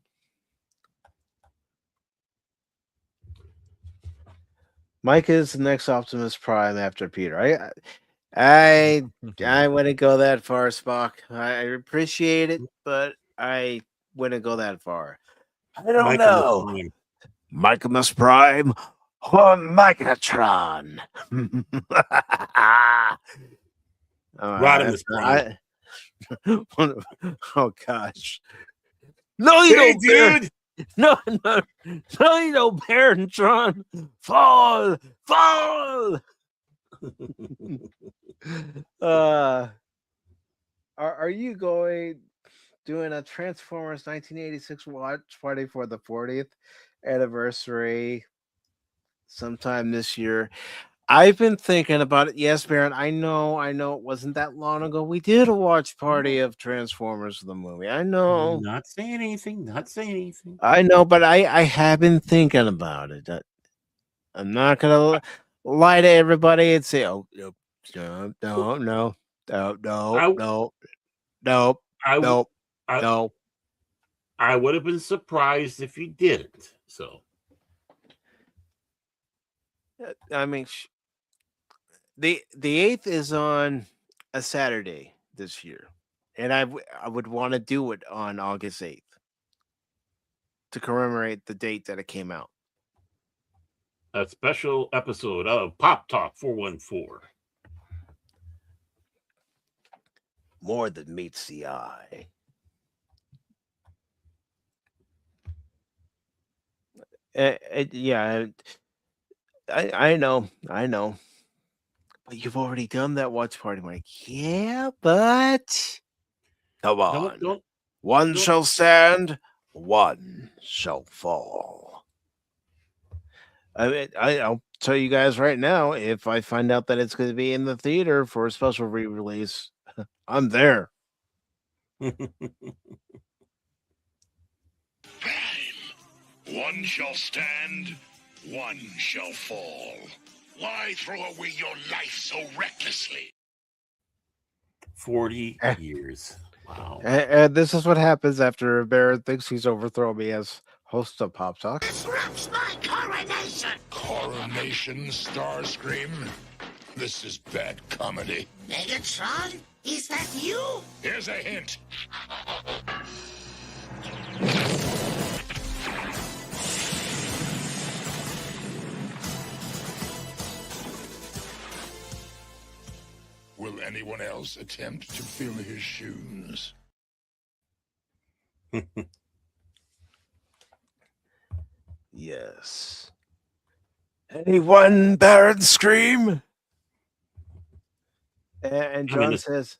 Mike is the next Optimus Prime after Peter. I wouldn't go that far, Spock. I appreciate it, but I wouldn't go that far. I don't know. Michaelmas Prime or Microtron? Rodimus Prime. Oh gosh! No, you Hey, don't, dude. No, you don't, Baron. Fall. Are you doing a Transformers 1986 watch party for the 40th anniversary sometime this year? I've been thinking about it. Yes, Baron. I know it wasn't that long ago. We did a watch party of Transformers the movie. I know. Not saying anything. I know, but I have been thinking about it. I'm not gonna lie to everybody and say, "Oh, no. I would have been surprised if you didn't. So, I mean, the 8th is on a Saturday this year, and I would want to do it on August 8th to commemorate the date that it came out. a special episode of Pop Talk 414. More than meets the eye. Yeah, I know. But you've already done that watch party, Mike. Yeah, but come on. One shall stand, one shall fall. I mean, I'll tell you guys right now, if I find out that it's going to be in the theater for a special re-release, I'm there. One shall stand, one shall fall. Why throw away your life so recklessly? 40 years. Wow. And this is what happens after Barrett thinks he's overthrown me as host of Pop Talk. Disrupts my coronation! Coronation, Starscream? This is bad comedy. Megatron? Is that you? Here's a hint. Will anyone else attempt to fill his shoes? Yes. Anyone, Baron Scream? And John says,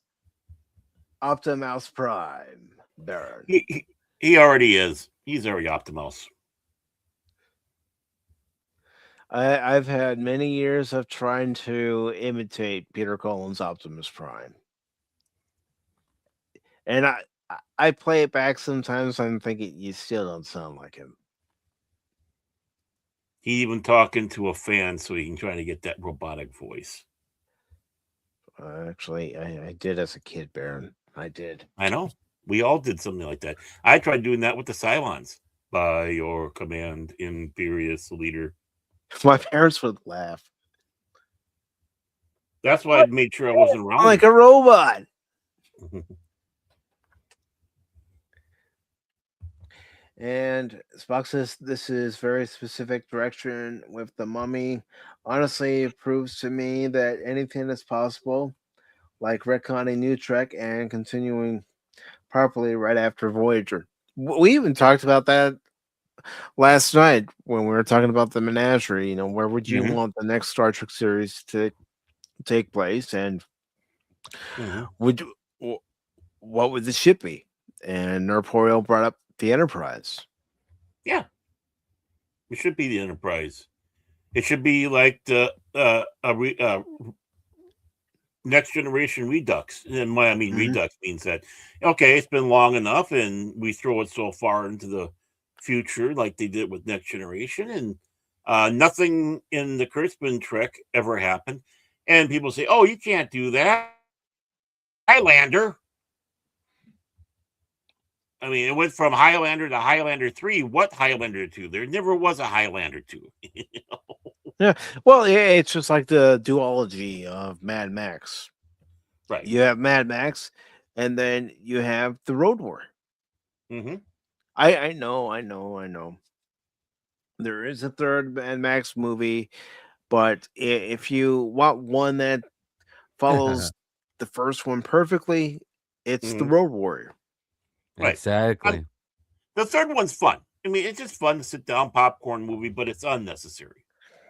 Optimus Prime, Baron. He already is. He's already Optimus. I've had many years of trying to imitate Peter Cullen's Optimus Prime. And I play it back sometimes. I'm thinking, you still don't sound like him. He even talking to a fan so he can try to get that robotic voice. Actually, I did as a kid, Baron. I did. I know. We all did something like that. I tried doing that with the Cylons. By your command, Imperious Leader. My parents would laugh. That's why I made sure I wasn't around. Like a robot. And Spock says this is very specific direction with the Mummy. Honestly, it proves to me that anything is possible, like retconning New Trek and continuing properly right after Voyager. We even talked about that last night when we were talking about the menagerie, where would you Mhm. want the next Star Trek series to take place, and Mhm. would you, what would the ship be? And Aril brought up the Enterprise. Yeah, it should be the Enterprise. It should be like the Next Generation Redux. And what I mean Mhm. Redux means that okay, it's been long enough, and we throw it so far into the future, like they did with Next Generation, and nothing in the Kurtzman Trek ever happened. And people say, "Oh, you can't do that, Highlander." I mean, it went from Highlander to Highlander 3. What Highlander 2? There never was a Highlander 2. Yeah, well, yeah, it's just like the duology of Mad Max. Right. You have Mad Max, and then you have the Road War. Mm-hmm. I know. There is a third Mad Max movie, but if you want one that follows the first one perfectly, it's the Mm-hmm. Road Warrior. Right. Exactly. The third one's fun. I mean, it's just fun to sit down popcorn movie, but it's unnecessary.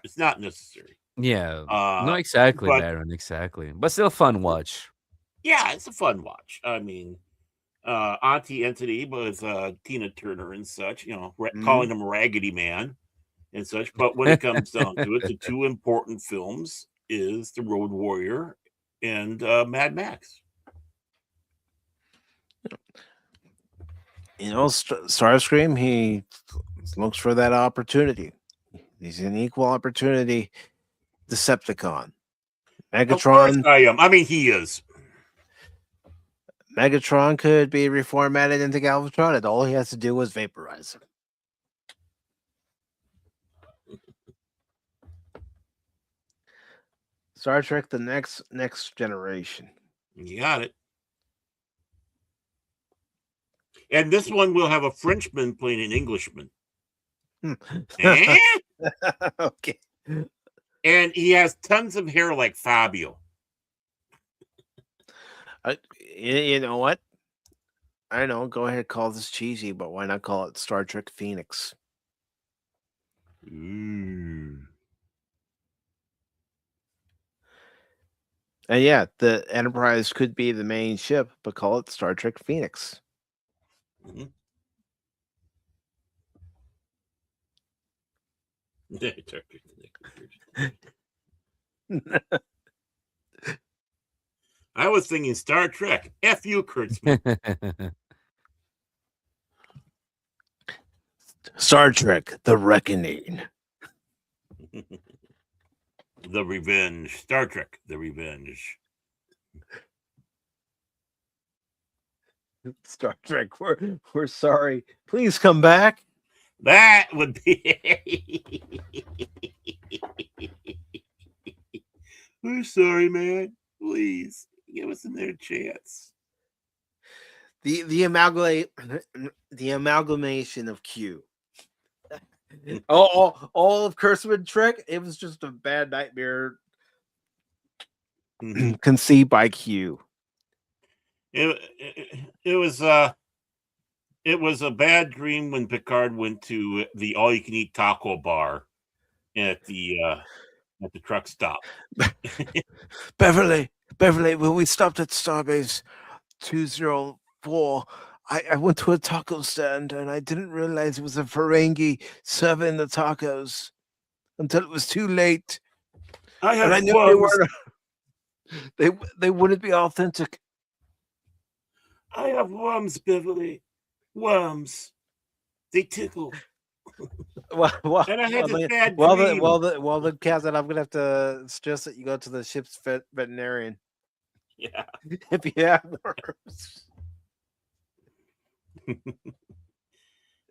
It's not necessary. Yeah. No, exactly, But Baron. Exactly. But still fun watch. yeah, it's a fun watch. I mean, Auntie Entity with Tina Turner and such, calling him Raggedy Man and such. But when it comes down to it, the two important films is The Road Warrior and Mad Max. Starscream, he looks for that opportunity. He's an equal opportunity Decepticon. Of course Megatron. I am. I mean, he is. Megatron could be reformatted into Galvatron, and all he has to do is vaporize him. Star Trek: The Next Generation. You got it. And this one will have a Frenchman playing an Englishman. Okay. And he has tons of hair like Fabio. You know what? I know. Go ahead, call this cheesy, but why not call it Star Trek Phoenix? And yeah, the Enterprise could be the main ship, but call it Star Trek Phoenix. Mm-hmm. I was thinking Star Trek. F you, Kurtzman. Star Trek: The Reckoning. The Revenge. Star Trek: The Revenge. Star Trek, we're sorry. Please come back. That would be. We're sorry, man. Please give us another chance. The amalgamation of Q. all of Kurtzman Trek, it was just a bad nightmare conceived by Q. It was a bad dream when Picard went to the all-you-can-eat taco bar at the truck stop. Beverly, when we stopped at Starbase 204, I went to a taco stand and I didn't realize it was a Ferengi serving the tacos until it was too late. I knew they wouldn't be authentic. I have worms, Beverly. Worms. They tickle. And I had this bad dream. Then, Captain, I'm gonna have to suggest that you go to the ship's veterinarian. Yeah. If you have worms.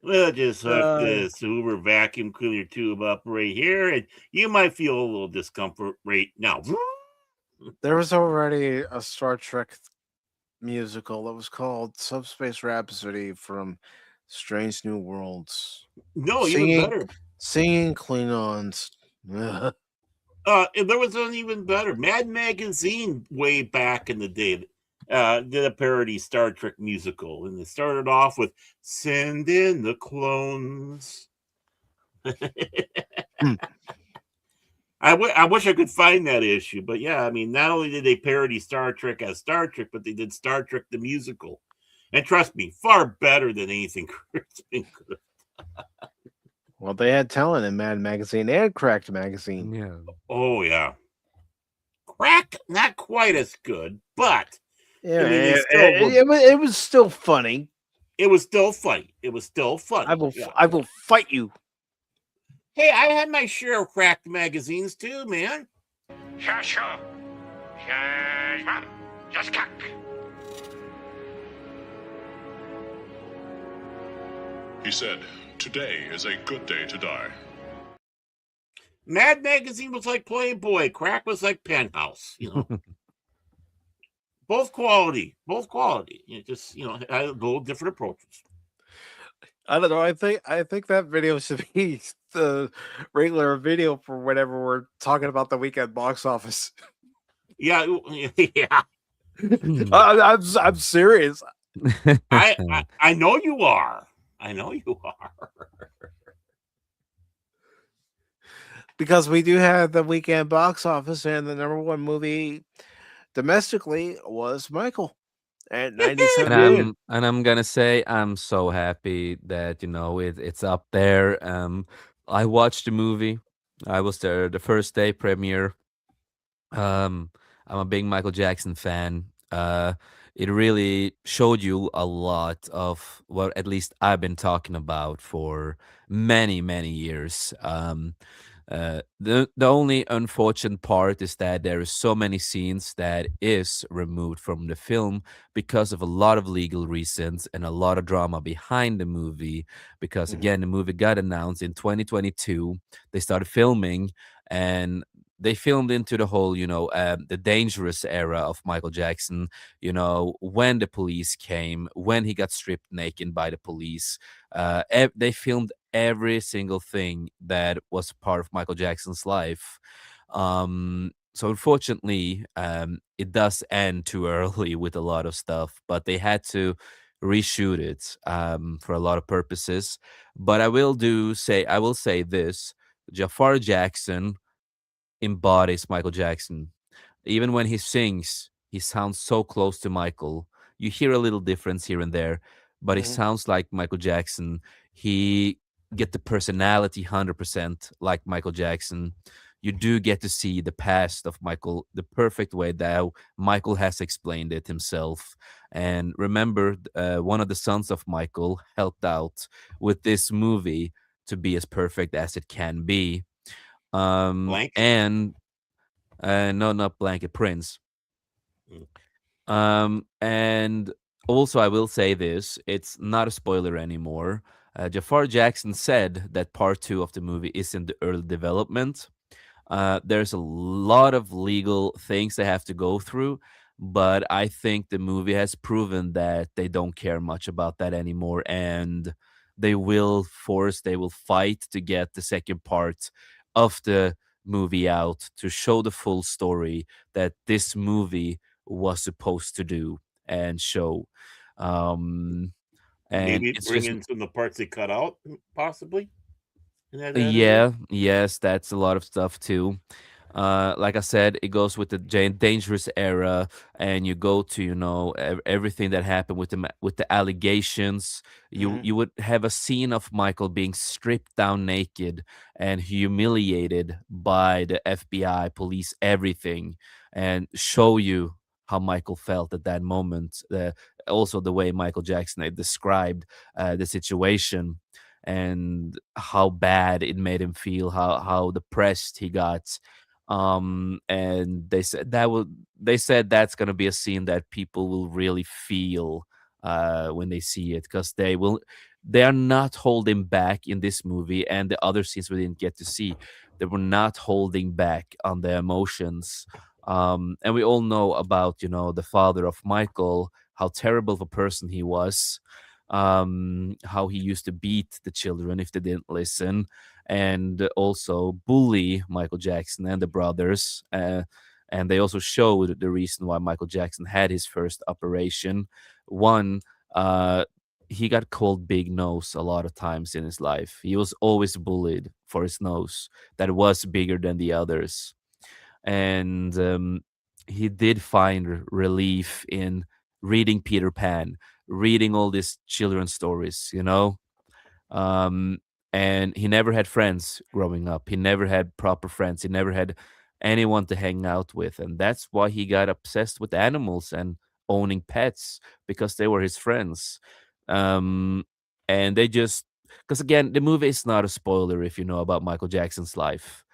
We'll just hook this Hoover vacuum cleaner tube up right here, and you might feel a little discomfort right now. There was already a Star Trek musical that was called Subspace Rhapsody from Strange New Worlds. No, even better. Singing Klingons. There was an even better Mad Magazine way back in the day. did a parody Star Trek musical, and it started off with "Send in the clones." I wish I could find that issue, but yeah, I mean, not only did they parody Star Trek as Star Trek, but they did Star Trek the musical, and trust me, far better than anything Crispin could have. Well, they had talent in Mad Magazine and Cracked Magazine. Yeah. Oh yeah, Crack not quite as good, but Yeah, I mean, it was still funny. It was still funny. It was still fun. I will fight you. Hey, I had my share of Cracked magazines too, man. Sure. Just cock. He said, "Today is a good day to die." Mad Magazine was like Playboy. Crack was like Penthouse. You know, both quality. It just had a little different approaches. I don't know. I think that video should be the regular video for whenever we're talking about the weekend box office. Yeah. I'm serious. I know you are. I know you are. Because we do have the weekend box office, and the number one movie domestically was Michael at 97 million. And I'm gonna say I'm so happy that it's up there. I watched the movie. I was there the first day premiere. I'm a big Michael Jackson fan. It really showed you a lot of what at least I've been talking about for many, many years. The only unfortunate part is that there is so many scenes that is removed from the film because of a lot of legal reasons and a lot of drama behind the movie. Because again, the movie got announced in 2022. They started filming and they filmed into the whole, the dangerous era of Michael Jackson, when the police came, when he got stripped naked by the police. They filmed every single thing that was part of Michael Jackson's life. So unfortunately, it does end too early with a lot of stuff, but they had to reshoot it for a lot of purposes. But I will say this: Jafar Jackson embodies Michael Jackson. Even when he sings, he sounds so close to Michael. You hear a little difference here and there, but he sounds like Michael Jackson. He get the personality 100% like Michael Jackson. You do get to see the past of Michael the perfect way that Michael has explained it himself. And remember, one of the sons of Michael helped out with this movie to be as perfect as it can be. Blank? And no, not Blanket Prince. And also I will say this, it's not a spoiler anymore. Jafar Jackson said that part 2 of the movie is in the early development. There's a lot of legal things they have to go through, but I think the movie has proven that they don't care much about that anymore, and they will fight to get the second part of the movie out to show the full story that this movie was supposed to do and show. And Maybe it's bring just in some of the parts they cut out, possibly. yes, that's a lot of stuff too. Like I said, it goes with the dangerous era, and you go to everything that happened with the allegations. You would have a scene of Michael being stripped down naked and humiliated by the FBI, police, everything, and show you how Michael felt at that moment. Also, the way Michael Jackson had described the situation and how bad it made him feel, how depressed he got. And they said that's going to be a scene that people will really feel when they see it, because they are not holding back in this movie, and the other scenes we didn't get to see, they were not holding back on the emotions. And we all know about the father of Michael, how terrible of a person he was, how he used to beat the children if they didn't listen, and also bully Michael Jackson and the brothers. and they also showed the reason why Michael Jackson had his first operation. One, he got called big nose a lot of times in his life. He was always bullied for his nose that was bigger than the others, and he did find relief in reading Peter Pan, reading all these children's stories, um, and he never had friends growing up. He never had proper friends. He never had anyone to hang out with. And that's why he got obsessed with animals and owning pets, because they were his friends. Um, and they just, because again, the movie is not a spoiler if you know about Michael Jackson's life.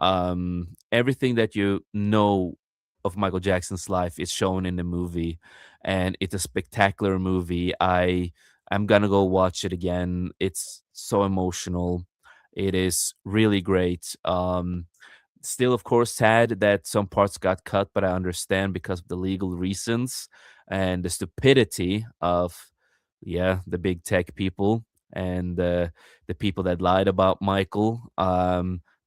Everything that you know of Michael Jackson's life is shown in the movie, and it's a spectacular movie. I'm gonna go watch it again. It's so emotional. It is really great. Still, of course, sad that some parts got cut, but I understand because of the legal reasons and the stupidity of, yeah, the big tech people and the people that lied about Michael.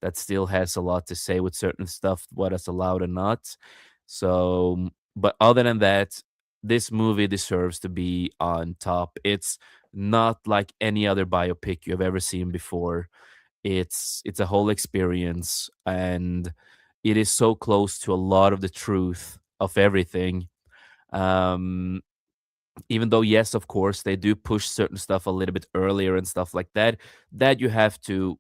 That still has a lot to say with certain stuff, what is allowed and not. So, but other than that, this movie deserves to be on top. It's not like any other biopic you've ever seen before. It's a whole experience, and it is so close to a lot of the truth of everything. Um, Even though, yes, of course, they do push certain stuff a little bit earlier and stuff like that, that you have to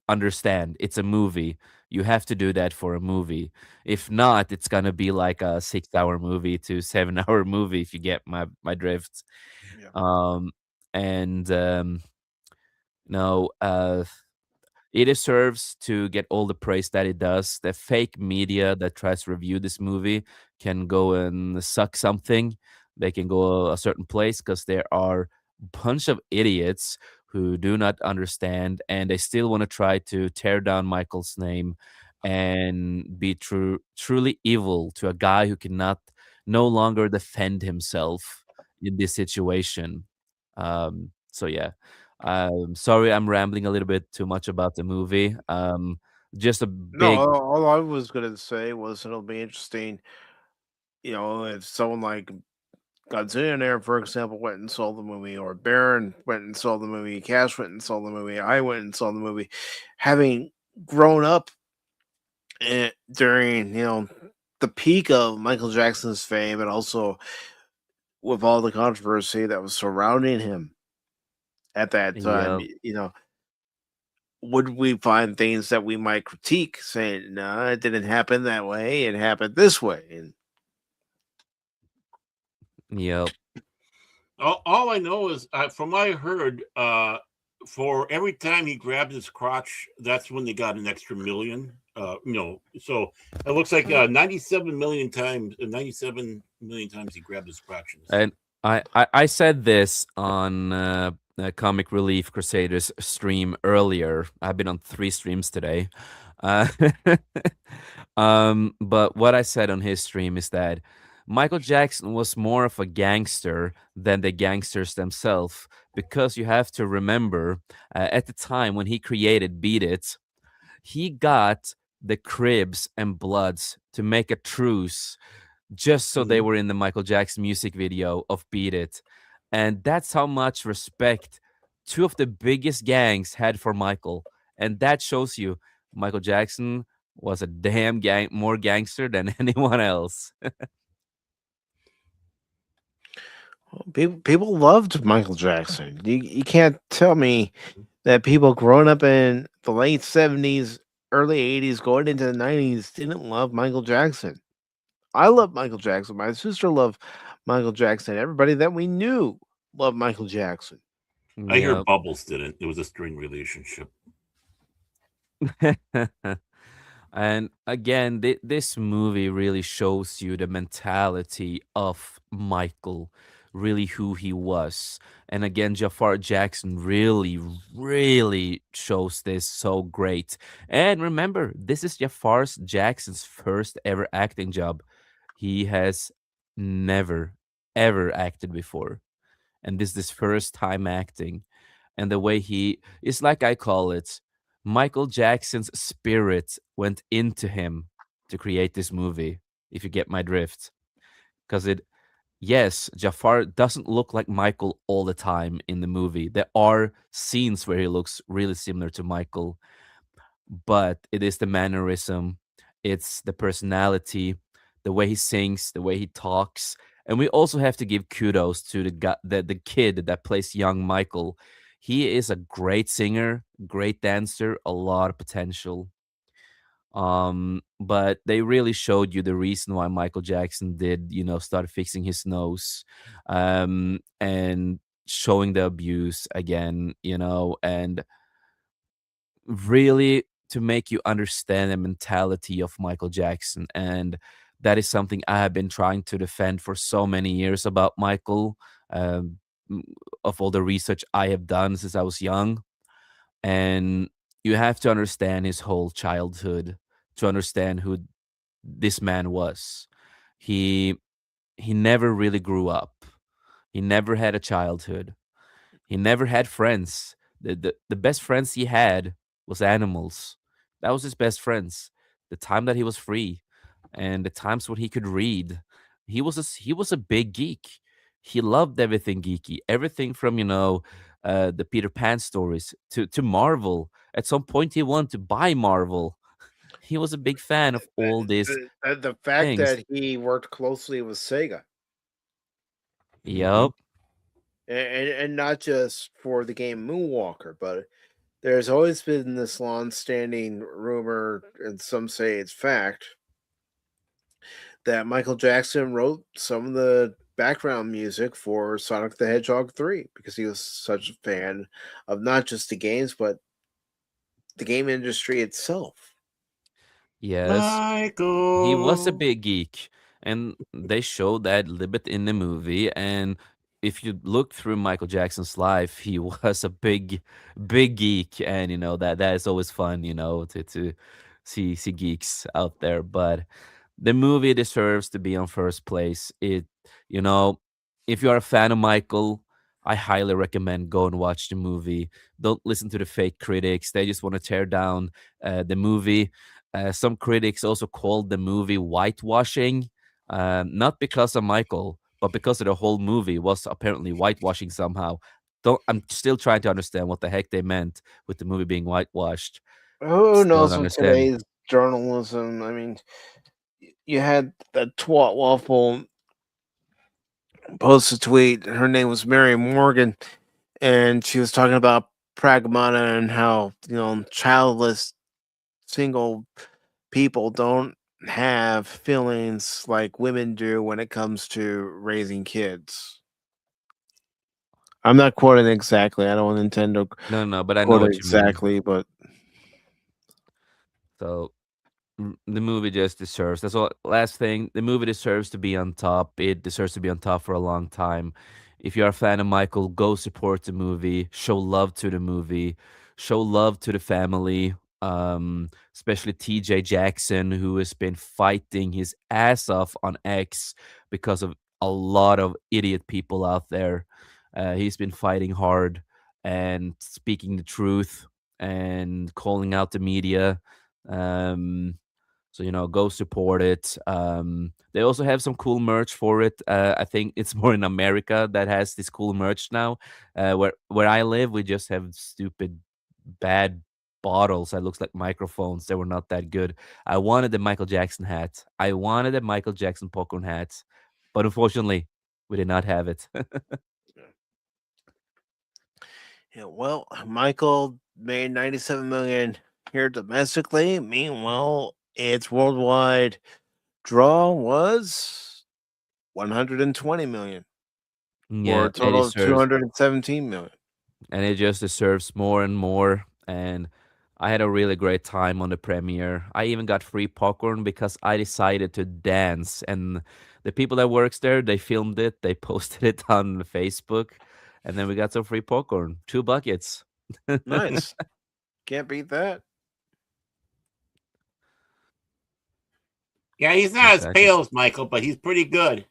understand. It's a movie. You have to do that for a movie. If not, it's gonna be like a 6-hour movie to 7-hour movie, if you get my drift. Yeah. And no, it deserves to get all the praise that it does. The fake media that tries to review this movie can go and suck something. They can go a certain place because there are a bunch of idiots who do not understand, and they still want to try to tear down Michael's name and be truly evil to a guy who cannot no longer defend himself in this situation. So yeah, sorry, I'm rambling a little bit too much about the movie. Just a No, big, all I was gonna say was it'll be interesting, if someone like Godzilla, for example, went and saw the movie, or Baron went and saw the movie, Cash went and saw the movie, I went and saw the movie, having grown up during the peak of Michael Jackson's fame, and also with all the controversy that was surrounding him at that time. yeah, Would we find things that we might critique, saying, "No, it didn't happen that way. It happened this way." And yeah, All I know is, from what I heard, for every time he grabbed his crotch, that's when they got an extra million. So it looks like 97 million times. 97 million times he grabbed his crotch. and I said this on Comic Relief Crusaders stream earlier. I've been on 3 streams today. Uh, but what I said on his stream is that Michael Jackson was more of a gangster than the gangsters themselves, because you have to remember, at the time when he created Beat It, he got the Cribs and Bloods to make a truce just so they were in the Michael Jackson music video of Beat It. And that's how much respect 2 of the biggest gangs had for Michael. And that shows you Michael Jackson was a damn more gangster than anyone else. people loved Michael Jackson. You can't tell me that people growing up in the late 70s, early 80s, going into the 90s didn't love Michael Jackson. I love Michael Jackson. My sister loved Michael Jackson. Everybody that we knew loved Michael Jackson. I hear Bubbles didn't. It was a string relationship. And again, this movie really shows you the mentality of Michael, really who he was. And again, Jafar Jackson really, really shows this so great. And remember, this is Jafar Jackson's first ever acting job. He has never, ever acted before. And this is his first time acting. And the way it's like I call it, Michael Jackson's spirit went into him to create this movie, if you get my drift. Because yes, Jafar doesn't look like Michael all the time in the movie. There are scenes where he looks really similar to Michael, but it is the mannerism, it's the personality, the way he sings, the way he talks. And we also have to give kudos to the kid that plays young Michael. He is a great singer, great dancer, a lot of potential. But they really showed you the reason why Michael Jackson did, start fixing his nose, and showing the abuse again, and really to make you understand the mentality of Michael Jackson. And that is something I have been trying to defend for so many years about Michael, um, of all the research I have done since I was young. And you have to understand his whole childhood to understand who this man was. He he never really grew up. He never had a childhood. He never had friends. The best friends he had was animals. That was his best friends. The time that he was free, and the times when he could read. He was a big geek. He loved everything geeky, everything from the Peter Pan stories to Marvel. At some point, he wanted to buy Marvel. He was a big fan of all these The fact things. that he worked closely with Sega, Yep. and not just for the game Moonwalker, but there's always been this long-standing rumor, and some say it's fact, that Michael Jackson wrote some of the background music for Sonic the Hedgehog 3 because he was such a fan of not just the games, but the game industry itself. Yes. Michael. He was a big geek, and they showed that a little bit in the movie. And if you look through Michael Jackson's life, he was a big geek, and that is always fun, to see geeks out there. But the movie deserves to be on first place. You know, if you are a fan of Michael, I highly recommend go and watch the movie. Don't listen to the fake critics; they just want to tear down the movie. Some critics also called the movie whitewashing, not because of Michael, but because of the whole movie was apparently whitewashing somehow. Don't I'm still trying to understand what the heck they meant with the movie being whitewashed. Who Still don't knows with understand. today's journalism? I mean, you had the twat waffle post a tweet. Her name was Mary Morgan, and she was talking about pragmata and how childless single people don't have feelings like women do when it comes to raising kids. I'm not quoting exactly. I don't intend to No, but I know quote it what you mean. exactly, but So the movie just deserves. That's all. Last thing, the movie deserves to be on top. It deserves to be on top for a long time. If you're a fan of Michael, go support the movie. Show love to the movie. Show love to the family. Especially T.J. Jackson, who has been fighting his ass off on X because of a lot of idiot people out there. He's been fighting hard and speaking the truth and calling out the media. Um, so go support it. They also have some cool merch for it. I think it's more in America that has this cool merch now. Where I live, we just have stupid bad bottles that looks like microphones. They were not that good. I wanted the Michael Jackson hat. I wanted a Michael Jackson popcorn hat, but unfortunately, we did not have it. yeah, well, Michael made 97 million here domestically. Meanwhile, its worldwide draw was 120 million, for Yeah, a total of 217 million. and it just deserves more and more. And I had a really great time on the premiere. I even got free popcorn because I decided to dance, and the people that works there, they filmed it, they posted it on Facebook, and then we got some free popcorn, 2 buckets. Nice. Can't beat that. Yeah, he's not Exactly. as pale as Michael, but he's pretty good.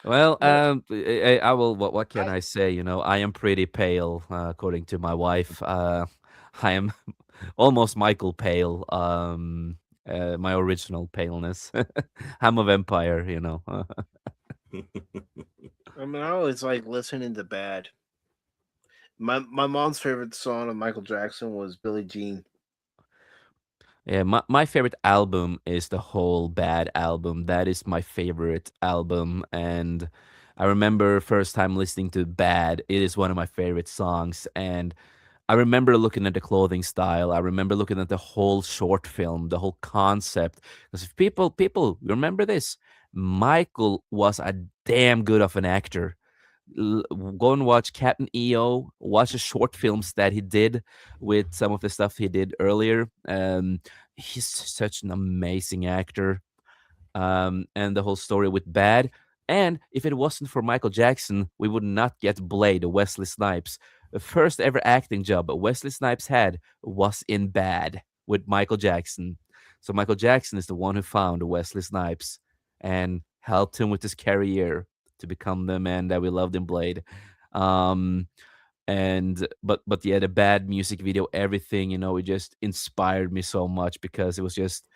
Well, I will. What can I say? I am pretty pale, according to my wife. I am almost Michael pale. my original paleness. I'm a vampire, you know. I mean, I always like listening to Bad. My mom's favorite song of Michael Jackson was Billie Jean. Yeah, my favorite album is the whole Bad album. That is my favorite album, and I remember first time listening to Bad. It is one of my favorite songs, and I remember looking at the clothing style. I remember looking at the whole short film, the whole concept. Because if people remember this, Michael was a damn good of an actor. Go and watch Captain EO. Watch the short films that he did with some of the stuff he did earlier. He's such an amazing actor. And the whole story with Bad. And if it wasn't for Michael Jackson, we would not get Blade, Wesley Snipes. The first ever acting job Wesley Snipes had was in Bad with Michael Jackson. So Michael Jackson is the one who found Wesley Snipes and helped him with his career to become the man that we loved in Blade. Um, but yeah, the Bad music video, everything, it just inspired me so much because it was just,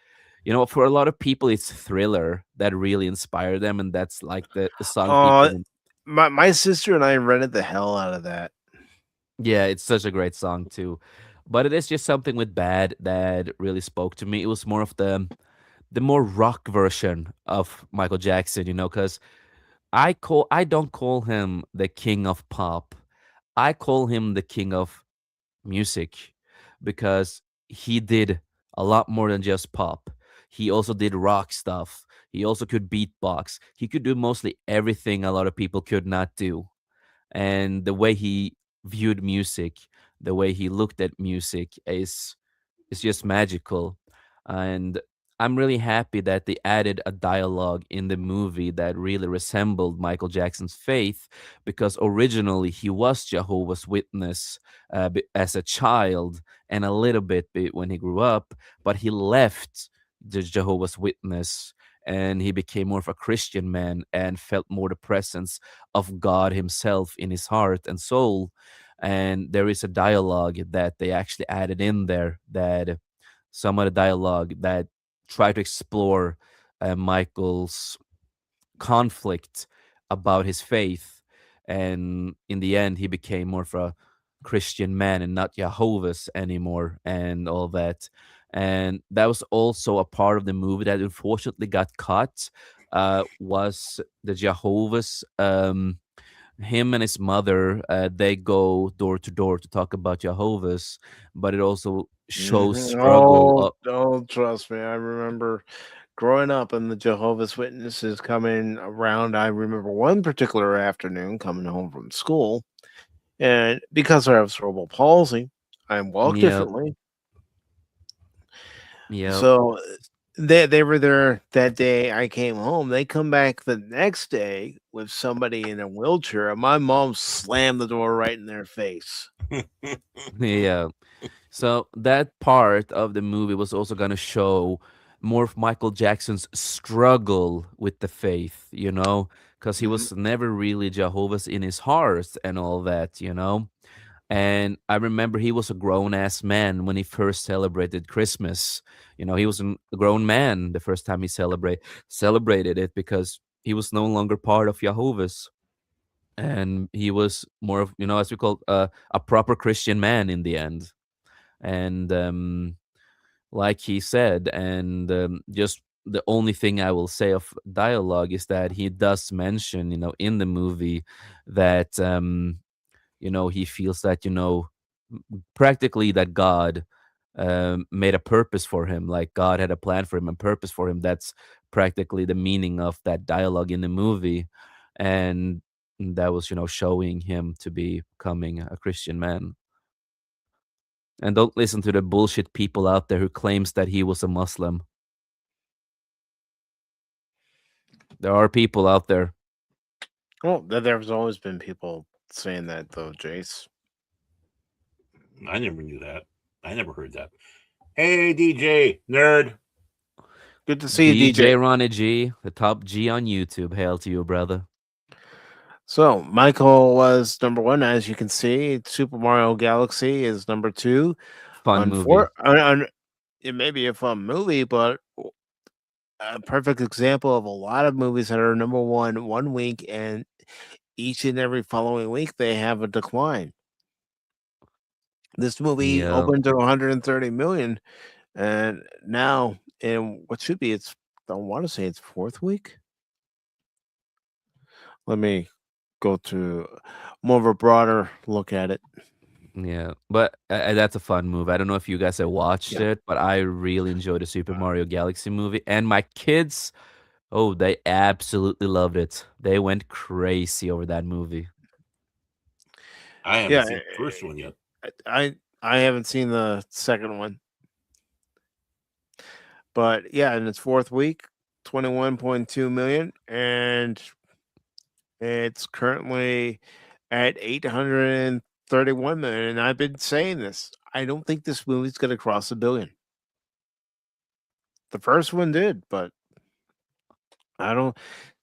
for a lot of people, it's Thriller that really inspired them, and that's like the song people. My sister and I rented the hell out of that. Yeah, it's such a great song too, but it is just something with Bad that really spoke to me. It was more of the more rock version of Michael Jackson, because I don't call him the king of pop. I call him the king of music because he did a lot more than just pop. He also did rock stuff. He also could beatbox. He could do mostly everything a lot of people could not do. And the way he viewed music, the way he looked at music is just magical. And I'm really happy that they added a dialogue in the movie that really resembled Michael Jackson's faith, because originally he was Jehovah's Witness as a child and a little bit when he grew up, but he left the Jehovah's Witness and he became more of a Christian man and felt more the presence of God himself in his heart and soul. And there is a dialogue that they actually added in there, that some of the dialogue that try to explore Michael's conflict about his faith. And in the end, he became more of a Christian man and not Jehovah's anymore and all that. And that was also a part of the movie that unfortunately got cut, was the Jehovah's. Him and his mother, they go door to door to talk about Jehovah's, but it also shows struggle. Oh, trust me. I remember growing up and the Jehovah's Witnesses coming around. I remember one particular afternoon coming home from school, and because I have cerebral palsy, I walk differently. Yeah. So they were there that day. I came home. They come back the next day with somebody in a wheelchair, and my mom slammed the door right in their face. Yeah. So that part of the movie was also going to show more of Michael Jackson's struggle with the faith, because he was never really Jehovah's in his heart and all that, And I remember he was a grown ass man when he first celebrated Christmas. He was a grown man the first time he celebrated it, because he was no longer part of Jehovah's. And he was more of, as we call a proper Christian man in the end. And like he said, and just the only thing I will say of dialogue is that he does mention, in the movie that he feels that practically that God made a purpose for him, like God had a plan for him and purpose for him. That's practically the meaning of that dialogue in the movie, and that was showing him to be becoming a Christian man. And don't listen to the bullshit people out there who claims that he was a Muslim. There are people out there. Well, there's always been people saying that, though, Jace. I never knew that. I never heard that. Hey, DJ nerd. Good to see you, DJ. Ronnie G, the top G on YouTube. Hail to you, brother. So Michael was number one, as you can see. Super Mario Galaxy is number two. Fun movie. it may be a fun movie, but a perfect example of a lot of movies that are number one week, and each and every following week they have a decline. This movie Yeah. opened to 130 million, and now in what should be its, I want to say its fourth week. Let me go to more of a broader look at it. Yeah, but that's a fun movie. I don't know if you guys have watched Yeah. it, but I really enjoyed the Super Mario Galaxy movie, and my kids, oh, they absolutely loved it. They went crazy over that movie. I haven't Yeah, seen the first one yet. I haven't seen the second one, but yeah, in its fourth week, 21.2 million, and it's currently at 831 million. And I've been saying this. I don't think this movie's going to cross a billion. The first one did, but I don't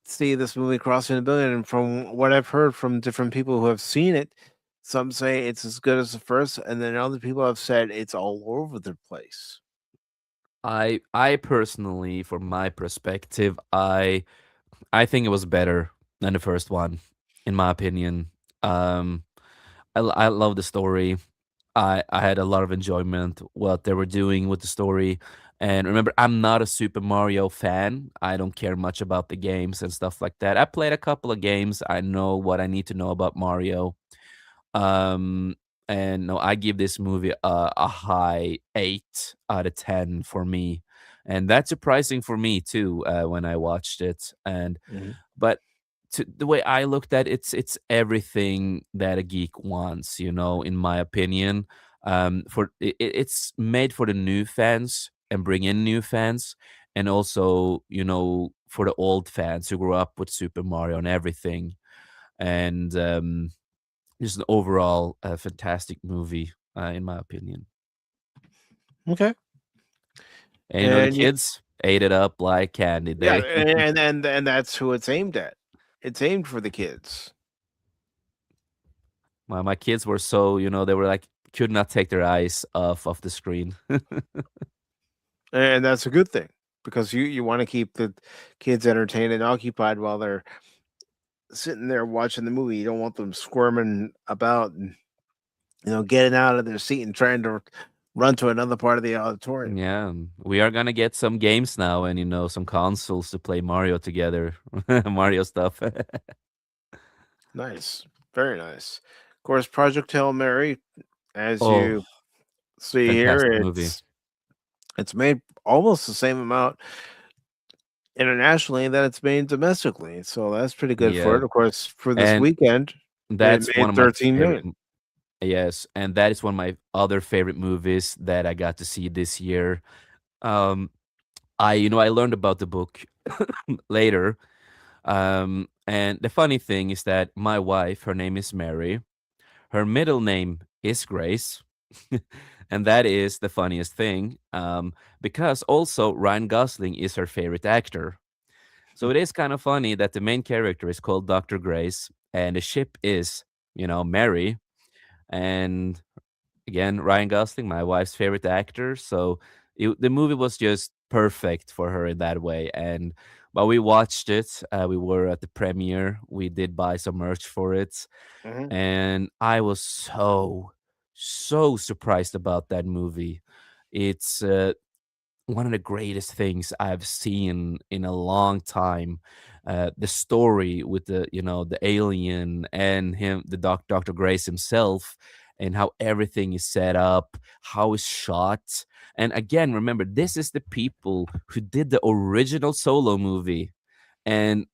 see this movie crossing a billion. And from what I've heard from different people who have seen it, some say it's as good as the first, and then other people have said it's all over the place. I personally, from my perspective, I think it was better than the first one, in my opinion. Um, I love the story. I had a lot of enjoyment what they were doing with the story. And remember, I'm not a Super Mario fan. I don't care much about the games and stuff like that. I played a couple of games. I know what I need to know about Mario. Um, and no, I give this movie a high 8 out of 10 for me, and that's surprising for me too when I watched it. And but the way I looked at it, it's everything that a geek wants, in my opinion. It's made for the new fans and bring in new fans, and also for the old fans who grew up with Super Mario and everything. And just an overall fantastic movie, in my opinion. Okay. And the kids ate it up like candy. Yeah, They and that's who it's aimed at. It's aimed for the kids. my kids were so, they were like could not take their eyes off the screen. And that's a good thing, because you want to keep the kids entertained and occupied while they're sitting there watching the movie. You don't want them squirming about and getting out of their seat and trying to run to another part of the auditorium. Yeah, we are gonna get some games now, and some consoles to play Mario together, Mario stuff. Nice, very nice. Of course, Project Hail Mary, as Oh, you see here, fantastic movie. it's made almost the same amount internationally that it's made domestically, so that's pretty good for Yeah, it. Of course, for this and weekend, it that's one made of my 13 favorite. million. Yes, and that is one of my other favorite movies that I got to see this year. Um, I learned about the book later. And the funny thing is that my wife, her name is Mary. Her middle name is Grace. And that is the funniest thing, because also Ryan Gosling is her favorite actor. So it is kind of funny that the main character is called Dr. Grace and the ship is, Mary. And again, Ryan Gosling, my wife's favorite actor. So the movie was just perfect for her in that way. And while we watched it, we were at the premiere. We did buy some merch for it, Mhm. and I was so surprised about that movie. It's one of the greatest things I've seen in a long time. The story with the alien and him, the Dr. Grace himself, and how everything is set up, how it's shot. And again, remember, this is the people who did the original Solo movie. And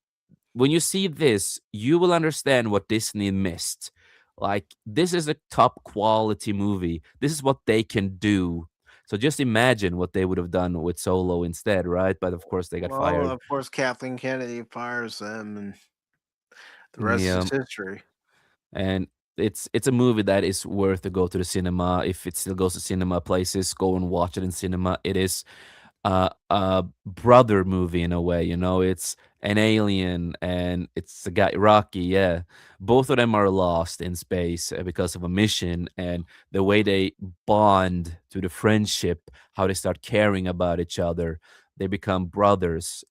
when you see this, you will understand what Disney missed. Like, this is a top quality movie. This is what they can do. So just imagine what they would have done with Solo instead, right? But of course, they got Well, fired. of course, Kathleen Kennedy fires them, and the rest Yeah, is history. and it's a movie that is worth to go to the cinema. If it still goes to cinema places, go and watch it in cinema. It is a brother movie in a way. It's and Alien, and it's the guy Rocky. Yeah, both of them are lost in space because of a mission, and the way they bond to the friendship, how they start caring about each other, they become brothers.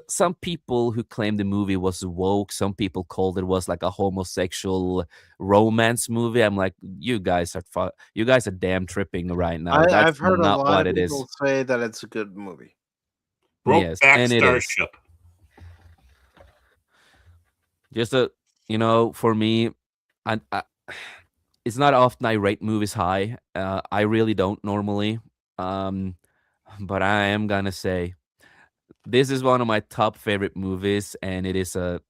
Some people who claim the movie was woke, some people called it was like a homosexual romance movie. I'm like, you guys are damn tripping right now. That's I've heard a not lot what of it is. people say that it's a good movie. Yes, Brokeback and it is. Starship. Just for me, I it's not often I rate movies high. I really don't normally. Um, but I am gonna say this is one of my top favorite movies, and it is a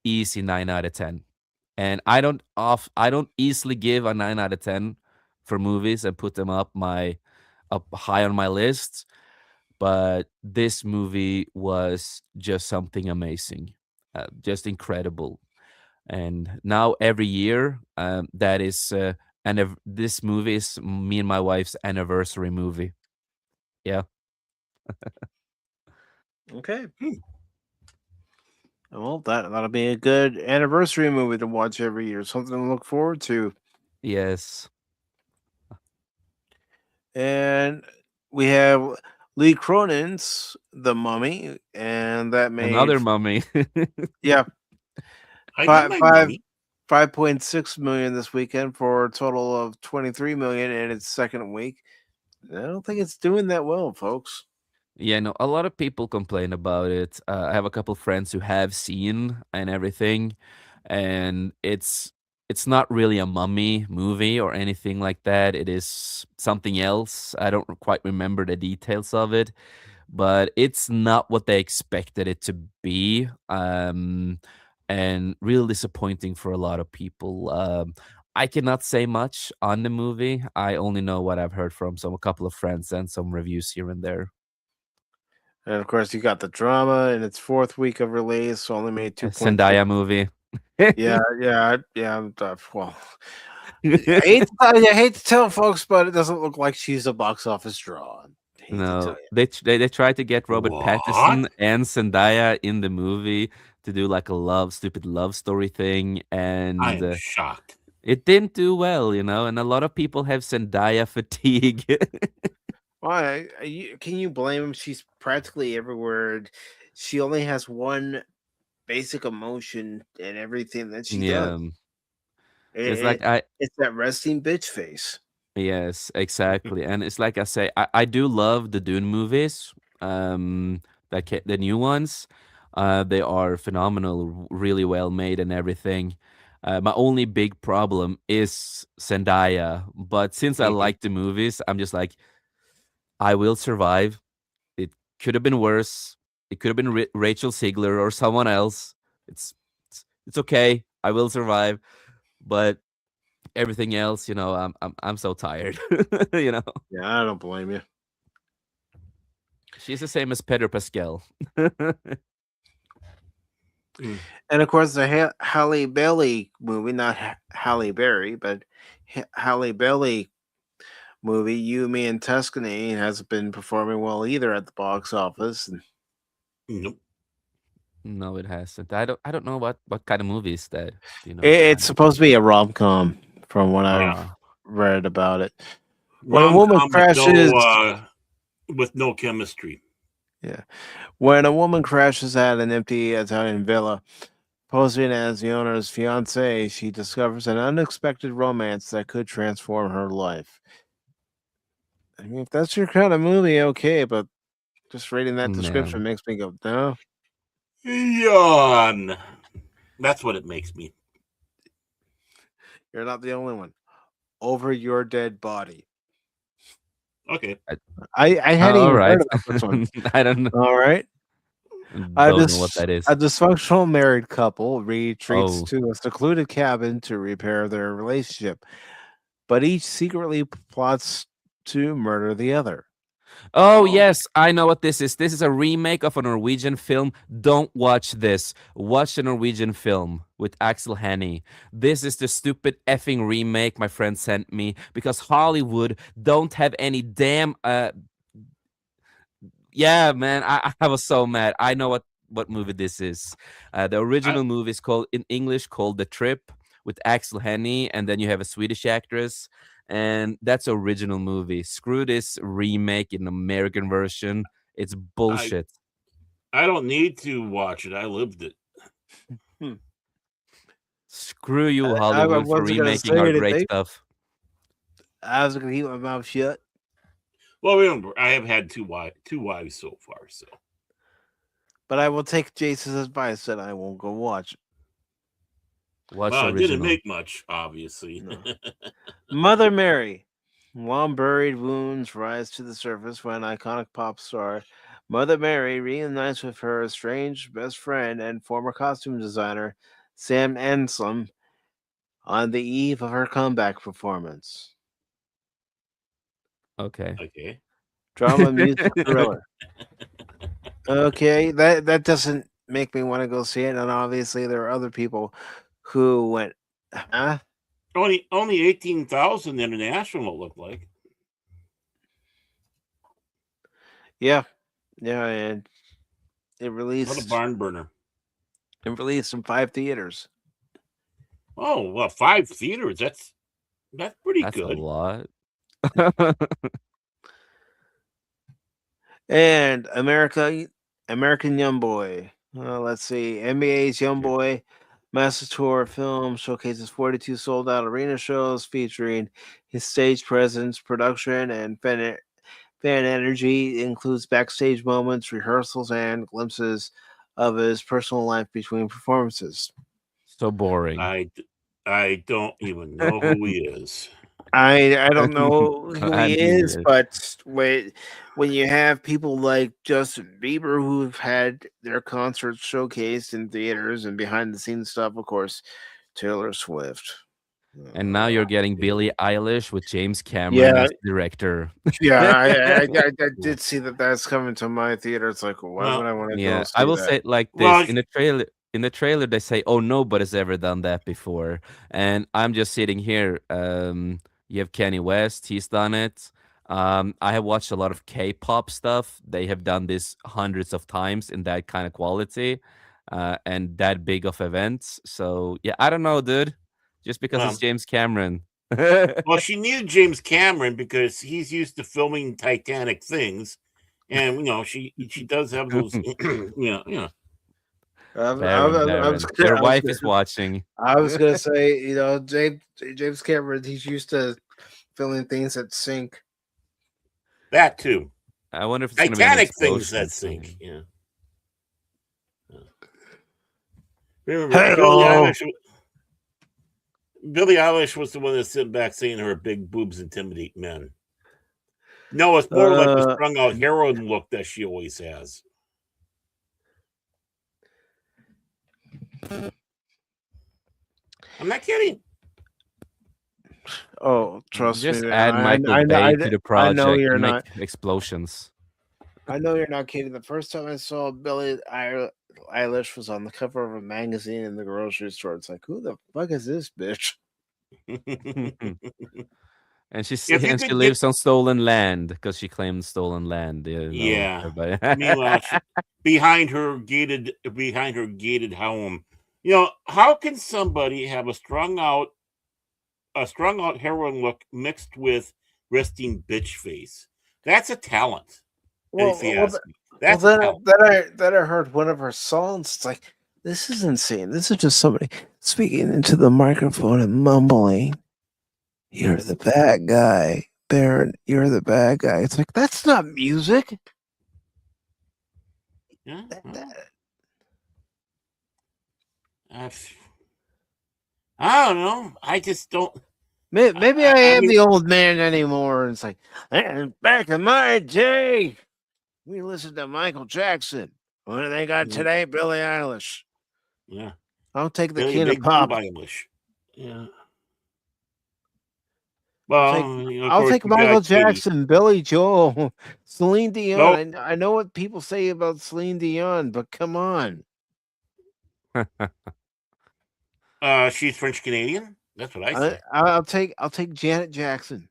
easy 9 out of 10. And I don't easily give a 9 out of 10 for movies and put them up high on my list. But this movie was just something amazing, just incredible. And now every year, that is, this movie is me and my wife's anniversary movie. Yeah. Okay. Well, that'll be a good anniversary movie to watch every year. Something to look forward to. Yes. And we have Lee Cronin's The Mummy, and that made Another mummy. yeah I five know my five mommy. 5.6 million this weekend for a total of 23 million in its second week. I don't think it's doing that well, folks. Yeah, no, a lot of people complain about it. I have a couple friends who have seen and everything, and it's not really a mummy movie or anything like that. It is something else. I don't quite remember the details of it, but it's not what they expected it to be. And real disappointing for a lot of people. I cannot say much on the movie. I only know what I've heard from a couple of friends and some reviews here and there. And of course, you got the drama in its fourth week of release, so only made A 2.6. Zendaya movie. Yeah. Well, I hate to tell folks, but it doesn't look like she's a box office draw. I hate to tell No, you. they tried to get Robert Pattinson What? and Zendaya in the movie to do like a stupid love story thing, I and am shocked. it didn't do well, and a lot of people have Zendaya fatigue. Why? Can you blame him? She's practically everywhere. She only has one basic emotion in everything that she Yeah, does. it's It, like I it's that resting bitch face. yes, exactly, and it's like I say, I do love the Dune movies, the new ones. They are phenomenal, really well made and everything. My only big problem is Zendaya, but since I Mhm. like the movies, I'm just like, I will survive. It could have been worse. It could have been Rachel Ziegler or someone else. It's okay. I will survive. But everything else, I'm so tired. you know, Yeah, I don't blame you. she's the same as Pedro Pascal. And of course, the Halle Bailey movie, not Halle Berry, but Halle Bailey movie, You, Me, and Tuscany, hasn't been performing well either at the box office. Nope. No, it hasn't. I don't know what kind of movie is that. Do you know? It's supposed to be a rom com, from what I've Ah, read about it. When a Rom woman com crashes, with no chemistry. yeah, when a woman crashes at an empty Italian villa, posing as the owner's fiance, she discovers an unexpected romance that could transform her life. I mean, if that's your kind of movie, okay, but just reading that yeah. description makes me go, no. Yawn. That's what it makes me. You're not the only one. Over Your Dead Body. Okay. I hadn't All even right. heard about this one. I don't know. All right. Don't know what that is. A dysfunctional married couple retreats Oh. to a secluded cabin to repair their relationship, but each secretly plots to murder the other. Oh, yes, I know what this is. This is a remake of a Norwegian film. Don't watch this. Watch the Norwegian film with Axel Hennie. This is the stupid effing remake my friend sent me because Hollywood don't have any damn yeah, man, I was so mad. I know what movie this is. The original movie is called in English called The Trip with Axel Henny, and then you have a Swedish actress, and that's original movie. Screw this remake in American version. It's bullshit. I don't need to watch it. I lived it. Screw you, Hollywood, for remaking our great stuff. I was gonna keep my mouth shut. Well, remember, I have had two wives so far, so. But I will take Jason's advice and I won't go watch it. Well, it didn't make much, obviously. No. Mother Mary. Long buried wounds rise to the surface when iconic pop star Mother Mary reunites with her estranged best friend and former costume designer Sam Anselm on the eve of her comeback performance. Okay. Drama, music, thriller. Okay, that doesn't make me want to go see it, and obviously there are other people who went, huh? Only 18,000 international, it looked like. Yeah, and it released. What a barn burner! It released in 5 theaters. Oh well, 5 theaters. That's pretty good. That's a lot. And American Youngboy. Let's see. NBA's Youngboy Master Tour film showcases 42 sold-out arena shows featuring his stage presence, production, and fan energy. It includes backstage moments, rehearsals, and glimpses of his personal life between performances. So boring. I don't even know who he is. I don't know who he is, but when you have people like Justin Bieber who've had their concerts showcased in theaters and behind the scenes stuff, of course, Taylor Swift. And now you're getting Billie Eilish with James Cameron as director. Yeah, I did see that's coming to my theater. It's like, why would I want to go see I will that? say it like this. In the trailer, they say, "Oh, nobody's ever done that before," and I'm just sitting here. You have Kanye West; he's done it. I have watched a lot of K-pop stuff. They have done this hundreds of times in that kind of quality, and that big of events. So yeah, I don't know, dude. Just because it's James Cameron. Well, she needed James Cameron because he's used to filming Titanic things, and she does have those. Yeah. Your wife is watching. I was gonna say, James Cameron, he's used to filming things that sink. That too. I wonder if it's Titanic things that sink. Yeah. Remember, Billie Eilish was the one that's sitting back saying her big boobs intimidate men. No, it's more like the strung out heroin look that she always has. I'm not kidding. Oh, trust Just me. add Michael Bay to the project. I know you're make not explosions. I know you're not kidding. The first time I saw Billie Eilish was on the cover of a magazine in the grocery store. It's like, who the fuck is this bitch? And she lives on stolen land because she claimed stolen land. Yeah. Meanwhile, behind her gated home. How can somebody have a strung out heroin look mixed with resting bitch face? That's a talent. If you ask me. That's then I heard one of her songs. It's like, this is insane. This is just somebody speaking into the microphone and mumbling. You're the bad guy, Baron. You're the bad guy. It's like, that's not music. Yeah. I don't know. I just don't. Maybe I am the old man anymore. It's like, back in my day, we listened to Michael Jackson. What do they got today? Billie Eilish. Yeah. I'll take the king of pop. Eilish. Yeah. Well, I'll take Michael Jackson, Billy Joel, Celine Dion. Nope. I know what people say about Celine Dion, but come on. She's French Canadian. That's what I say. I'll take Janet Jackson.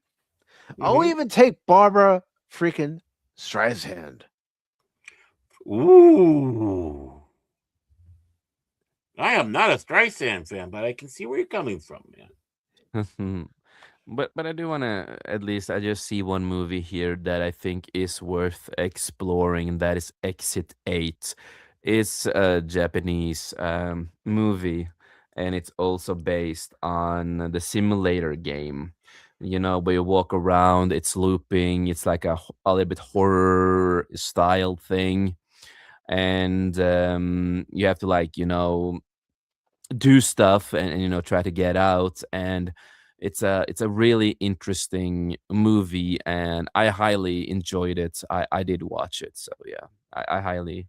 Mm-hmm. I'll even take Barbara freaking Streisand. Ooh. I am not a Streisand fan, but I can see where you're coming from, man. But I do want to, at least I just see one movie here that I think is worth exploring, and that is Exit 8. It's a Japanese movie, and it's also based on the simulator game. You know, where you walk around, it's looping, it's like a little bit horror style thing. And you have to, like, do stuff and try to get out. And it's a really interesting movie, and I highly enjoyed it. I did watch it, so yeah, I highly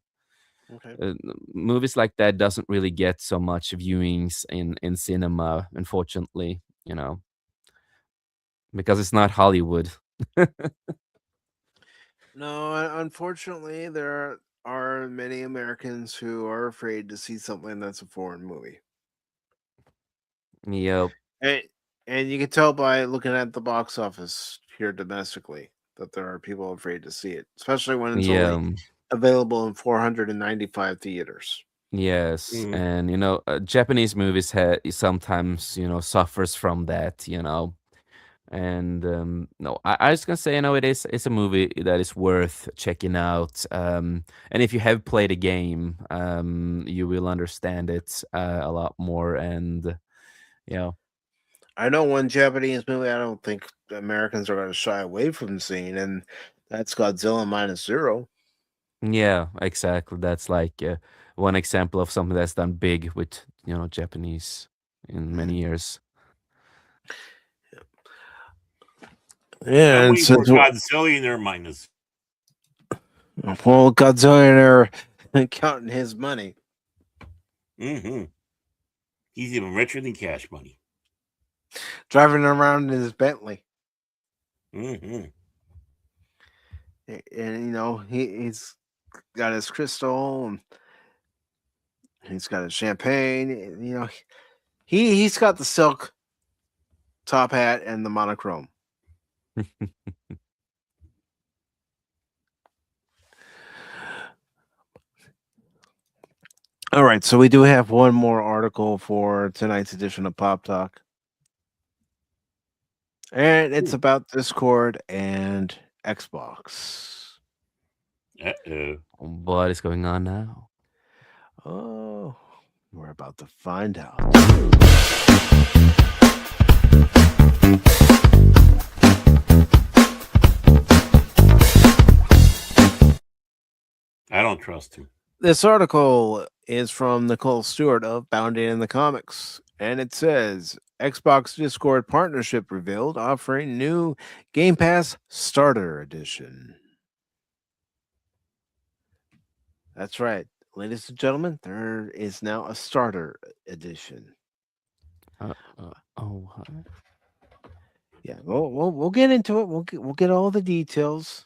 Okay. movies like that doesn't really get so much viewings in cinema, unfortunately, because it's not Hollywood. No, unfortunately, there are many Americans who are afraid to see something that's a foreign movie. Yep. And, and you can tell by looking at the box office here domestically that there are people afraid to see it, especially when it's only Yeah. available in 495 theaters. Yes, Mhm. and Japanese movies sometimes suffers from that. And no, I was gonna say, it's a movie that is worth checking out. And if you have played a game, you will understand it a lot more. And yeah, I know one Japanese movie I don't think Americans are going to shy away from seeing, and that's Godzilla Minus Zero. yeah, exactly. That's like one example of something that's done big with Japanese in many years. Yeah, I'm and waiting for since Godzilla in their minus. well, Godzilla are counting his money. Mm-hmm. He's even richer than Cash Money. Driving around in his Bentley. Mm-hmm. And he's got his crystal, and he's got his champagne. He's got the silk top hat and the monochrome. All right, so we do have one more article for tonight's edition of Pop Talk. And it's about Discord and Xbox. Uh-oh. What is going on now? Oh, we're about to find out. I don't trust him. This article is from Nicole Stewart of Bounding in the Comics, and it says Xbox Discord partnership revealed, offering new Game Pass Starter Edition. That's right, ladies and gentlemen, there is now a Starter Edition. Oh, huh? Yeah, we'll get into it. We'll get all the details.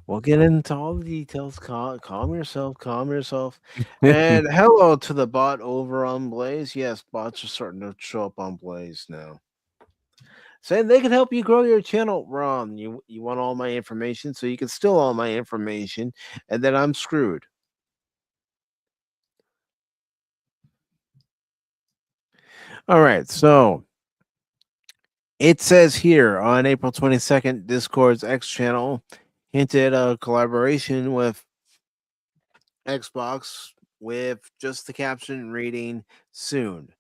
We'll get into all the details. Calm yourself. Calm yourself. And hello to the bot over on Blaze. Yes, bots are starting to show up on Blaze now. Saying they can help you grow your channel. Ron, you want all my information, so you can steal all my information, and then I'm screwed. All right, so it says here on April 22nd, Discord's X channel hinted a collaboration with Xbox with just the caption reading soon.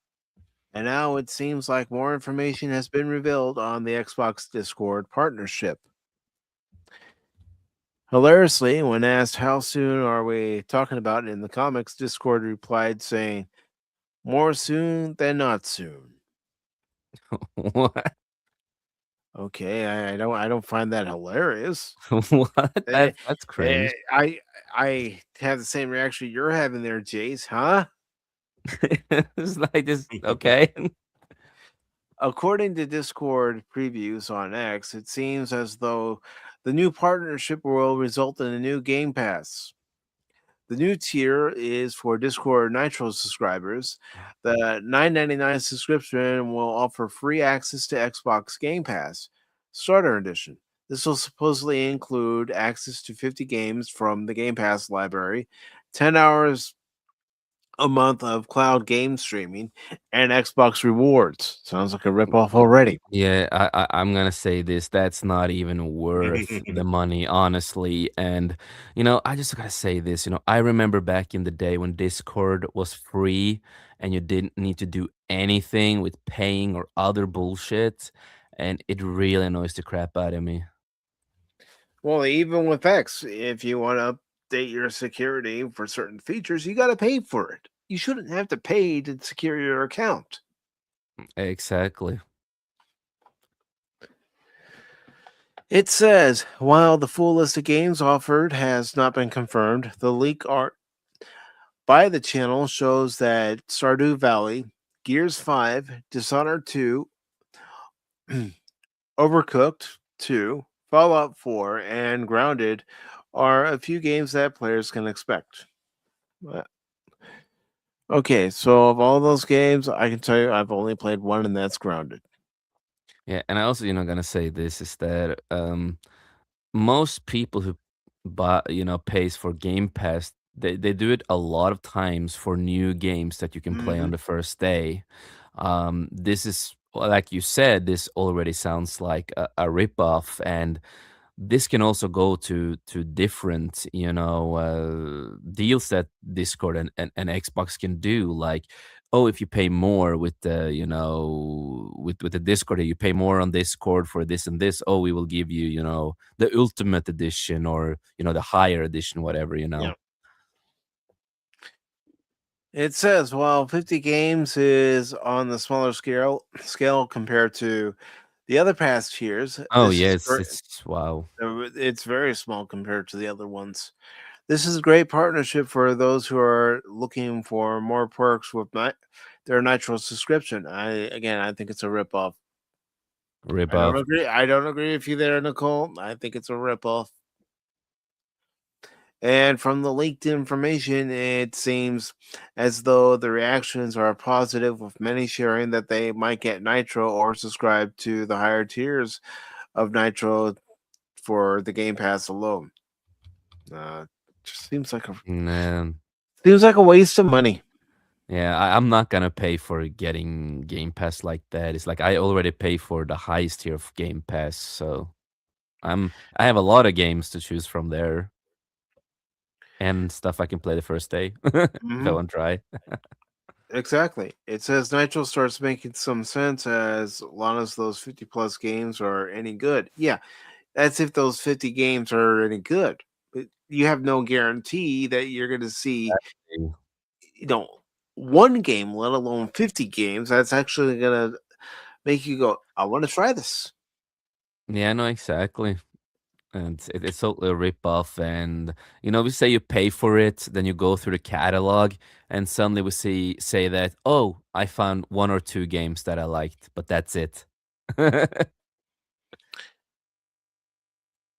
And now it seems like more information has been revealed on the Xbox Discord partnership. Hilariously, when asked how soon are we talking about it in the comics, Discord replied saying, "More soon than not soon." What? Okay, I don't find that hilarious. What? That's cringe. I have the same reaction you're having there, Jace, huh? It's like this. Okay. According to Discord previews on X, it seems as though the new partnership will result in a new Game Pass. The new tier is for Discord Nitro subscribers. The $9.99 subscription will offer free access to Xbox Game Pass Starter Edition. This will supposedly include access to 50 games from the Game Pass library, 10 hours a month of cloud game streaming, and Xbox rewards. Sounds like a ripoff already. Yeah, I'm gonna say this. That's not even worth the money, honestly. And I just gotta say this. I remember back in the day when Discord was free and you didn't need to do anything with paying or other bullshit, and it really annoys the crap out of me. Well, even with X, if you want to update your security for certain features, you got to pay for it. You shouldn't have to pay to secure your account. Exactly. It says, while the full list of games offered has not been confirmed, the leak art by the channel shows that Stardew Valley, Gears 5, Dishonored 2, Overcooked 2, Fallout 4, and Grounded are a few games that players can expect. Okay, so of all those games, I can tell you I've only played one, and that's Grounded. Yeah, and I also, gonna say this is that most people who buy, pays for Game Pass, they do it a lot of times for new games that you can play on the first day. This is like you said, this already sounds like a ripoff, and this can also go to different, deals that Discord and Xbox can do. Like, oh, if you pay more with the, with the Discord, you pay more on Discord for this and this. Oh, we will give you, the Ultimate Edition or the higher edition, whatever. Yeah. It says while 50 games is on the smaller scale compared to the other past years. Oh yeah, it's wow. It's very small compared to the other ones. This is a great partnership for those who are looking for more perks with their Nitro subscription. I think it's a ripoff. Ripoff. I don't agree with you there, Nicole. I think it's a ripoff. And from the leaked information, it seems as though the reactions are positive, with many sharing that they might get Nitro or subscribe to the higher tiers of Nitro for the Game Pass alone. Just seems like a waste of money. Yeah, I'm not gonna pay for getting Game Pass like that. It's like I already pay for the highest tier of Game Pass, so I have a lot of games to choose from there. And stuff I can play the first day if I want to try. Exactly. It says Nitro starts making some sense as long as those 50 plus games are any good. Yeah, that's if those 50 games are any good. But you have no guarantee that you're going to see, one game, let alone 50 games. That's actually going to make you go, I want to try this. Yeah, no, exactly. And it's totally a rip-off. And, we say you pay for it, then you go through the catalog, and suddenly we say that, oh, I found 1 or 2 games that I liked, but that's it.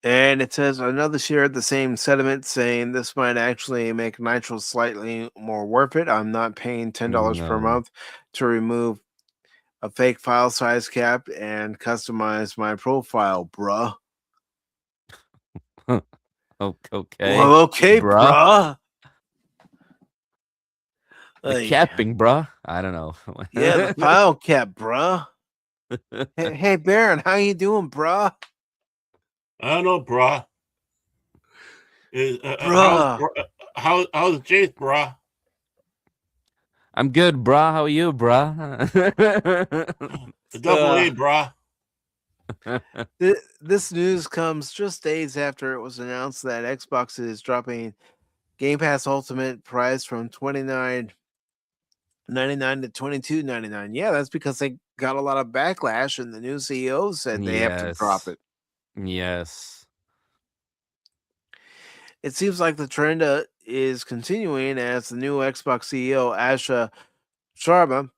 And it says another shared the same sentiment, saying this might actually make Nitro slightly more worth it. I'm not paying $10 per month to remove a fake file size cap and customize my profile, bruh. Okay. Well, okay, bruh. The capping, bruh. I don't know. Yeah, the file cap, bruh. Hey, Baron, how you doing, bruh? I don't know, bruh. How's Jace, bruh? I'm good, bruh. How are you, bruh? Double A, bruh. This news comes just days after it was announced that Xbox is dropping Game Pass Ultimate price from $29.99 to $22.99. Yeah, that's because they got a lot of backlash, and the new CEO said they have to drop it. Yes. It seems like the trend is continuing as the new Xbox CEO, Asha Sharma,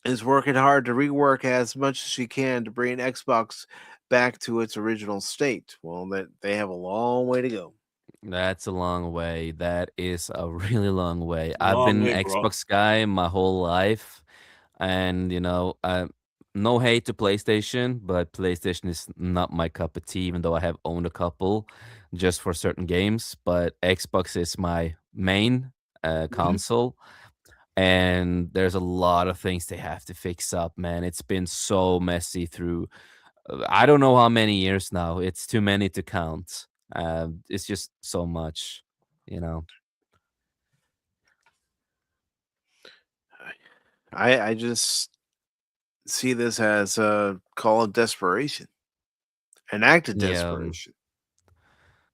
is working hard to rework as much as she can to bring Xbox back to its original state. Well, that they have a long way to go. That's a long way. That is a really long way. I've been an Xbox guy my whole life, and no hate to PlayStation, but PlayStation is not my cup of tea, even though I have owned a couple just for certain games. But Xbox is my main console, and there's a lot of things they have to fix up, man. It's been so messy through I don't know how many years now. It's too many to count. It's just so much, you know. I just see this as a call of desperation, an act of Yeah. desperation.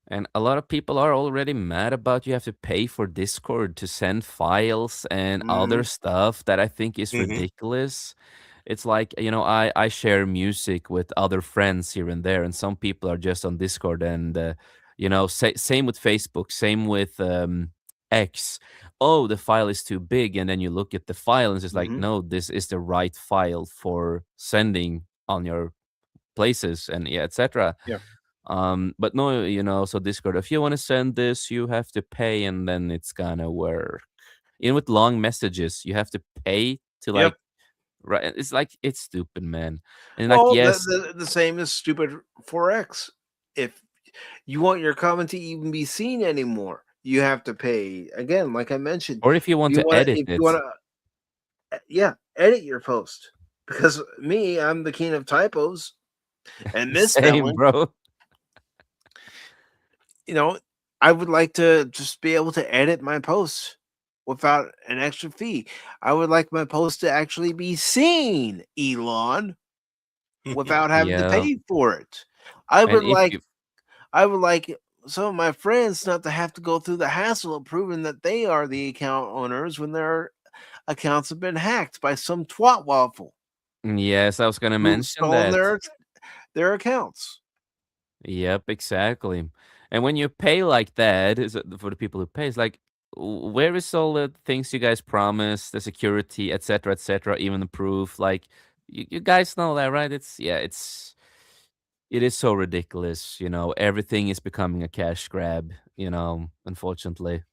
And a lot of people are already mad about you have to pay for Discord to send files and other stuff that I think is Mhm. ridiculous. It's like, I share music with other friends here and there, and some people are just on Discord and, same with Facebook, same with X. Oh, the file is too big. And then you look at the file and it's just like, no, this is the right file for sending on your places and yeah, etc. Yeah. But no, so Discord, if you want to send this, you have to pay and then it's gonna work. Even with long messages, you have to pay to Yep. right. It's like it's stupid, man. And like, Well, yes, the same as stupid 4X. If you want your comment to even be seen anymore, you have to pay again. Like I mentioned, or if you want to edit if it, you want to, yeah, edit your post. Because me, I'm the king of typos and same, misspelling. bro. I would like to just be able to edit my posts without an extra fee. I would like my post to actually be seen, Elon, without having to Yeah, pay for it. I and would if like you I would like some of my friends not to have to go through the hassle of proving that they are the account owners when their accounts have been hacked by some twat waffle yes, I was gonna who mention stolen that. their accounts. Yep, exactly. And when you pay like that, for the people who pay, it's like, where is all the things you guys promised, the security, etc., even the proof? Like, you guys know that, right? It is so ridiculous. Everything is becoming a cash grab. Unfortunately.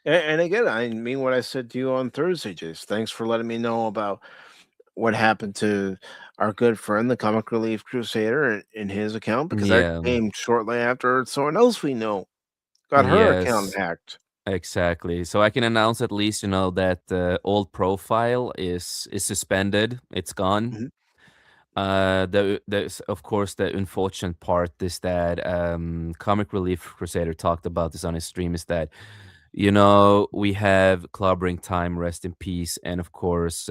And again, I mean what I said to you on Thursday, Jace. Thanks for letting me know about what happened to our good friend, the Comic Relief Crusader, in his account, because that Yeah. came shortly after someone else we know got her account Yes. hacked. Exactly. So I can announce at least, that old profile is suspended. It's gone. Mhm. Of course, the unfortunate part is that Comic Relief Crusader talked about this on his stream. Is that we have Clobbering Time, rest in peace, and of course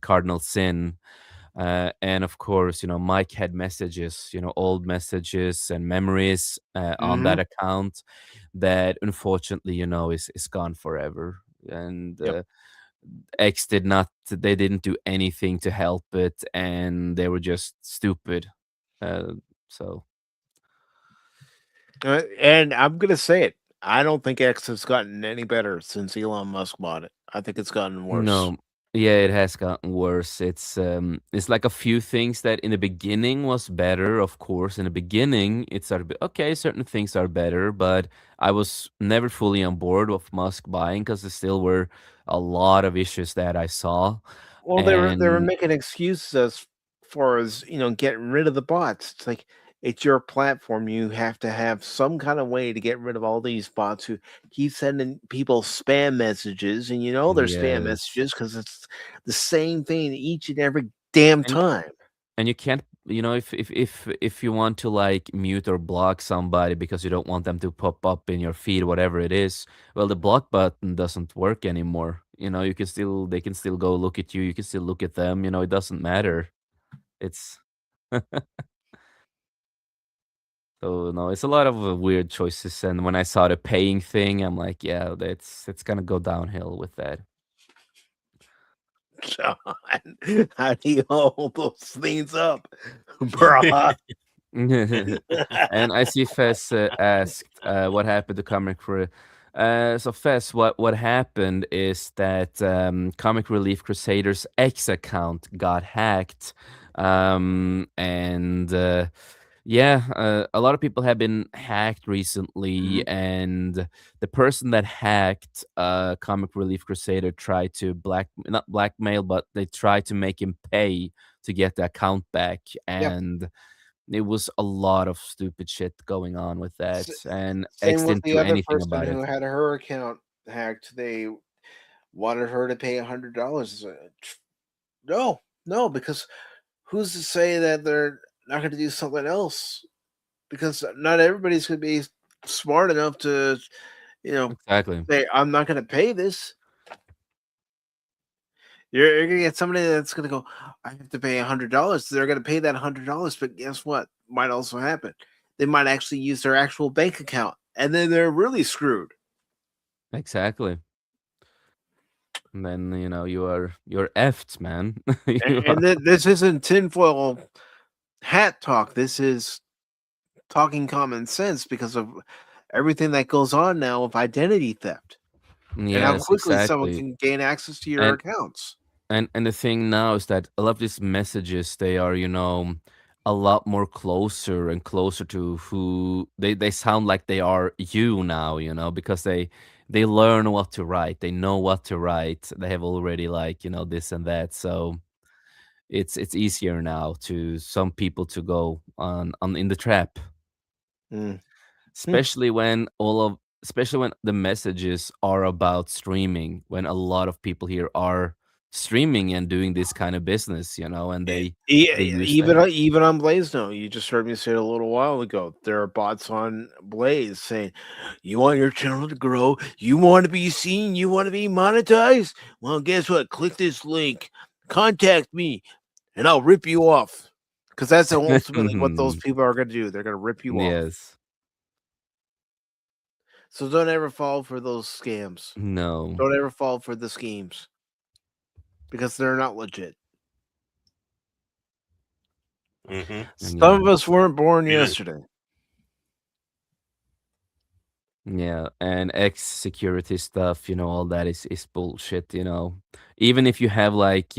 Cardinal Sin, and of course Mike had messages, old messages and memories on that Mhm. account that unfortunately is gone forever. And Yep. X they didn't do anything to help it, and they were just stupid. So And I'm gonna say it. I don't think X has gotten any better since Elon Musk bought it. I think it's gotten worse. no, yeah, it has gotten worse. It's like a few things that in the beginning was better. Of course, in the beginning it started okay, certain things are better, but I was never fully on board with Musk buying because there still were a lot of issues that I saw. Well, they were And making excuses as far as, getting rid of the bots. It's like it's your platform. You have to have some kind of way to get rid of all these bots who keep sending people spam messages, and they're spam yes, messages because it's the same thing each and every damn and time. and you can't, if you want to like mute or block somebody because you don't want them to pop up in your feed, whatever it is, well, the block button doesn't work anymore. They can still go look at you. You can still look at them. It doesn't matter. It's so no, it's a lot of weird choices. And when I saw the paying thing, I'm like, yeah, it's gonna go downhill with that. John, how do you hold those things up, bruh? And I see Fess asked what happened to Comic Relief. So Fess, what happened is that Comic Relief Crusaders X account got hacked, and Yeah, a lot of people have been hacked recently, and the person that hacked Comic Relief Crusader tried to not blackmail, but they tried to make him pay to get the account back, Yeah. and it was a lot of stupid shit going on with that, and X Same with didn't the do other anything person about it. who had her account hacked. They wanted her to pay $100. No, no, because who's to say that they're not going to do something else? Because not everybody's going to be smart enough to, Exactly. say, I'm not going to pay this. You're going to get somebody that's going to go, I have to pay $100. They're going to pay that $100, but guess what? Might also happen. They might actually use their actual bank account, and then they're really screwed. Exactly. And then you're effed, man. You are. And this isn't tinfoil hat talk. This is talking common sense because of everything that goes on now with identity theft and how Yes, quickly someone exactly. can gain access to your And accounts. and the thing now is that a lot of these messages, they are, a lot more closer and closer to who they sound like they are you now, because they learn what to write. They know what to write. They have already like, this and that. So it's easier now to some people to go on in the trap. Mm. Especially when the messages are about streaming, when a lot of people here are streaming and doing this kind of business, and they use that. Even on Blaze now, you just heard me say it a little while ago. There are bots on Blaze saying, "You want your channel to grow? You want to be seen? You want to be monetized? Well, guess what? Click this link, contact me, and I'll rip you off." Because that's ultimately what those people are going to do. They're going to rip you off. Yes. So don't ever fall for those scams. No. Don't ever fall for the schemes because they're not legit. Some of us weren't born yesterday. Yeah, and X security stuff, all that is bullshit, Even if you have like,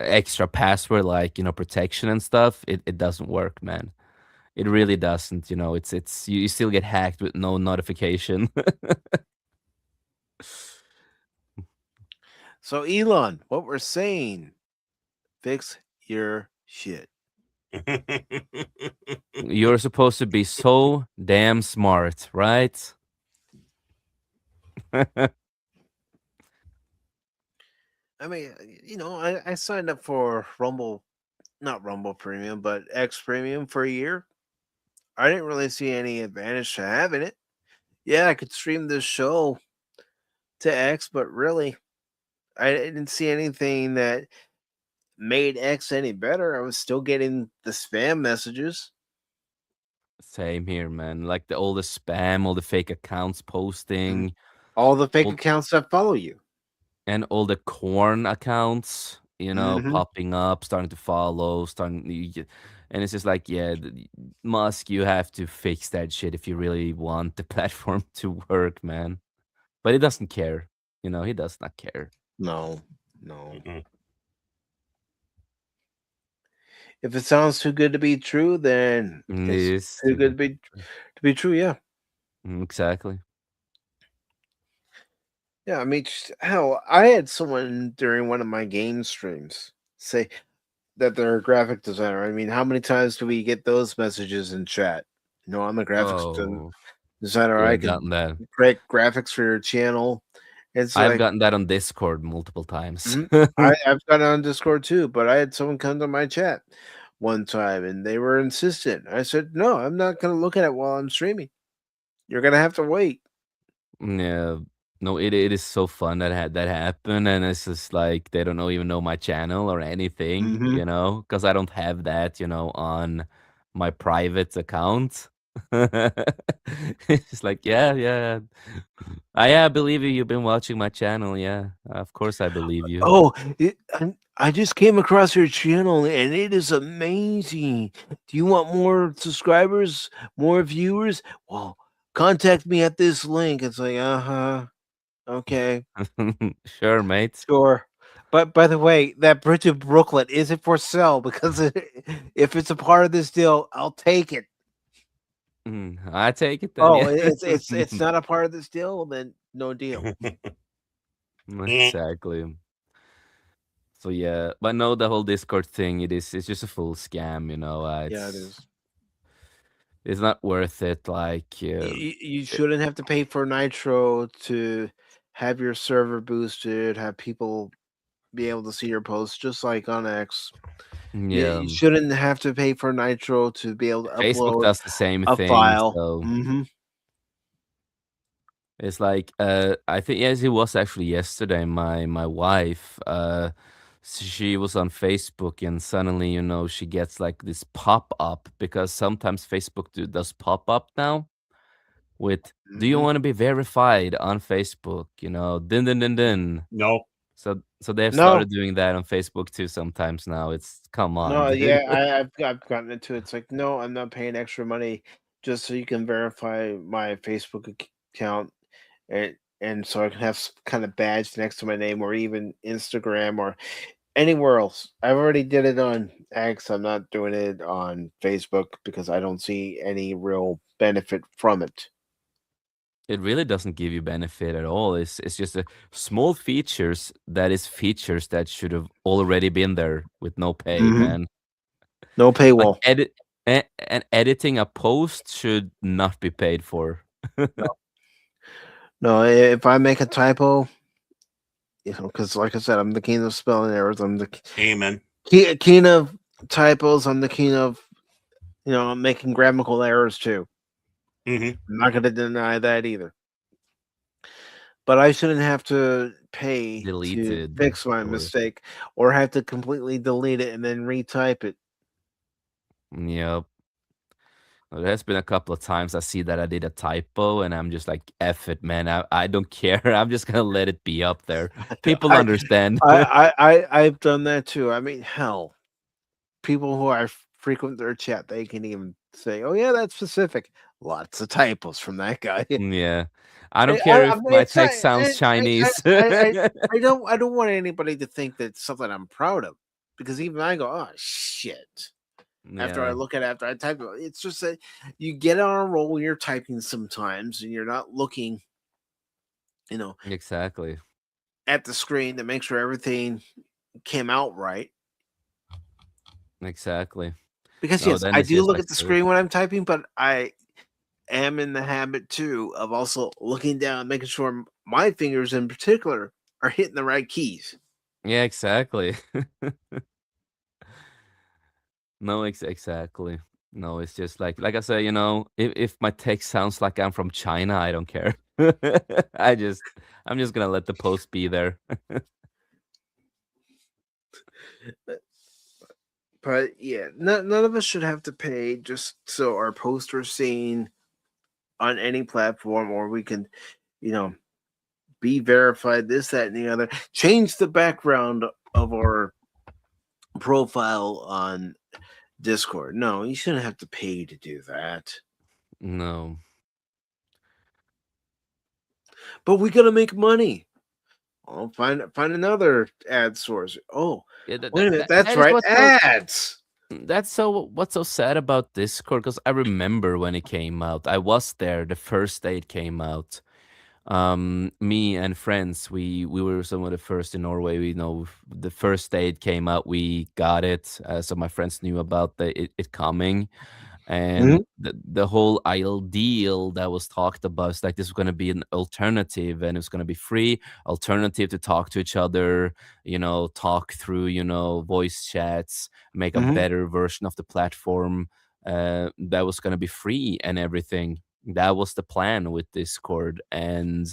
extra password like, protection and stuff, it doesn't work, man. It really doesn't, it's you still get hacked with no notification. So Elon, what we're saying, fix your shit. You're supposed to be so damn smart, right? I mean, I signed up for Rumble, not Rumble Premium, but X Premium for a year. I didn't really see any advantage to having it. Yeah, I could stream this show to X, but really, I didn't see anything that made X any better. I was still getting the spam messages. Same here, man. Like all the spam, all the fake accounts posting, all the fake accounts that follow you, and all the corn accounts, popping up, starting to follow, and it's just like, yeah, Musk, you have to fix that shit if you really want the platform to work, man. But he doesn't care, he does not care. No. If it sounds too good to be true, then it's too good to be true. Yeah, exactly. Yeah, I mean, hell, I had someone during one of my game streams say that they're a graphic designer. I mean, how many times do we get those messages in chat? I'm a graphics designer. Yeah, I I've can gotten that. create graphics for your channel. I've gotten that on Discord multiple times. I've got it on Discord too, but I had someone come to my chat one time and they were insistent. I said, no, I'm not going to look at it while I'm streaming. You're going to have to wait. Yeah. No, it is so fun that happened, and it's just like they don't even know my channel or anything, because I don't have that, on my private account. It's like, yeah. I believe you. You've been watching my channel. Yeah, of course I believe you. Oh, I just came across your channel and it is amazing. Do you want more subscribers, more viewers? Well, contact me at this link. It's like, okay. Sure, mate. Sure. But by the way, that bridge of Brooklyn isn't for sale because if it's a part of this deal, I'll take it. I take it then. Oh, Yeah. it's not a part of this deal, then no deal. Exactly. So yeah, but no, the whole Discord thing, it's just a full scam, you know. Yeah, it is. It's not worth it. Like, You shouldn't have to pay for Nitro to have your server boosted, have people be able to see your posts, just like on X. yeah, You shouldn't have to pay for Nitro to be able to Facebook upload does the same a thing. file. So Mm-hmm. it's like, I think yes, it was actually yesterday. My wife, she was on Facebook, and suddenly, you know, she gets like this pop up because sometimes Facebook does pop up now with, "Do you Mm-hmm. want to be verified on Facebook?" You know, din din din din. No. So they've No. started doing that on Facebook too sometimes now. It's come on, No, dude. yeah, I've gotten into it. It's like, no, I'm not paying extra money just so you can verify my Facebook account, and so I can have kind of badge next to my name, or even Instagram or anywhere else. I've already did it on X. I'm not doing it on Facebook because I don't see any real benefit from it. It really doesn't give you benefit at all. It's just a small features that should have already been there with no pay, Mhm. man. No Like paywall. and editing a post should not be paid for. No, if I make a typo, because like I said, I'm the king of spelling errors. I'm the Amen. king of typos. I'm the king of making grammatical errors too. Mm-hmm. I'm not going to deny that either. But I shouldn't have to pay to Deleted, fix my or mistake, or have to completely delete it and then retype it. yep. Well, there has been a couple of times I see that I did a typo, and I'm just like, "F it, man. I don't care. I'm just gonna let it be up there. People I, understand." I've done that too. I mean, hell, people who I frequent their chat, they can even say, "Oh yeah, that's specific." Lots of typos from that guy. Yeah. I don't care if my It's not, text sounds Chinese. I don't want anybody to think that it's something I'm proud of, because even I go, "Oh shit." After I Yeah, look at it, after I type it, it's just that you get on a roll when you're typing sometimes, and you're not looking, exactly. at the screen to make sure everything came out right. Exactly. Because No, yes, then I it's do just look like at the screw it. screen when I'm typing, but I am in the habit too of also looking down, making sure my fingers in particular are hitting the right keys. Yeah, exactly. No, exactly. No, it's just like I say, you know, if my text sounds like I'm from China, I don't care. I'm just gonna let the post be there. But yeah, none of us should have to pay just so our posts are seen on any platform, or we can, you know, be verified, this, that, and the other. Change the background of our profile on Discord. No, you shouldn't have to pay to do that. No. But we gotta make money. I'll find another ad source. Oh, Yeah, wait a minute, that's that is right, ads. what's so sad about Discord, because I remember when it came out. I was there the first day it came out. Me and friends, we were some of the first in Norway. We know the first day it came out, we got it. So my friends knew about it coming, and Mhm, the whole ideal that was talked about is like this was going to be an alternative, and it's going to be free alternative to talk to each other, you know, talk through, you know, voice chats, make a mhm. better version of the platform, that was going to be free and everything. That was the plan with Discord, and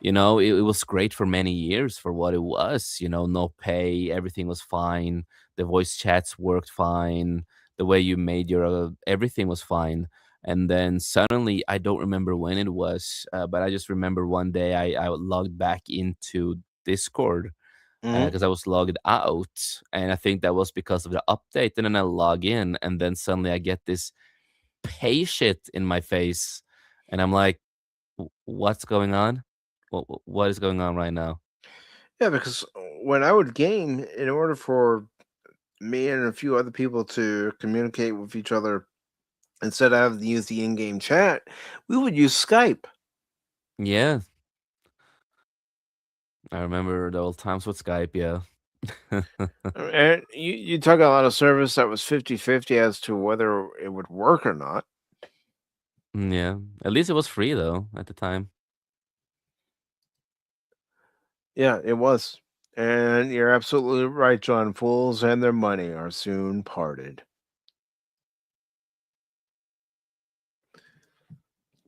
you know, it was great for many years for what it was. You know, no pay, everything was fine. The voice chats worked fine. The way you made your everything was fine. And then suddenly, I don't remember when it was, but I just remember one day I logged back into Discord Mhm. because I was logged out, and I think that was because of the update. And then I log in, and then suddenly I get this pay shit in my face, and I'm like, What's going on? What is going on right now?" Yeah, because when I would game, in order for me and a few other people to communicate with each other, instead of having to use the in-game chat, we would use Skype. Yeah. I remember the old times with Skype, yeah. And you talk about a service that was 50-50 as to whether it would work or not. Yeah. At least it was free though at the time. Yeah, it was. And you're absolutely right, John. Fools and their money are soon parted.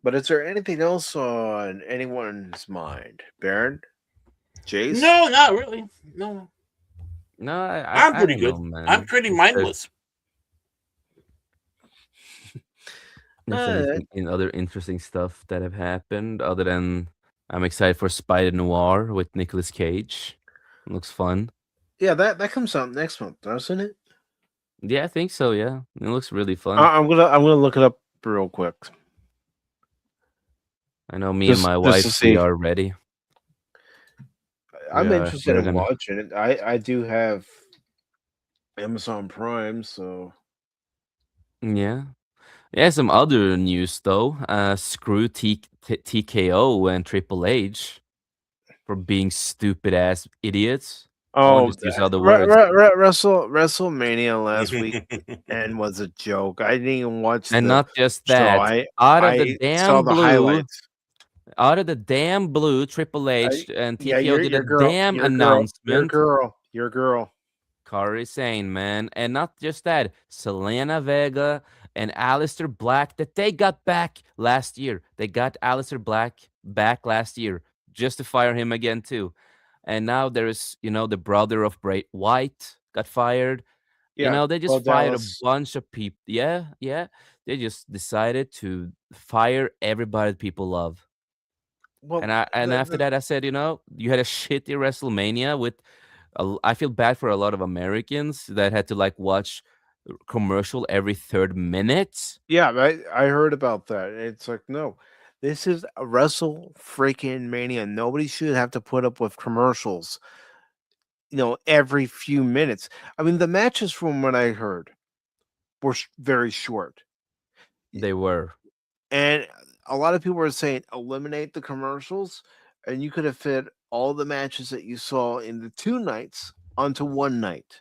But is there anything else on anyone's mind? Baron? Jace? No, not really. No. No, I'm I pretty don't good. know, man. I'm pretty If mindless. there's anything in other interesting stuff that have happened other than I'm excited for Spider Noir with Nicolas Cage. Looks fun. Yeah, that comes out next month, doesn't it? Yeah, I think so. Yeah, it looks really fun. I'm gonna look it up real quick. I know me and my to wife, we see. are ready. I'm interested we're in gonna- watching it. I do have Amazon Prime, so Yeah. Yeah, some other news though. Screw TKO and Triple H for being stupid ass idiots. I wanna just use other words. WrestleMania last week and was a joke. I didn't even watch And the not just show. that, out of I the saw damn the blue, highlights. out of the damn blue, Triple H and Yeah, TKO did a girl, damn your announcement. girl. Corey Sane, man. And not just that, Selena Vega and Aleister Black that they got back last year. They got Aleister Black back last year just to fire him again too. And now there's, the brother of Bray White got fired. Yeah, They just fired a bunch of people. Yeah, yeah. They just decided to fire everybody that people love. Well, And after that, I said, you had a shitty WrestleMania with. I feel bad for a lot of Americans that had to watch commercial every third minute. yeah, I heard about that. It's like, no, this is a Wrestle freaking Mania. Nobody should have to put up with commercials, every few minutes. I mean, the matches, from what I heard, were very short. They were. And a lot of people were saying eliminate the commercials, and you could have fit all the matches that you saw in the 2 nights onto 1 night.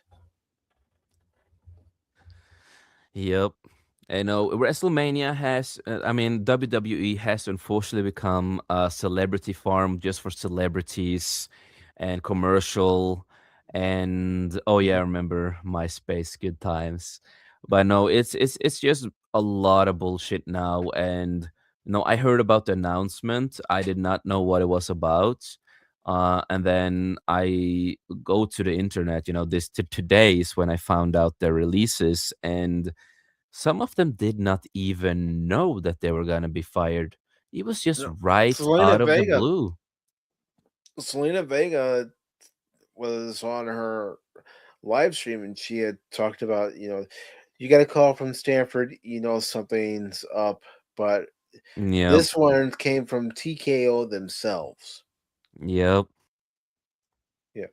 Yep. WrestleMania has, WWE has unfortunately become a celebrity farm just for celebrities and commercial. And oh yeah, I remember MySpace, good times. But no, it's just a lot of bullshit now. And I heard about the announcement. I did not know what it was about. And then I go to the internet. Today is when I found out their releases, and some of them did not even know that they were gonna be fired. It was just right out of the blue. Selena Vega was on her live stream, and she had talked about, you got a call from Stanford, something's up, but this one came from TKO themselves. Yep. Yeah.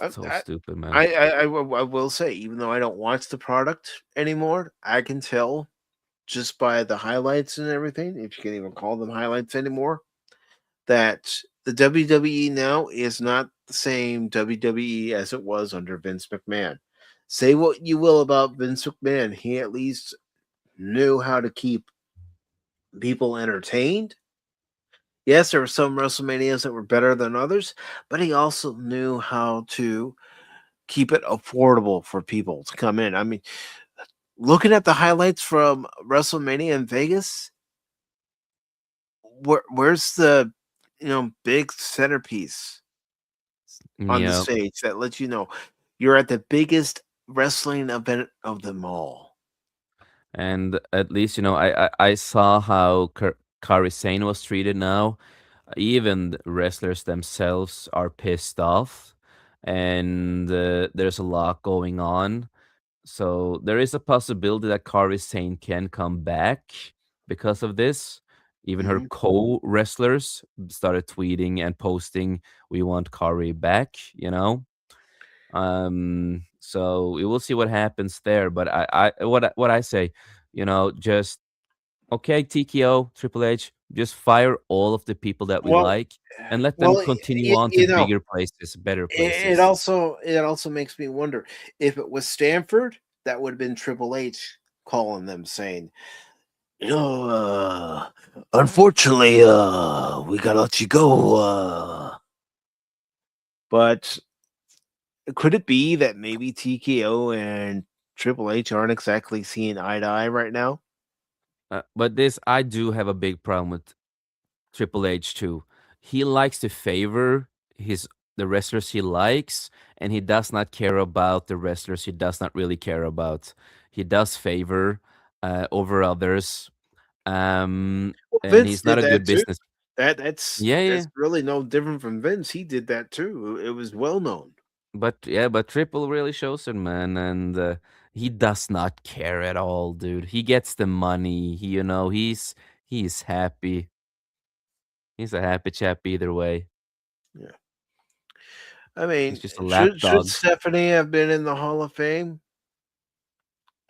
It's so stupid, man. I will say, even though I don't watch the product anymore, I can tell just by the highlights and everything, if you can even call them highlights anymore, that the WWE now is not the same WWE as it was under Vince McMahon. Say what you will about Vince McMahon, he at least knew how to keep people entertained. Yes, there were some WrestleManias that were better than others, but he also knew how to keep it affordable for people to come in. I mean, looking at the highlights from WrestleMania in Vegas, where's the big centerpiece on the stage that lets you know you're at the biggest wrestling event of them all? And at least I saw how Kairi Sane was treated now. Even the wrestlers themselves are pissed off, and there's a lot going on. So there is a possibility that Kairi Sane can come back because of this. Even her co-wrestlers started tweeting and posting, "We want Kari back," you know? So we will see what happens there. But what I say, just okay, TKO, Triple H, just fire all of the people that we Well, like and let them well, continue on to bigger places, better it places. also makes me wonder if it was Stanford, that would have been Triple H calling them saying, unfortunately, we gotta let you go. But could it be that maybe TKO and Triple H aren't exactly seeing eye to eye right now? But this, I do have a big problem with Triple H too. He likes to favor the wrestlers he likes, and he does not care about the wrestlers he does not really care about. He does favor over others, and Vince he's not did a good that too. business. That's Yeah. really no different from Vince. He did that too. It was well known. But Triple really shows it, man, and he does not care at all, dude. He gets the money. He's happy. He's a happy chap either way. Yeah. I mean, He's just a should lapdog. Stephanie have been in the Hall of Fame?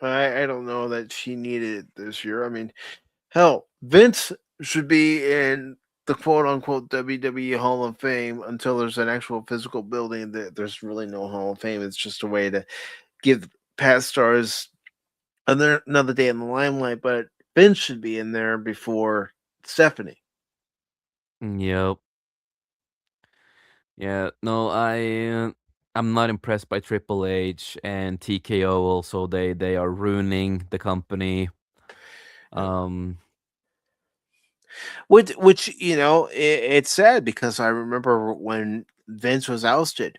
I don't know that she needed it this year. I mean, hell, Vince should be in the quote unquote WWE Hall of Fame until there's an actual physical building. That there's really no Hall of Fame. It's just a way to give past stars another day in the limelight. But Vince should be in there before Stephanie. Yep. Yeah. No, I'm not impressed by Triple H and TKO. Also, they are ruining the company. Which it's sad because I remember when Vince was ousted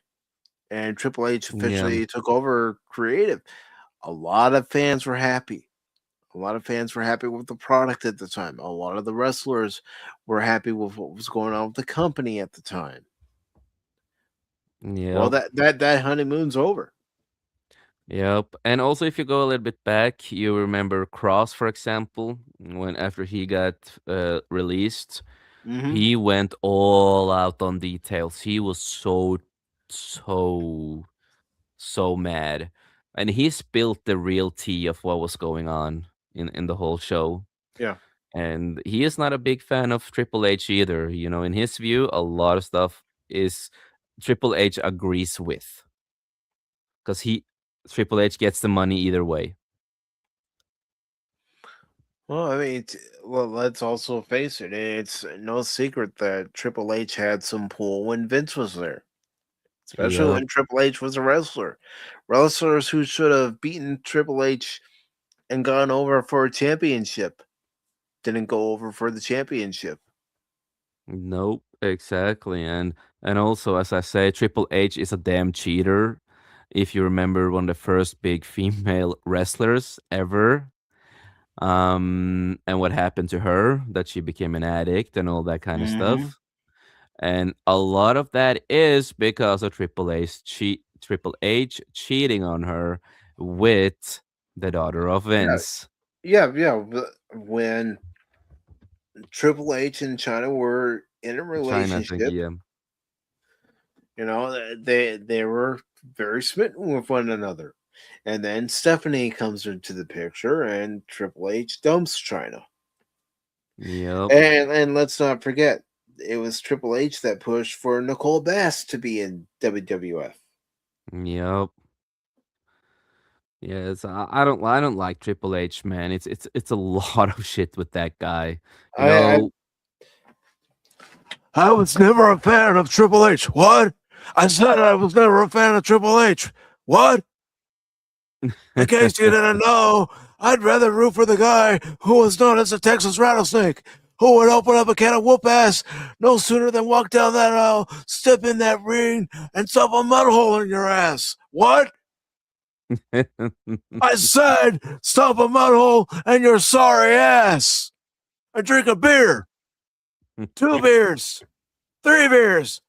and Triple H Yeah. officially took over creative. A lot of fans were happy. A lot of fans were happy with the product at the time. A lot of the wrestlers were happy with what was going on with the company at the time. Well, Yep. that honeymoon's over. Yep. And also, if you go a little bit back, you remember Cross, for example, when after he got released, he went all out on details. He was so mad, and he spilled the real tea of what was going on in the whole show. Yeah. And he is not a big fan of Triple H either. In his view, a lot of stuff is Triple H agrees with, because Triple H gets the money either way. Well, I mean, let's also face it. It's no secret that Triple H had some pull when Vince was there, especially Yep. when Triple H was a wrestler. Wrestlers who should have beaten Triple H and gone over for a championship didn't go over for the championship. Nope, exactly. And also, as I say, Triple H is a damn cheater. If you remember, one of the first big female wrestlers ever. And what happened to her, that she became an addict and all that kind of stuff. And a lot of that is because of Triple H cheating on her with the daughter of Vince. Yeah. When Triple H and China were in a China, I relationship, think, yeah. they were very smitten with one another. And then Stephanie comes into the picture and Triple H dumps China. Yep. And let's not forget, it was Triple H that pushed for Nicole Bass to be in WWF. Yep. Yes, I don't like Triple H, man. It's a lot of shit with that guy. I was never a fan of Triple H. What? I said I was never a fan of Triple H. What? In case you didn't know, I'd rather root for the guy who was known as the Texas Rattlesnake, who would open up a can of whoop ass no sooner than walk down that aisle, step in that ring, and stuff a mud hole in your ass. What? I said, stomp a mud hole in your sorry ass. And drink a beer. 2 beers. 3 beers.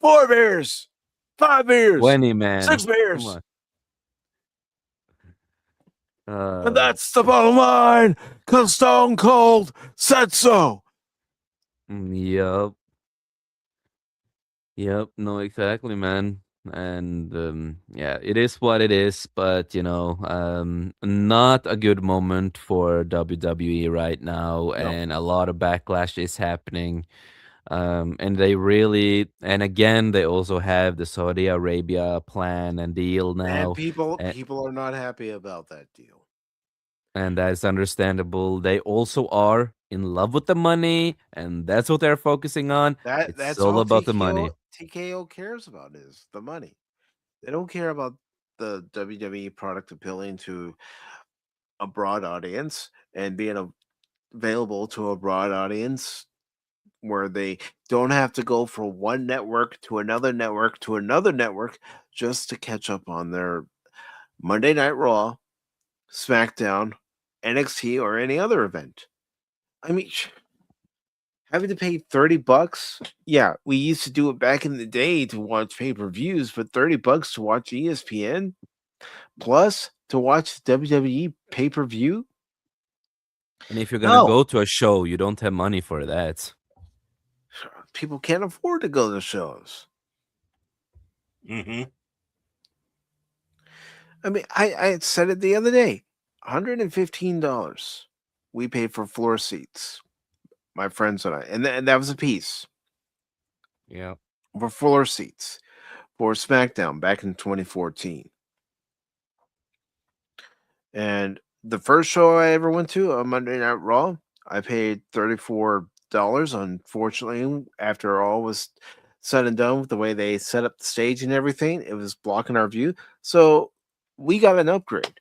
4 beers. 5 beers. 20, man. 6 beers. Come And that's the bottom line, because Stone Cold said so. Yep. Yep. No, exactly, man. And yeah, it is what it is. But not a good moment for WWE right now, No. and a lot of backlash is happening. And they really, and again, they also have the Saudi Arabia plan and deal And now, people are not happy about that deal. and that's understandable. They also are in love with the money, and that's what they're focusing on. It's That's all all about the money. TKO cares about is the money. They don't care about the WWE product appealing to a broad audience and being available to a broad audience where they don't have to go from one network to another network to another network just to catch up on their Monday Night Raw, SmackDown, NXT, or any other event. I mean, having to pay $30, yeah, we used to do it back in the day to watch pay-per-views, but $30 to watch ESPN plus to watch WWE pay-per-view? And if you're gonna No. go to a show, you don't have money for that. People can't afford to go to shows. Mm-hmm. I mean, I said it the other day. $115 we paid for floor seats, my friends and I, and that was a piece Yeah. for floor seats for SmackDown back in 2014. And the first show I ever went to on Monday Night Raw, I paid $34. Unfortunately, after all was said and done with the way they set up the stage and everything, it was blocking our view. So we got an upgrade,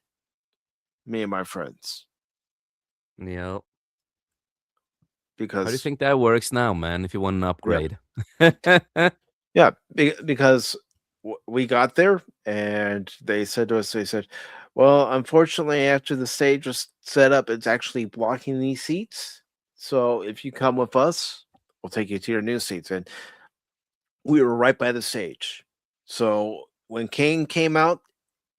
me and my friends, Yeah. How do you because think that works now, man? If you want an upgrade. because we got there and they said to us, they said, well, unfortunately, after the stage was set up, it's actually blocking these seats. So if you come with us, we'll take you to your new seats. And we were right by the stage. So when Kane came out,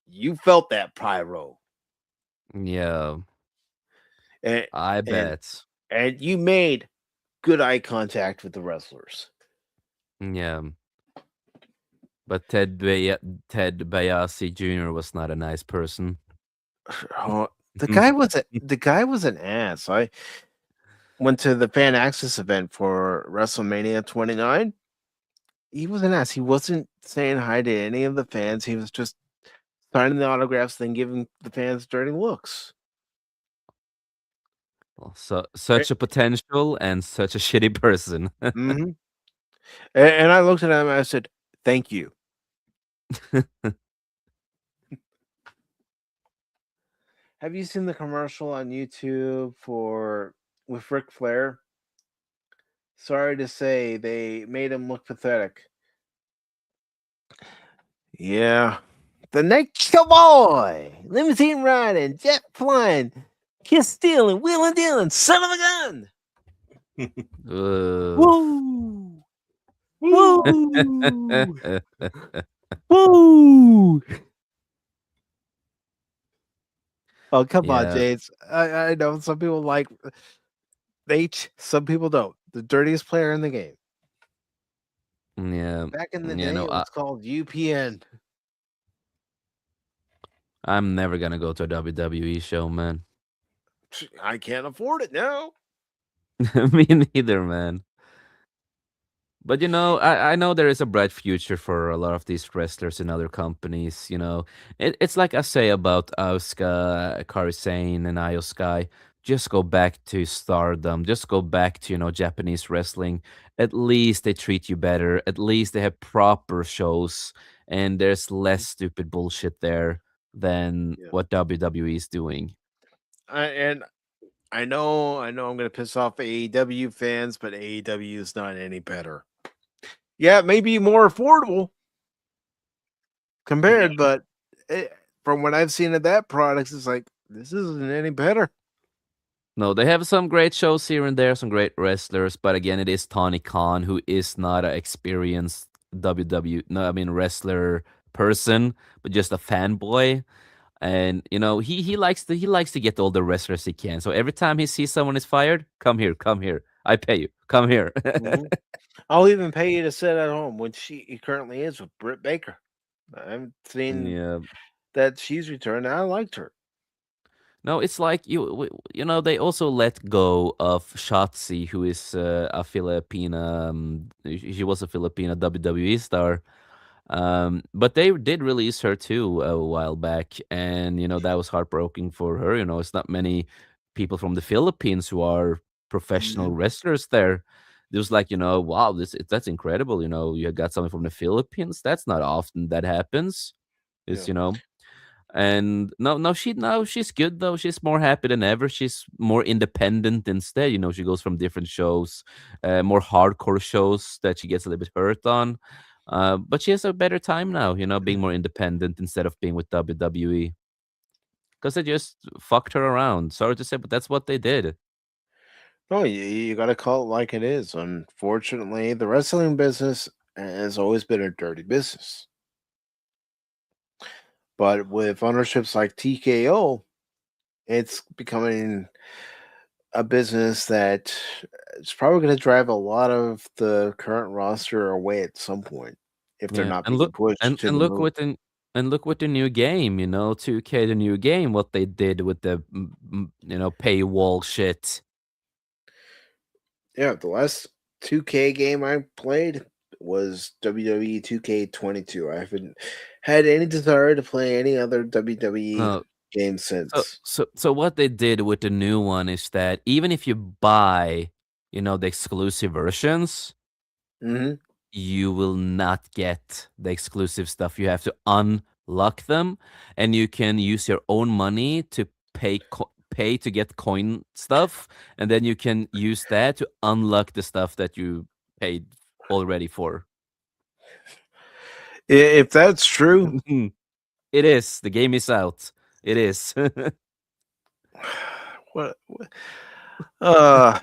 you felt that pyro. Yeah, And, I and, bet. and you made good eye contact with the wrestlers. Yeah. But Ted Bayasi Jr. was not a nice person. Oh, the guy was an ass. I went to the fan access event for WrestleMania 29. He was an ass. He wasn't saying hi to any of the fans. He was just signing the autographs, then giving the fans dirty looks. Well, such a potential and such a shitty person. Mm-hmm. And I looked at him and I said, "Thank you." Have you seen the commercial on YouTube with Ric Flair? Sorry to say, they made him look pathetic. Yeah. The Nature Boy, limousine riding, jet flying, kiss stealing, wheeling dealing, son of a gun. Woo! Woo! Woo! Oh, come on, Yeah. James. I know some people like some people don't. The dirtiest player in the game. Yeah. Back in the Yeah, day, no, it was called UPN. I'm never gonna go to a WWE show, man. I can't afford it now. Me neither, man. But I know there is a bright future for a lot of these wrestlers in other companies. It's like I say about Asuka, Kairi Sane, and Io Sky. Just go back to Stardom. Just go back to Japanese wrestling. At least they treat you better. At least they have proper shows, and there's less stupid bullshit there than what WWE is doing. And I know I'm going to piss off AEW fans, but AEW is not any better. Yeah, it may be more affordable compared, but from what I've seen of that product, it's like, this isn't any better. No, they have some great shows here and there, some great wrestlers, but again, it is Tony Khan, who is not an experienced wrestler person, but just a fanboy. And he likes to get all the wrestlers he can. So every time he sees someone is fired, come here, I pay you. Come here. Mhm. I'll even pay you to sit at home, which she currently is with Britt Baker. I'm seeing Yeah. that she's returned. I liked her. No, it's like they also let go of Shotzi, who is a Filipina. She was a Filipina WWE star. But they did release her too a while back, and that was heartbreaking for her. It's not many people from the Philippines who are professional Mhm. wrestlers there. It was like, wow, that's incredible. You got something from the Philippines. That's not often that happens. Yeah. It's and now she's good though. She's more happy than ever. She's more independent instead. She goes from different shows, more hardcore shows that she gets a little bit hurt on. But she has a better time now, being more independent instead of being with WWE. Because they just fucked her around. Sorry to say, but that's what they did. No, you got to call it like it is. Unfortunately, the wrestling business has always been a dirty business. But with ownerships like TKO, it's becoming a business that it's probably going to drive a lot of the current roster away at some point if they're Yeah, not and being look pushed and to and the look moon. with the and look with the new game, 2K, the new game, what they did with the paywall shit. Yeah, the last 2K game I played was WWE 2K22. I haven't had any desire to play any other WWE Uh, game So, since. so what they did with the new one is that even if you buy, the exclusive versions, Hmm. you will not get the exclusive stuff. You have to unlock them, and you can use your own money to pay to get coin stuff, and then you can use that to unlock the stuff that you paid already for. If that's true, It is. The game is out. It is. what uh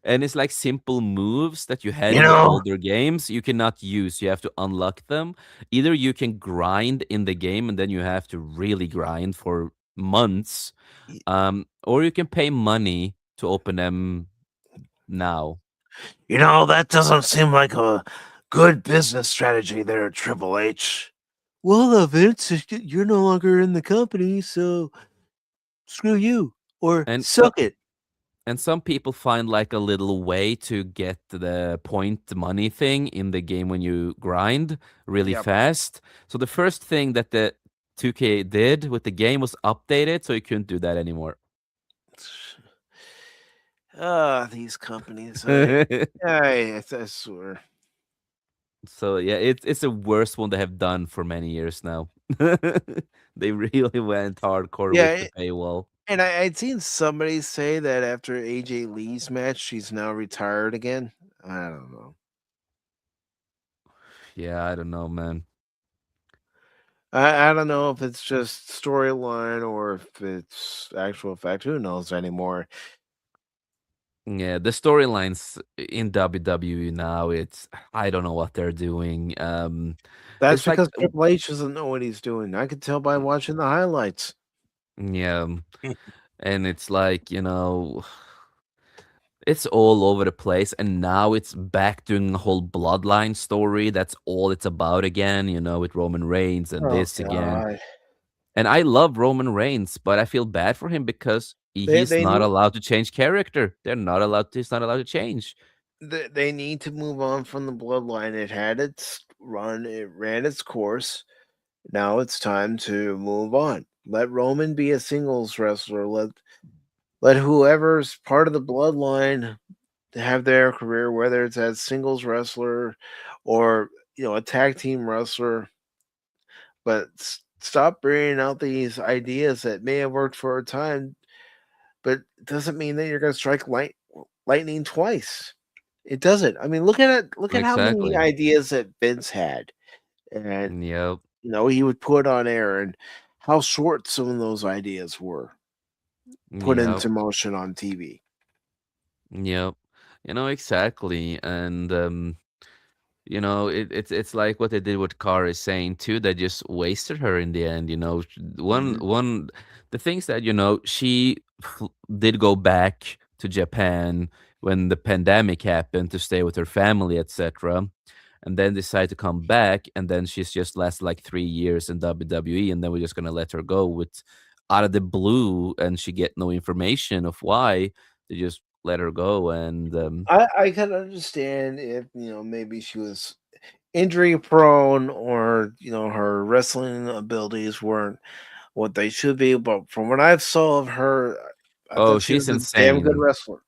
And it's like simple moves that you had you in the know, older games you cannot use. You have to unlock them. Either you can grind in the game and then you have to really grind for months, or you can pay money to open them now. that doesn't seem like a good business strategy there, Triple H. Well, Vince, you're no longer in the company, so screw you or And so suck it. and some people find like a little way to get the point money thing in the game when you grind really Yep. fast. So the first thing that the 2K did with the game was update it so you couldn't do that anymore. These companies. I swear. So yeah, it's the worst one they have done for many years now. They really went hardcore with Yeah, the paywall. and I'd seen somebody say that after AJ Lee's match, she's now retired again. I don't know. Yeah, I don't know, man. I don't know if it's just storyline or if it's actual fact. Who knows anymore? Yeah, the storylines in WWE now, I don't know what they're doing. That's It's like because Triple H doesn't know what he's doing. I could tell by watching the highlights. yeah, and it's like, it's all over the place, and now it's back doing a whole bloodline story. That's all it's about again, with Roman Reigns and Oh this again. God, And I love Roman Reigns, but I feel bad for him because they he's they not need allowed to change character. He's not allowed to change. they need to move on from the bloodline. It had its run. It ran its course. Now it's time to move on. Let Roman be a singles wrestler. Let whoever's part of the bloodline have their career, whether it's as singles wrestler or a tag team wrestler. But stop bringing out these ideas that may have worked for a time, but it doesn't mean that you're going to strike lightning twice. It doesn't. I mean, look at it. Look at how many Exactly. ideas that Vince had, and Yep. he would put on air, and how short some of those ideas were put Yep. into motion on TV. Yep. Exactly. And it's like what they did with Car is saying too. They just wasted her in the end. One Mhm. one the things that she did go back to Japan when the pandemic happened to stay with her family, etc. And then decide to come back, and then she's just lasted like 3 years in WWE, and then we're just gonna let her go with out of the blue, and she get no information of why. They just let her go, and I can understand if maybe she was injury prone, or her wrestling abilities weren't what they should be. But from what I've saw of her, I oh, thought she she's was a damn good insane. wrestler.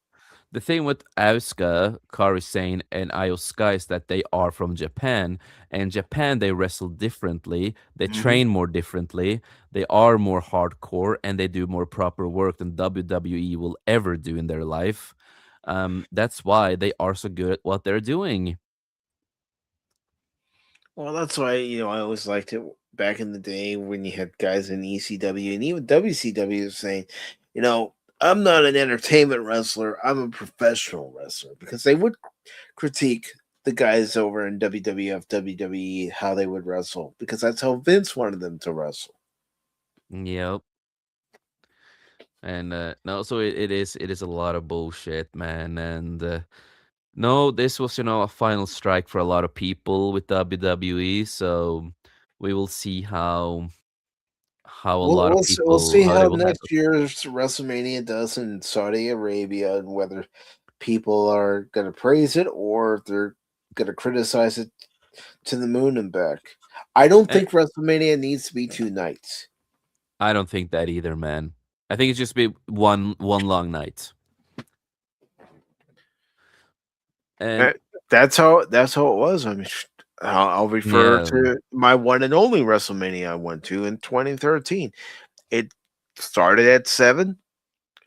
The thing with Asuka, Kairi Sane, and Io Sky is that they are from Japan. And Japan, they wrestle differently. They Mhm. train more differently. They are more hardcore, and they do more proper work than WWE will ever do in their life. That's why they are so good at what they're doing. Well, that's why I always liked it back in the day when you had guys in ECW and even WCW saying, I'm not an entertainment wrestler, I'm a professional wrestler, because they would critique the guys over in WWF, WWE, how they would wrestle, because that's how Vince wanted them to wrestle. Yep. And no, so it is a lot of bullshit, man. And no, this was a final strike for a lot of people with WWE. So we will see how a lot of We'll people see how they how will handle. next year's WrestleMania does in Saudi Arabia, and whether people are going to praise it or if they're going to criticize it to the moon and back. I don't Eh, think WrestleMania needs to be 2 nights. I don't think that either, man. I think it's just be one long night. And That's how it was. I mean, I'll refer yeah, to my one and only WrestleMania I went to in 2013. It started at 7,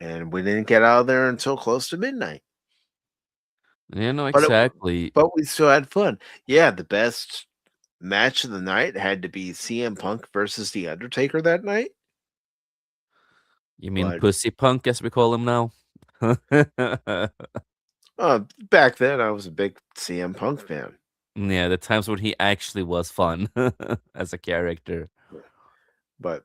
and we didn't get out of there until close to midnight. no, But exactly. but we still had fun. Yeah, the best match of the night had to be CM Punk versus The Undertaker that night. You mean But Pussy Punk, as we call him now? back then, I was a big CM Punk fan. Yeah, the times when he actually was fun as a character. But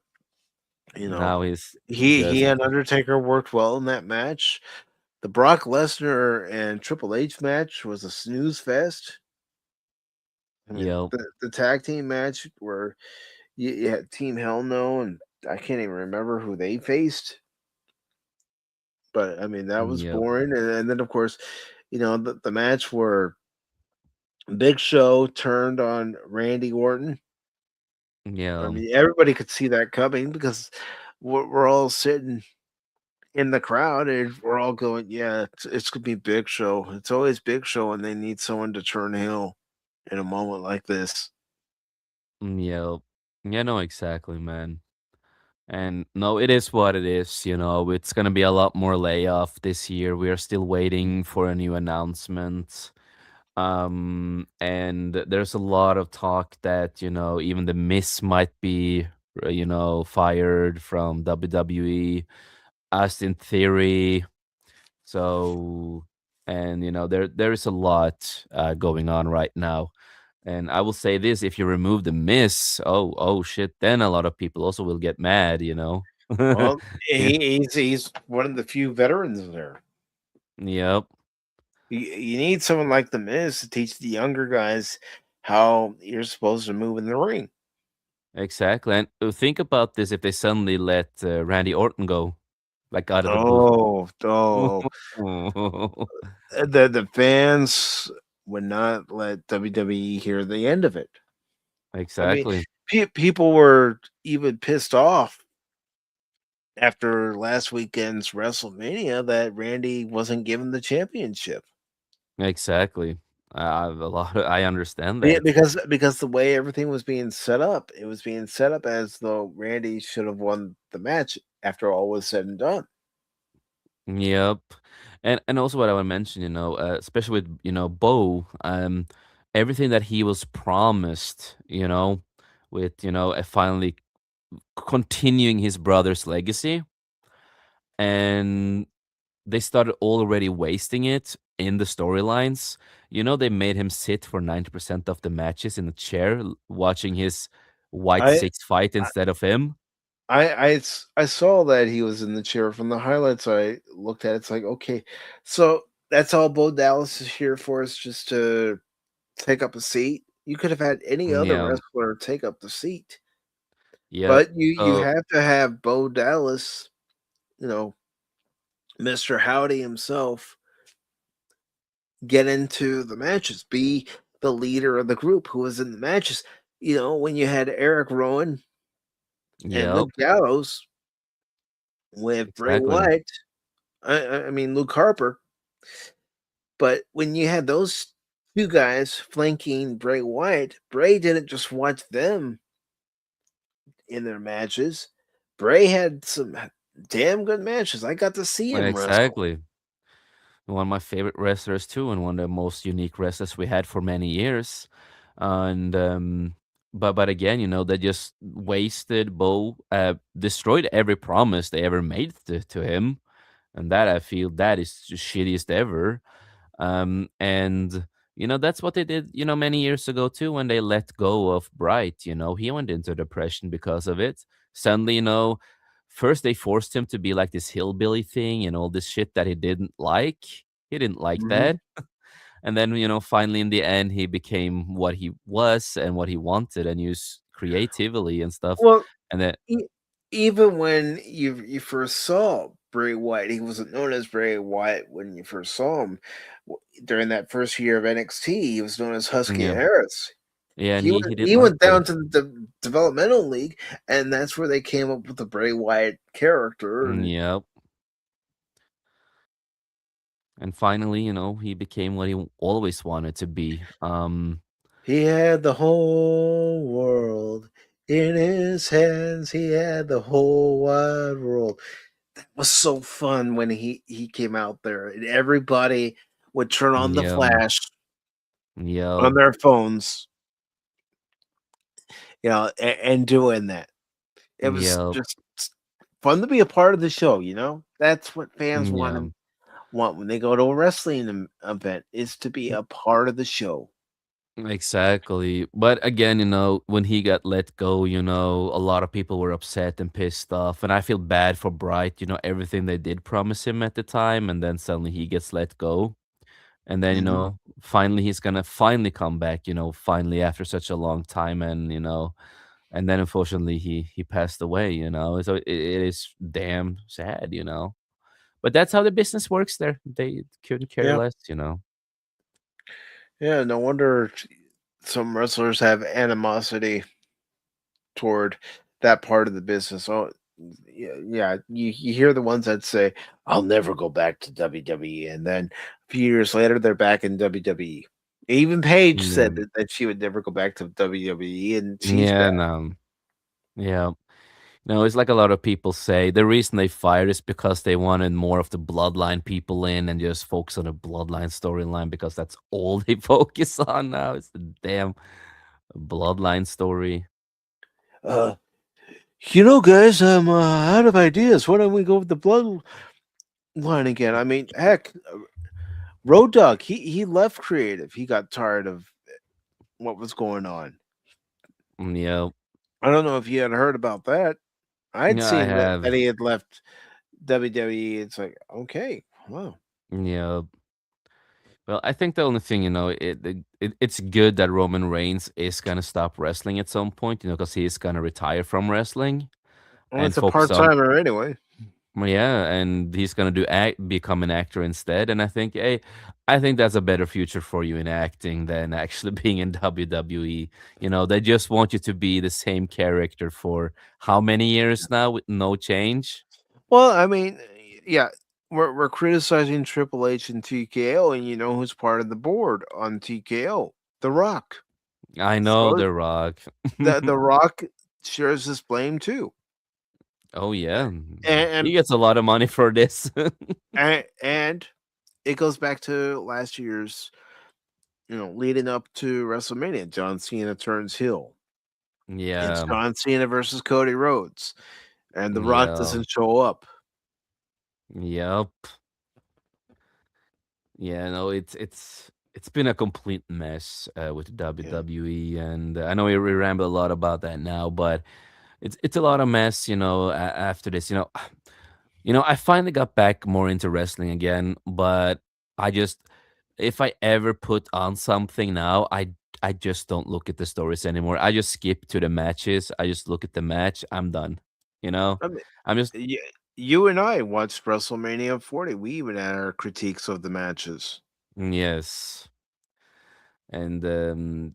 you know, Now he's he just and Undertaker worked well in that match. The Brock Lesnar and Triple H match was a snooze fest. I mean, yep, the tag team match where you had Team Hell No, and I can't even remember who they faced. But I mean, that was yep, boring. And then, of course, the match where Big Show turned on Randy Orton. I yeah, mean, everybody could see that coming, because we're all sitting in the crowd and we're all going, "Yeah, it's gonna be Big Show. It's always Big Show, and they need someone to turn heel in a moment like this." yep. Yeah, no, exactly, man. And no, it is what it is. It's gonna be a lot more layoff this year. We are still waiting for a new announcement. And there's a lot of talk that even the Miss might be fired from WWE, Austin Theory. So, and there is a lot going on right now. And I will say this: if you remove the Miss, oh shit, then a lot of people also will get mad. Well, Yeah. he's one of the few veterans there. Yep. You need someone like the Miz to teach the younger guys how you're supposed to move in the ring. Exactly. And think about this: if they suddenly let Randy Orton go, like out of the blue. Oh, the fans would not let WWE hear the end of it. I mean, Exactly. people were even pissed off after last weekend's WrestleMania that Randy wasn't given the championship. Exactly. I understand Yeah, that. because the way everything was being set up, it was being set up as though Randy should have won the match after all was said and done. Yep. And also what I want to mention, especially with, Bo, everything that he was promised, with, finally continuing his brother's legacy, and they started already wasting it in the storylines. They made him sit for 90% of the matches in a chair watching his White I Six fight instead of him. I saw that he was in the chair from the highlights. I looked at it, it's like, okay, so that's all Bo Dallas is here for, is just to take up a seat. You could have had any other Yeah. wrestler take up the seat, Yep. but you So have to have Bo Dallas, you know, Mr. Howdy himself, get into the matches, be the leader of the group who was in the matches. When you had Eric Rowan and yep. Luke Gallows with Bray Exactly. Wyatt, I mean Luke Harper, but when you had those two guys flanking Bray Wyatt, Bray didn't just watch them in their matches. Bray had some damn good matches. I got to see him wrestle. Exactly. One of my favorite wrestlers too, and one of the most unique wrestlers we had for many years. And but again, they just wasted Bo, destroyed every promise they ever made to him, and that I feel that is the shittiest ever. And that's what they did, many years ago too, when they let go of Bright. He went into depression because of it. Suddenly, first they forced him to be like this hillbilly thing and all this shit that he didn't like. He didn't like Mhm. that. And then, finally in the end, he became what he was and what he wanted and used creatively and stuff. Well, And then, E even when you first saw Bray Wyatt, he wasn't known as Bray Wyatt when you first saw him. During that first year of NXT, he was known as Husky yeah, Harris. yeah, and He he went didn't he like went that. down to the developmental league, and that's where they came up with the Bray Wyatt character, and Yep. And finally, he became what he always wanted to be. he had the whole world in his hands. He had the whole wide world. That was so fun when he came out there, and everybody would turn on the Yeah, flash yeah, on their phones, and doing that. It was yeah, just fun to be a part of the show. That's what fans yeah. want when they go to a wrestling event, is to be a part of the show. Exactly. But again, when he got let go, a lot of people were upset and pissed off. And I feel bad for Bright, everything they did promise him at the time, and then suddenly he gets let go. And then, Mhm. finally he's gonna finally come back, finally after such a long time. And then unfortunately he passed away. So it is damn sad. But that's how the business works there. They couldn't care Yeah. less. Yeah, no wonder some wrestlers have animosity toward that part of the business. Oh, yeah, yeah. You hear the ones that say, "I'll never go back to WWE," and then a few years later, they're back in WWE. Even Paige Yeah. said that she would never go back to WWE, and she's Yeah, back. no. Yeah. No, it's like a lot of people say the reason they fired is because they wanted more of the bloodline people in and just focus on the bloodline storyline because that's all they focus on now. It's the damn bloodline story. Uh, guys, I'm out of ideas. Why don't we go with the bloodline again? I mean, heck, Road Dogg, he left creative. He got tired of what was going on. Yeah. I don't know if you had heard about that. I'd Yeah, I seen that have. he had left WWE. It's like, okay, wow. Yeah. Well, I think the only thing, it's good that Roman Reigns is gonna stop wrestling at some point, because he is gonna retire from wrestling Well, and it's a focus part on. timer anyway. Well, yeah, and he's gonna become an actor instead. And I think that's a better future for you in acting than actually being in WWE. They just want you to be the same character for how many years now with no change? Well, I mean, yeah, we're criticizing Triple H and TKO, and you know who's part of the board on TKO? The Rock. I know So The Rock. the Rock shares this blame too, Oh yeah, he and gets a lot of money for this. and it goes back to last year's, leading up to WrestleMania. John Cena turns heel. It's Yeah, John Cena versus Cody Rhodes, and The Rock yeah, doesn't show up. yep. Yeah, no, it's been a complete mess with Yeah. WWE, and I know we ramble a lot about that now, but it's a lot of mess, after this, I finally got back more into wrestling again, but I just if I ever put on something now, I just don't look at the stories anymore. I just skip to the matches. I just look at the match. I'm done. You know, I mean, I'm just you and I watched WrestleMania 40. We even had our critiques of the matches. yes, and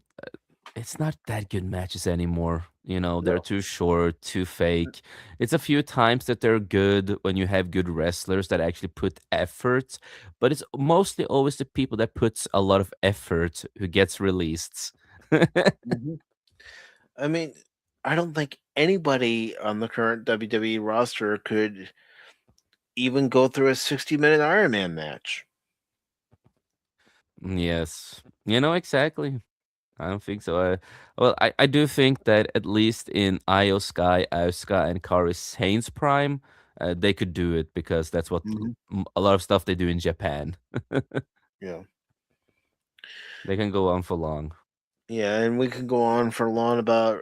it's not that good matches anymore. They're No. too short, too fake. It's a few times that they're good when you have good wrestlers that actually put effort, but it's mostly always the people that puts a lot of effort who gets released. Mhm. I mean, I don't think anybody on the current WWE roster could even go through a 60-minute Iron Man match. Yes, exactly. I don't think so. Well, I do think that at least in Io Sky, Asuka, and Kairi Sane's prime, they could do it because that's what Mhm. a lot of stuff they do in Japan. Yeah. They can go on for long. Yeah, and we could go on for long about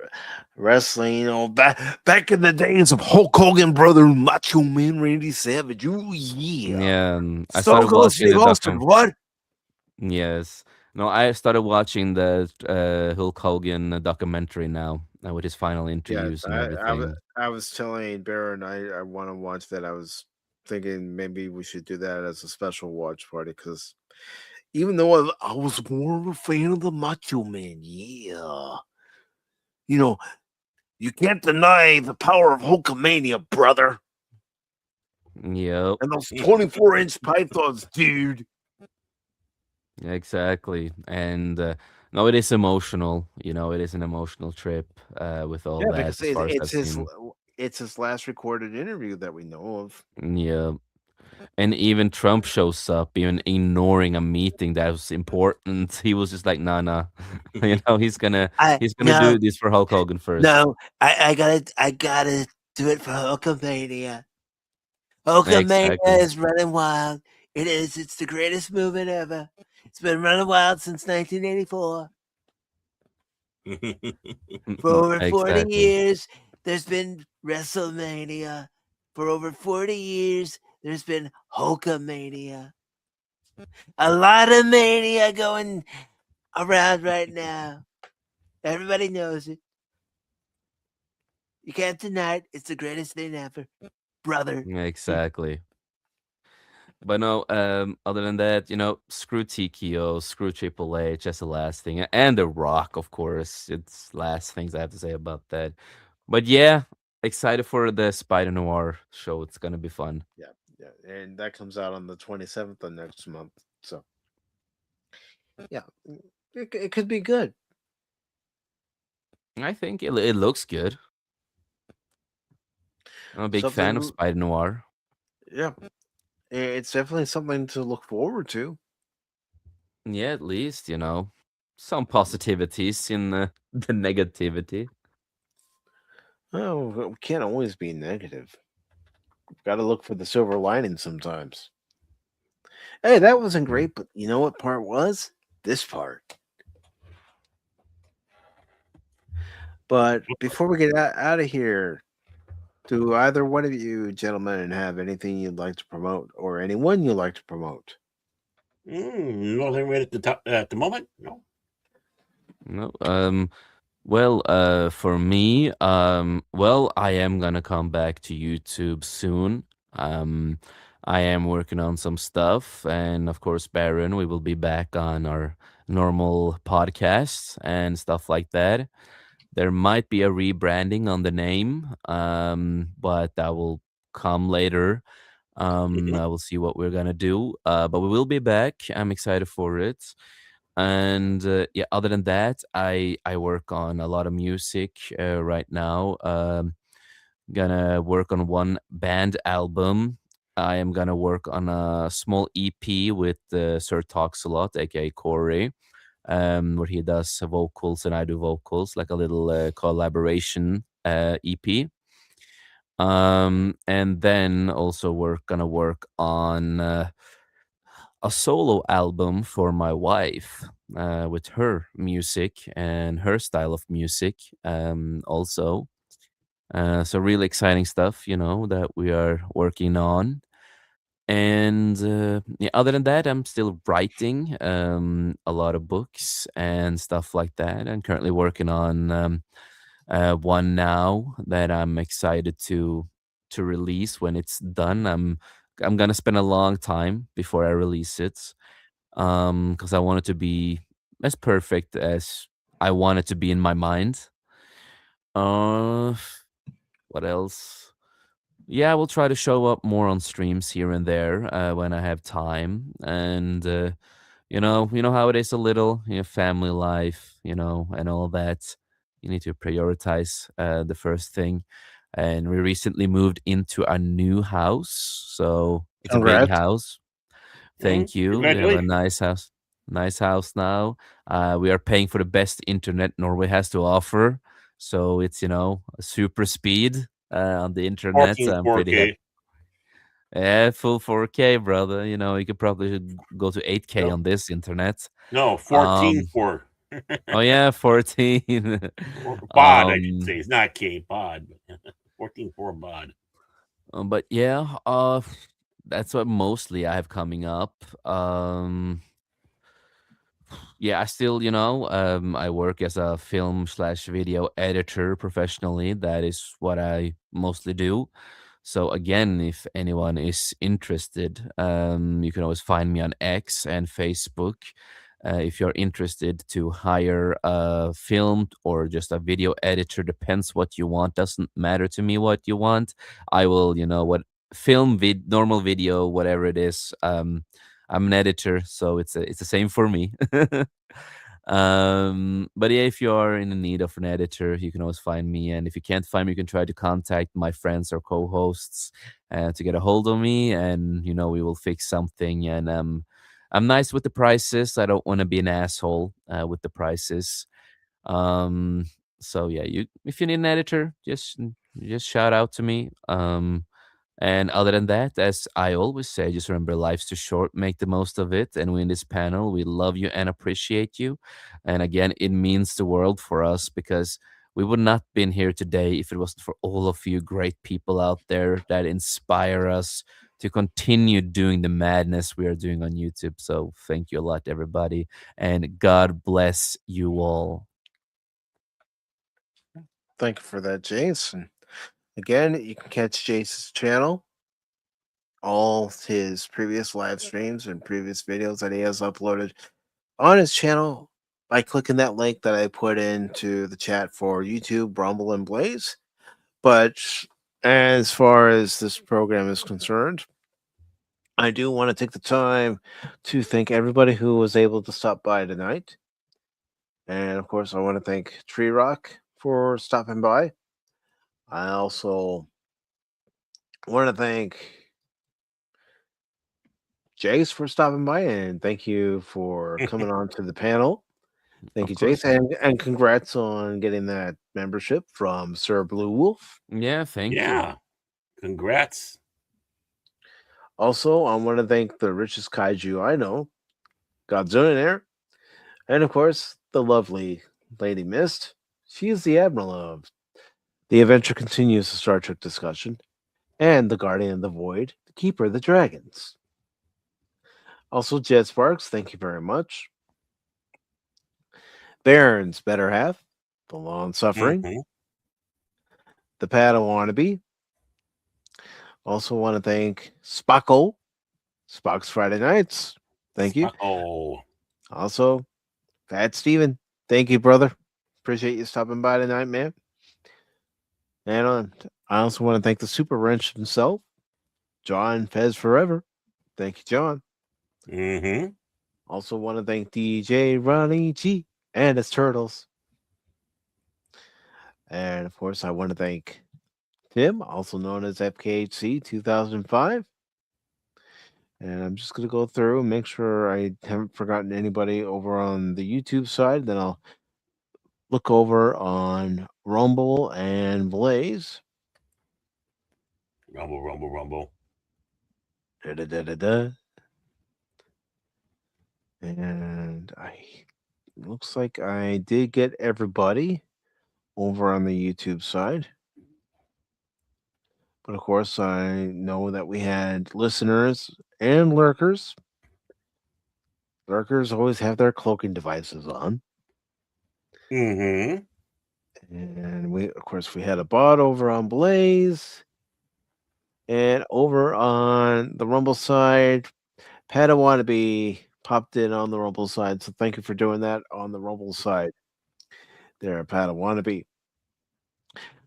wrestling. Back in the days of Hulk Hogan, brother, Macho Man Randy Savage. Ooh, yeah. Yeah, I Stone started Cold watching Steve the Austin. document. What? Yes, no, I started watching the Hulk Hogan documentary now with his final Yes, interviews and everything. I was telling Baron I want to watch that. I was thinking maybe we should do that as a special watch party because even though I was more of a fan of the Macho Man, yeah. You know, you can't deny the power of Hulkamania, brother. Yep, And those 24-inch pythons, dude. exactly. And no, it is emotional. It is an emotional trip with all Yeah, that, because as far as I've seen. it's his last recorded interview that we know of. Yeah, and even Trump shows up, even ignoring a meeting that was important. He was just like, "Nah, nah," he's gonna I he's gonna no do this for Hulk Hogan first. no I gotta do it for Hulkamania. Hulkamania Exactly. is running wild. It is. It's the greatest movement ever. It's been running wild since 1984. For over 40 Exactly. years, there's been WrestleMania. For over 40 years, there's been Hulkamania. A lot of mania going around right now. Everybody knows it. You can't deny it. It's the greatest thing ever, brother. Exactly. But no, other than that, screw TKO, screw Triple H. That's the last thing, and The Rock, of course. It's last things I have to say about that. But yeah, excited for the Spider Noir show. It's gonna be fun. Yeah, and that comes out on the 27th of next month. So yeah, it could be good. I think it looks good. I'm a big fan of Something, Spider Noir. yeah, it's definitely something to look forward to. Yeah, at least some positivities in the negativity. Oh, we can't always be negative. Got to look for the silver lining sometimes. Hey, that wasn't great, but you know what part was? This part. But before we get out of here, do either one of you gentlemen have anything you'd like to promote or anyone you'd like to promote? Nothing right at the moment. No. No, well, for me, well, I am gonna come back to YouTube soon. Um, I am working on some stuff, and of course, Baron, we will be back on our normal podcasts and stuff like that. There might be a rebranding on the name, but that will come later. I will see what we're gonna do. But we will be back. I'm excited for it. And yeah, other than that, I work on a lot of music right now. Gonna work on one band album. I am gonna work on a small EP with Sir Talks a Lot, aka Corey, where he does vocals and I do vocals, like a little collaboration EP. And then also we're gonna work on a solo album for my wife with her music and her style of music also. So really exciting stuff, that we are working on. And yeah, other than that, I'm still writing a lot of books and stuff like that. I'm currently working on one now that I'm excited to release when it's done. I'm gonna spend a long time before I release it, because I want it to be as perfect as I want it to be in my mind. Uh, what else? Yeah, I will try to show up more on streams here and there when I have time, and you know how it is a little, family life, and all that. You need to prioritize the first thing. And we recently moved into a new house, so it's a big Congrats. house. Thank you. We have a Congratulations. nice house now. We are paying for the best internet Norway has to offer, so it's a super speed on the internet. So 14 I'm pretty happy. 4K. Yeah, full 4K, brother. You could probably go to 8K No, on this internet. no, 14 Um, 4. oh yeah, 14. Bod, I should um, say. It's not K, bod. 14 4 bod. but yeah, that's what mostly I have coming up. Yeah, I still, I work as a film slash video editor professionally. That is what I mostly do. So again, if anyone is interested, you can always find me on X and Facebook. If you're interested to hire a film or just a video editor, depends what you want. Doesn't matter to me what you want. I will, what film, normal video, whatever it is. I'm an editor, so it's the same for me. But yeah, if you are in the need of an editor, you can always find me. And if you can't find me, you can try to contact my friends or co-hosts to get a hold of me, and we will fix something. And I'm nice with the prices. I don't want to be an asshole with the prices. Um, so yeah, if you need an editor, just shout out to me. And other than that, as I always say, just remember life's too short, make the most of it. And we in this panel, we love you and appreciate you. And again, it means the world for us because we would not been here today if it wasn't for all of you great people out there that inspire us to continue doing the madness we are doing on YouTube. So thank you a lot, everybody. And God bless you all. Thank you for that, Jason. Again, you can catch Jason's channel, all his previous live streams and previous videos that he has uploaded on his channel by clicking that link that I put into the chat for YouTube, Rumble, and Blaze. But as far as this program is concerned, I do want to take the time to thank everybody who was able to stop by tonight. And of course, I want to thank Tree Rock for stopping by. I also want to thank Jace for stopping by, and thank you for coming on to the panel. Thank you, course. Jace, and congrats on getting that membership from Sir Blue Wolf. Yeah, thank you. Yeah. Congrats. Also, I want to thank the richest kaiju I know, Godzillionaire, and of course, the lovely Lady Mist. She is the Admiral of The Adventure Continues, the Star Trek discussion, and the Guardian of the Void, the Keeper of the Dragons. Also, Jed Sparks, thank you very much. Baron's better half, the long suffering, the Padawan wannabe. Also, want to thank Spocko, Spock's Friday Nights. Thank you. Oh, Also, Fat Steven, thank you, brother. Appreciate you stopping by tonight, man. And I also want to thank the Super Wrench himself, John Fez Forever. Thank you, John. Also want to thank DJ Ronnie G and his turtles. And of course, I want to thank Tim, also known as FKHC 2005. And I'm just going to go through and make sure I haven't forgotten anybody over on the YouTube side. Then I'll look over on Rumble and Blaze. Rumble. Da-da-da-da-da. And looks like I did get everybody over on the YouTube side. But of course, I know that we had listeners and lurkers. Lurkers always have their cloaking devices on. Mm-hmm. And we had a bot over on Blaze. And over on the Rumble side, Padawannabe popped in on the Rumble side. So thank you for doing that on the Rumble side there, Padawannabe.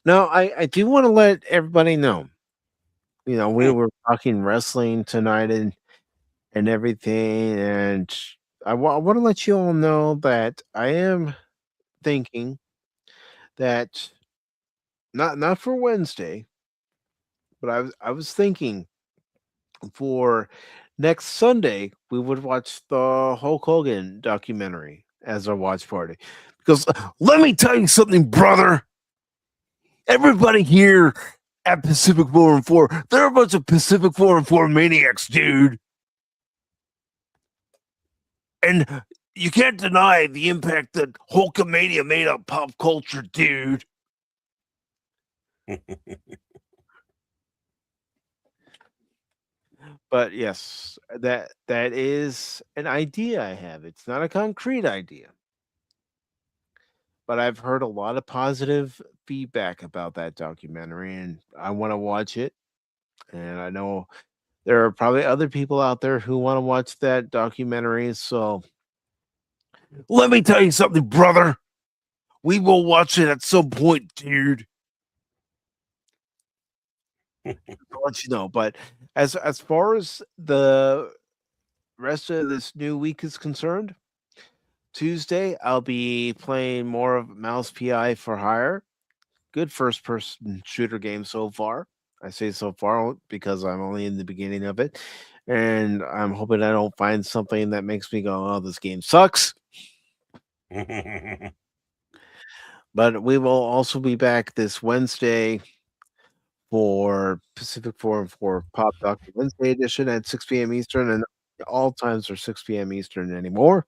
Now, I do want to let everybody know, we were talking wrestling tonight and everything. And I want to let you all know that I am thinking that not for Wednesday, but I was thinking for next Sunday we would watch the Hulk Hogan documentary as our watch party. Because let me tell you something, brother. Everybody here at Pacific414, they're a bunch of Pacific414 maniacs, dude. And you can't deny the impact that Hulkamania made on pop culture, dude. But yes, that is an idea I have. It's not a concrete idea. But I've heard a lot of positive feedback about that documentary, and I want to watch it. And I know there are probably other people out there who want to watch that documentary. So let me tell you something, brother. We will watch it at some point, dude. I'll let you know. But as far as the rest of this new week is concerned, Tuesday I'll be playing more of Mouse PI for Hire. Good first person shooter game so far. I say so far because I'm only in the beginning of it. And I'm hoping I don't find something that makes me go, oh, this game sucks. But we will also be back this Wednesday for Pacific414 Pop Doctor Wednesday edition at 6 p.m. Eastern. And all times are 6 p.m. Eastern anymore.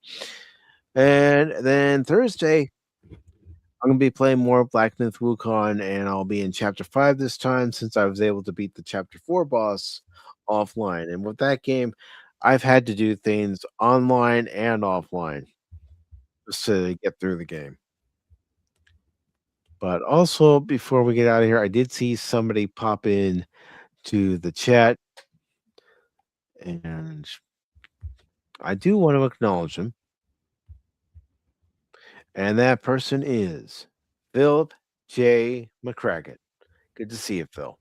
And then Thursday, I'm going to be playing more Black Myth Wukong, and I'll be in Chapter 5 this time since I was able to beat the Chapter 4 boss offline. And with that game, I've had to do things online and offline just to get through the game. But also, before we get out of here, I did see somebody pop in to the chat, and I do want to acknowledge him. And that person is Philip J. McCracken. Good to see you, Phil.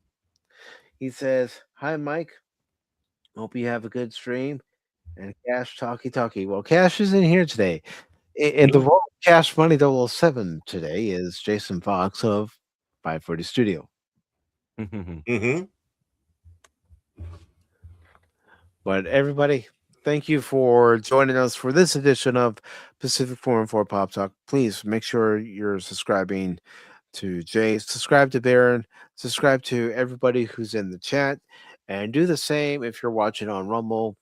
He says, "Hi, Mike. Hope you have a good stream." And Cash Talkie. Well, Cash is in here today. And the role of Xashmoney007 today is Jason Fox of 540 Studio. Mm-hmm. But everybody, thank you for joining us for this edition of Pacific414 Pop Talk. Please make sure you're subscribing to Jay, subscribe to Baron, subscribe to everybody who's in the chat, and do the same if you're watching on Rumble.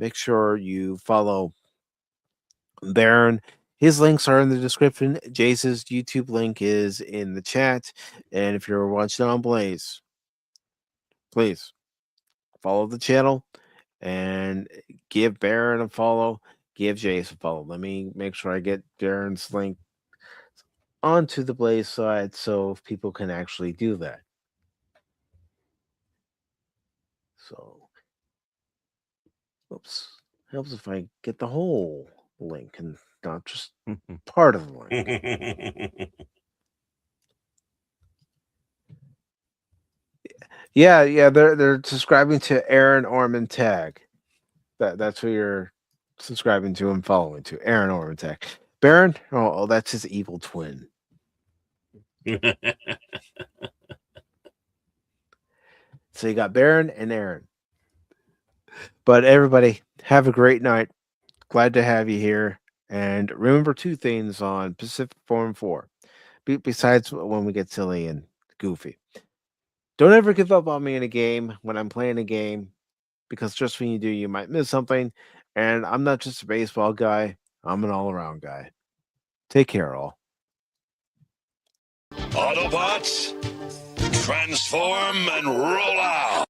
Make sure you follow Baron. His links are in the description. Jace's YouTube link is in the chat. And if you're watching on Blaze, please follow the channel and give Baron a follow. Give Jace a follow. Let me make sure I get Baron's link onto the Blaze side so people can actually do that. So, oops. Helps if I get the whole link and not just part of the link. Yeah, they're subscribing to Barom Orman Tagge. That's who you're subscribing to and following to. Barom Orman Tagge. Baron? Oh, that's his evil twin. So you got Baron and Aaron. But everybody, have a great night. Glad to have you here. And remember two things on Pacific414. Besides when we get silly and goofy. Don't ever give up on me in a game when I'm playing a game, because just when you do, you might miss something. And I'm not just a baseball guy. I'm an all-around guy. Take care, all. Autobots, transform and roll out.